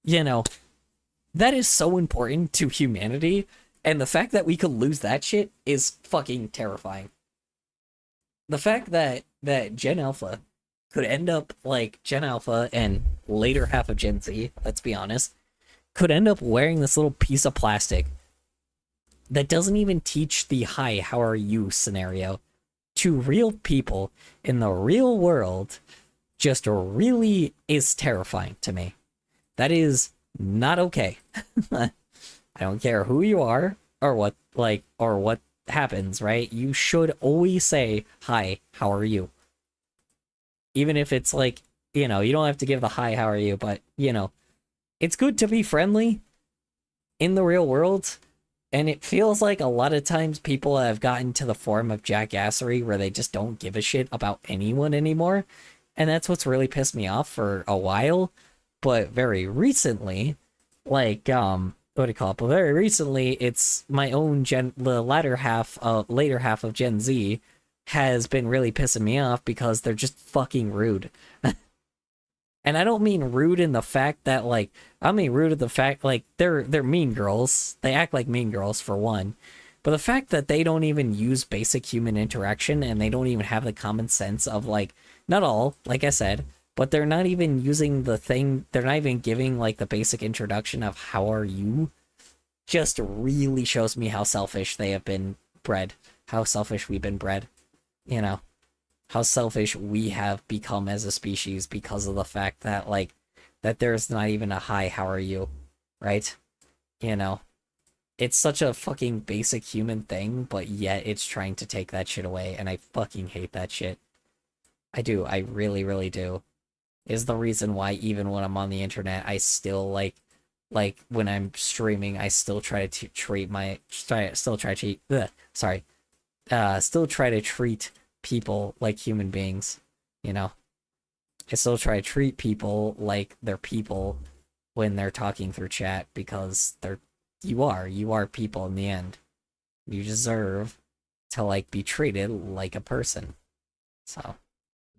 That is so important to humanity, and the fact that we could lose that shit is fucking terrifying. The fact that Gen Alpha could end up like Gen Alpha and later half of Gen Z, let's be honest, could end up wearing this little piece of plastic that doesn't even teach the hi, how are you scenario to real people in the real world just really is terrifying to me. That is not okay. I don't care who you are or what happens, right? You should always say, hi, how are you? Even if it's like, you don't have to give the hi, how are you, but, it's good to be friendly in the real world. And it feels like a lot of times people have gotten to the form of jackassery where they just don't give a shit about anyone anymore. And that's what's really pissed me off for a while. But very recently, what do you call it? But very recently, it's my own the later half of Gen Z has been really pissing me off because they're just fucking rude. And I don't mean rude in the fact that I mean rude in the fact they're mean girls. They act like mean girls for one. But the fact that they don't even use basic human interaction and they don't even have the common sense of not all, like I said, but they're not even using they're not even giving the basic introduction of how are you, just really shows me how selfish they have been bred, how selfish we've been bred, how selfish we have become as a species because of the fact that that there's not even a hi, how are you, right? It's such a fucking basic human thing, but yet it's trying to take that shit away, and I fucking hate that shit. I do. I really, really do. Is the reason why even when I'm on the internet, I still when I'm streaming, I still try to treat people like human beings. I still try to treat people like they're people when they're talking through chat, because you are people in the end. You deserve to be treated like a person. So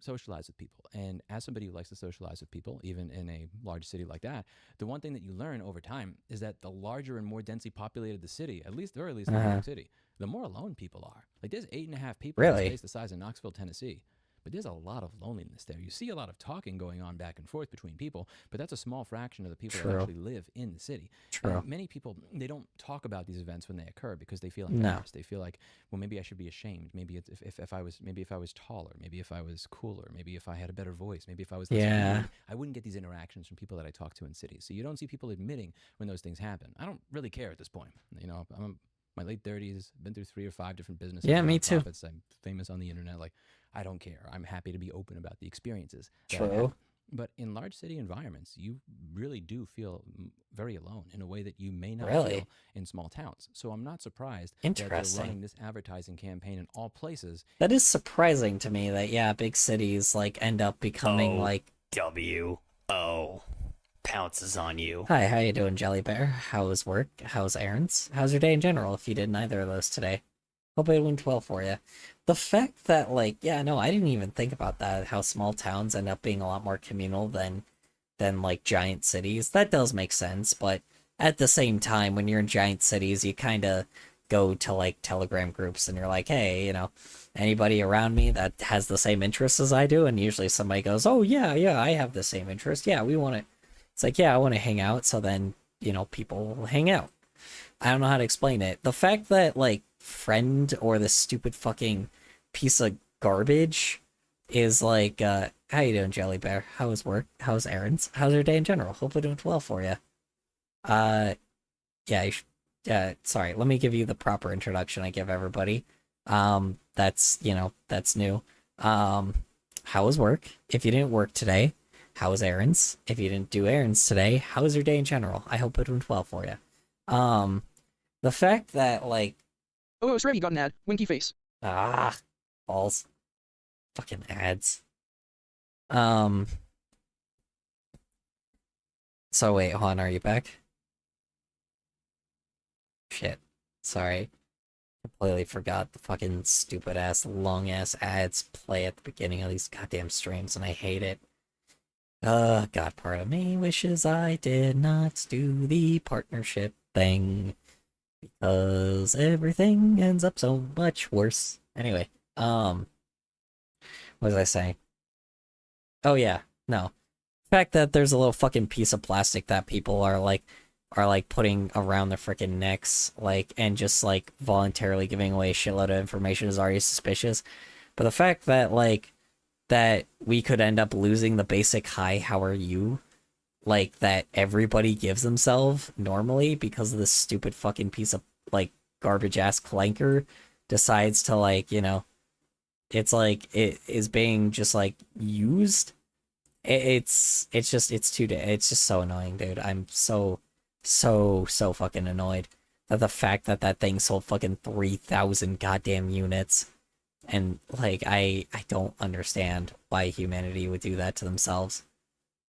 socialize with people. And as somebody who likes to socialize with people, even in a large city like that, the one thing that you learn over time is that the larger and more densely populated the city, at least in New York City, the more alone people are. Like there's 8.5 people in a space the size of Knoxville, Tennessee. But there's a lot of loneliness there. You see a lot of talking going on back and forth between people, but that's a small fraction of the people that actually live in the city. True. Many people, they don't talk about these events when they occur because they feel embarrassed. They feel like, well, maybe I should be ashamed. Maybe it's if I was taller, maybe if I was cooler, maybe if I had a better voice, maybe if I was less rude, I wouldn't get these interactions from people that I talk to in cities. So you don't see people admitting when those things happen. I don't really care at this point. You know, I'm my late 30s, been through 3 or 5 different businesses. Yeah, me too. I'm famous on the internet. Like, I don't care. I'm happy to be open about the experiences. True. But in large city environments, you really do feel very alone in a way that you may not feel in small towns. So I'm not surprised that they're running this advertising campaign in all places. That is surprising to me that, big cities, like, end up becoming, like... W-O. Pounces on you. Hi, how you doing, Jelly Bear? How's work? How's errands? How's your day in general, if you did neither of those today? Hope it went well for you. The fact that, like, I didn't even think about that, how small towns end up being a lot more communal than like, giant cities. That does make sense, but at the same time, when you're in giant cities, you kind of go to, like, Telegram groups, and you're like, hey, you know, anybody around me that has the same interests as I do? And usually somebody goes, oh, yeah, I have the same interest. Yeah, we want to... It's like, yeah, I want to hang out, so then, you know, people will hang out. I don't know how to explain it. The fact that, like, friend or this stupid fucking piece of garbage is like, how you doing, Jelly Bear? How's work? How's errands? How's your day in general? Hope it went well for you. Sorry, let me give you the proper introduction I give everybody. That's new. How was work? If you didn't work today, how was errands? If you didn't do errands today, how was your day in general? I hope it went well for you. The fact that, like... Oh, Shreddy got an ad. Winky face. Balls. Fucking ads. So wait, hold on, are you back? Shit. Sorry. Completely forgot the fucking stupid-ass, long-ass ads play at the beginning of these goddamn streams, and I hate it. God, part of me wishes I did not do the partnership thing, because everything ends up so much worse. Anyway, what was I saying? Oh yeah, no. The fact that there's a little fucking piece of plastic that people are putting around their freaking necks, like, and just, like, voluntarily giving away a shitload of information is already suspicious. But the fact that, like, that we could end up losing the basic hi, how are you, like, that everybody gives themselves normally because of this stupid fucking piece of, like, garbage-ass clanker decides to, like, you know, it's like, it is being just, like, used. It's just so annoying, dude. I'm so fucking annoyed that the fact that that thing sold fucking 3,000 goddamn units. And, like, I don't understand why humanity would do that to themselves.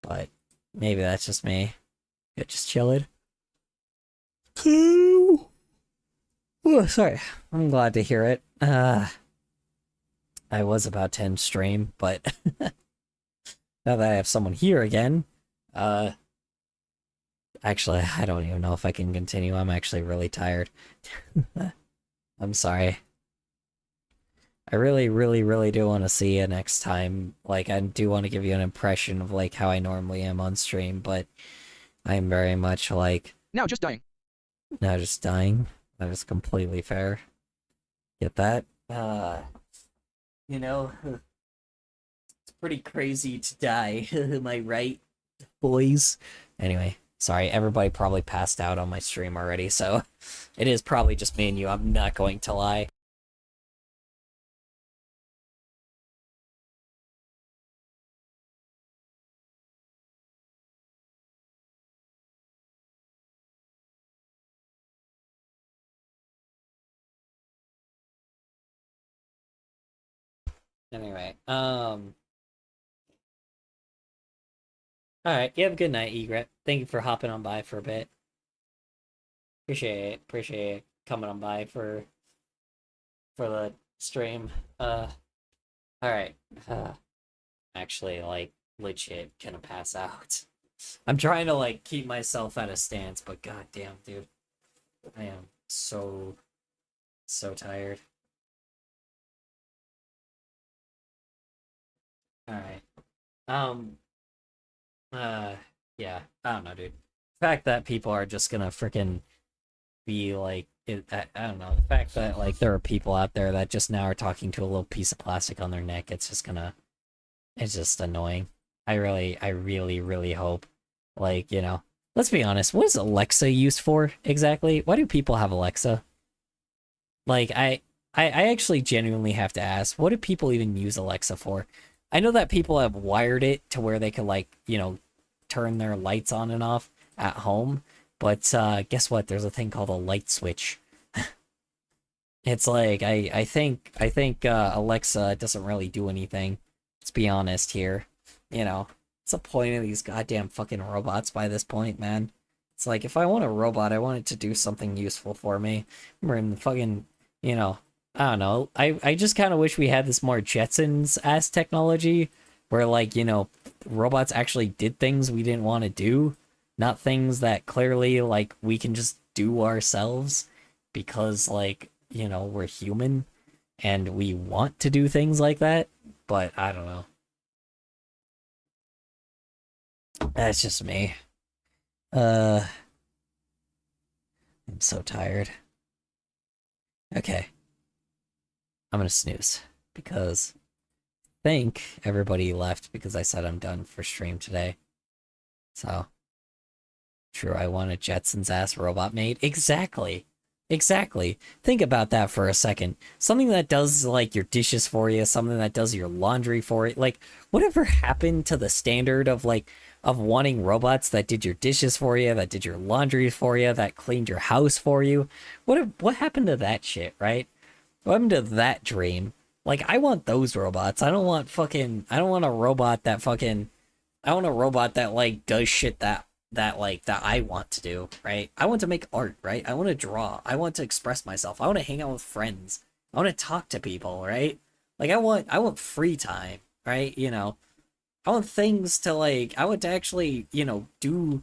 But maybe that's just me. Just chillin'. Oh, sorry. I'm glad to hear it. I was about to end stream, but now that I have someone here again, actually, I don't even know if I can continue. I'm actually really tired. I'm sorry. I really, really, really do want to see you next time. Like, I do want to give you an impression of, like, how I normally am on stream, but I'm very much, like... Now just dying. Now just dying. That is completely fair. Get that? You know, it's pretty crazy to die. Am I right, boys? Anyway, sorry, everybody probably passed out on my stream already, so it is probably just me and you. I'm not going to lie. Anyway, alright, you have a good night, Egret. Thank you for hopping on by for a bit. Appreciate it coming on by for the stream. Alright, actually, like, legit gonna pass out. I'm trying to, like, keep myself at a stance, but goddamn, dude. I am so tired. Alright. Yeah, I don't know, dude. The fact that people are just gonna freaking be like, I don't know. The fact that, like, there are people out there that just now are talking to a little piece of plastic on their neck, it's just annoying. I really, really hope, like, let's be honest, what is Alexa used for exactly? Why do people have Alexa? Like, I actually genuinely have to ask, what do people even use Alexa for? I know that people have wired it to where they could, like, turn their lights on and off at home, but guess what? There's a thing called a light switch. It's like, I think Alexa doesn't really do anything. Let's be honest here. What's the point of these goddamn fucking robots by this point, man? It's like, if I want a robot, I want it to do something useful for me. Remember in fucking, I don't know. I just kind of wish we had this more Jetsons-ass technology where, like, robots actually did things we didn't want to do, not things that clearly, like, we can just do ourselves because, like, we're human and we want to do things like that, but I don't know. That's just me. I'm so tired. Okay. I'm gonna snooze because I think everybody left because I said I'm done for stream today. So, true, I want a Jetsons ass robot made. Exactly. Think about that for a second. Something that does, like, your dishes for you, something that does your laundry for you. Like, whatever happened to the standard of, like, of wanting robots that did your dishes for you, that did your laundry for you, that cleaned your house for you? What happened to that shit, right? What happened to that dream? Like, I want those robots. I don't want a robot that I want a robot that, like, does shit that I want to do, right? I want to make art, right? I want to draw. I want to express myself. I want to hang out with friends. I want to talk to people, right? Like, I want free time, right? I want things to, like, I want to actually, do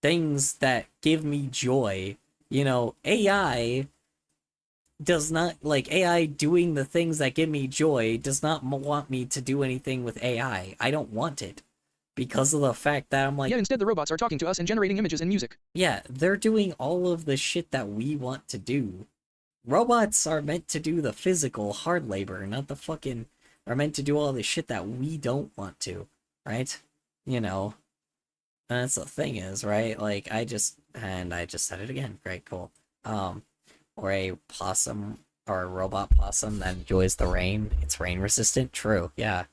things that give me joy. AI does not, like, AI doing the things that give me joy does not want me to do anything with AI. I don't want it. Because of the fact that I'm like... Yet instead the robots are talking to us and generating images and music. Yeah, they're doing all of the shit that we want to do. Robots are meant to do the physical hard labor, not the fucking... are meant to do all the shit that we don't want to, right? And that's the thing is, right? Like, I just said it again. Great, cool. Or a possum, or a robot possum that enjoys the rain. It's rain resistant. True, yeah.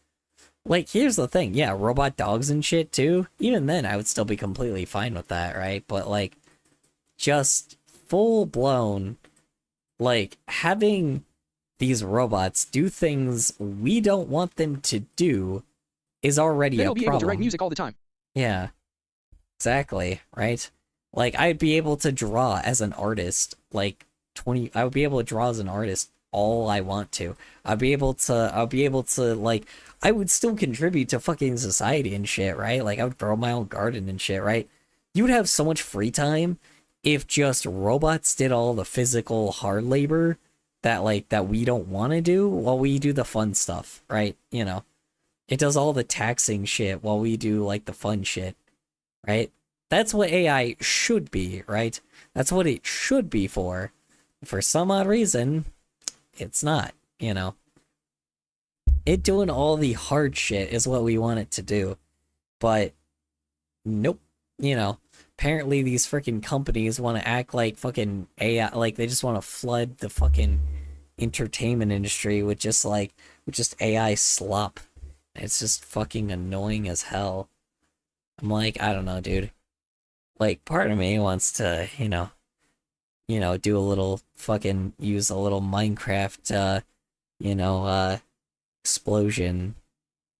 Like, here's the thing, yeah, robot dogs and shit, too. Even then, I would still be completely fine with that, right? But, like, just full-blown, like, having these robots do things we don't want them to do is already a problem. They'll be able to write music all the time. Yeah, exactly, right? Like, I'd be able to draw as an artist, like, I would be able to draw as an artist all I want to. I'll be able to, like, I would still contribute to fucking society and shit, right? Like, I would grow my own garden and shit, right? You would have so much free time if just robots did all the physical hard labor that, like, that we don't want to do while we do the fun stuff, right? It does all the taxing shit while we do, like, the fun shit, right? That's what AI should be, right? That's what it should be for. For some odd reason, it's not, It doing all the hard shit is what we want it to do. But, nope. Apparently these freaking companies want to act like fucking AI, like they just want to flood the fucking entertainment industry with just AI slop. It's just fucking annoying as hell. I'm like, I don't know, dude. Like, part of me wants to, do a little fucking, use a little Minecraft, explosion,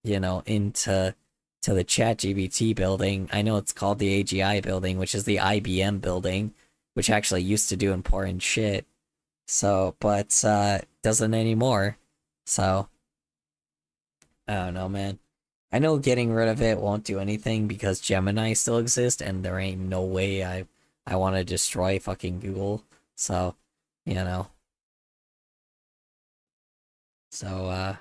into the ChatGPT building. I know it's called the AGI building, which is the IBM building, which actually used to do important shit. So, but, doesn't anymore. So, I don't know, man. I know getting rid of it won't do anything because Gemini still exists, and there ain't no way I want to destroy fucking Google. So, you know. So,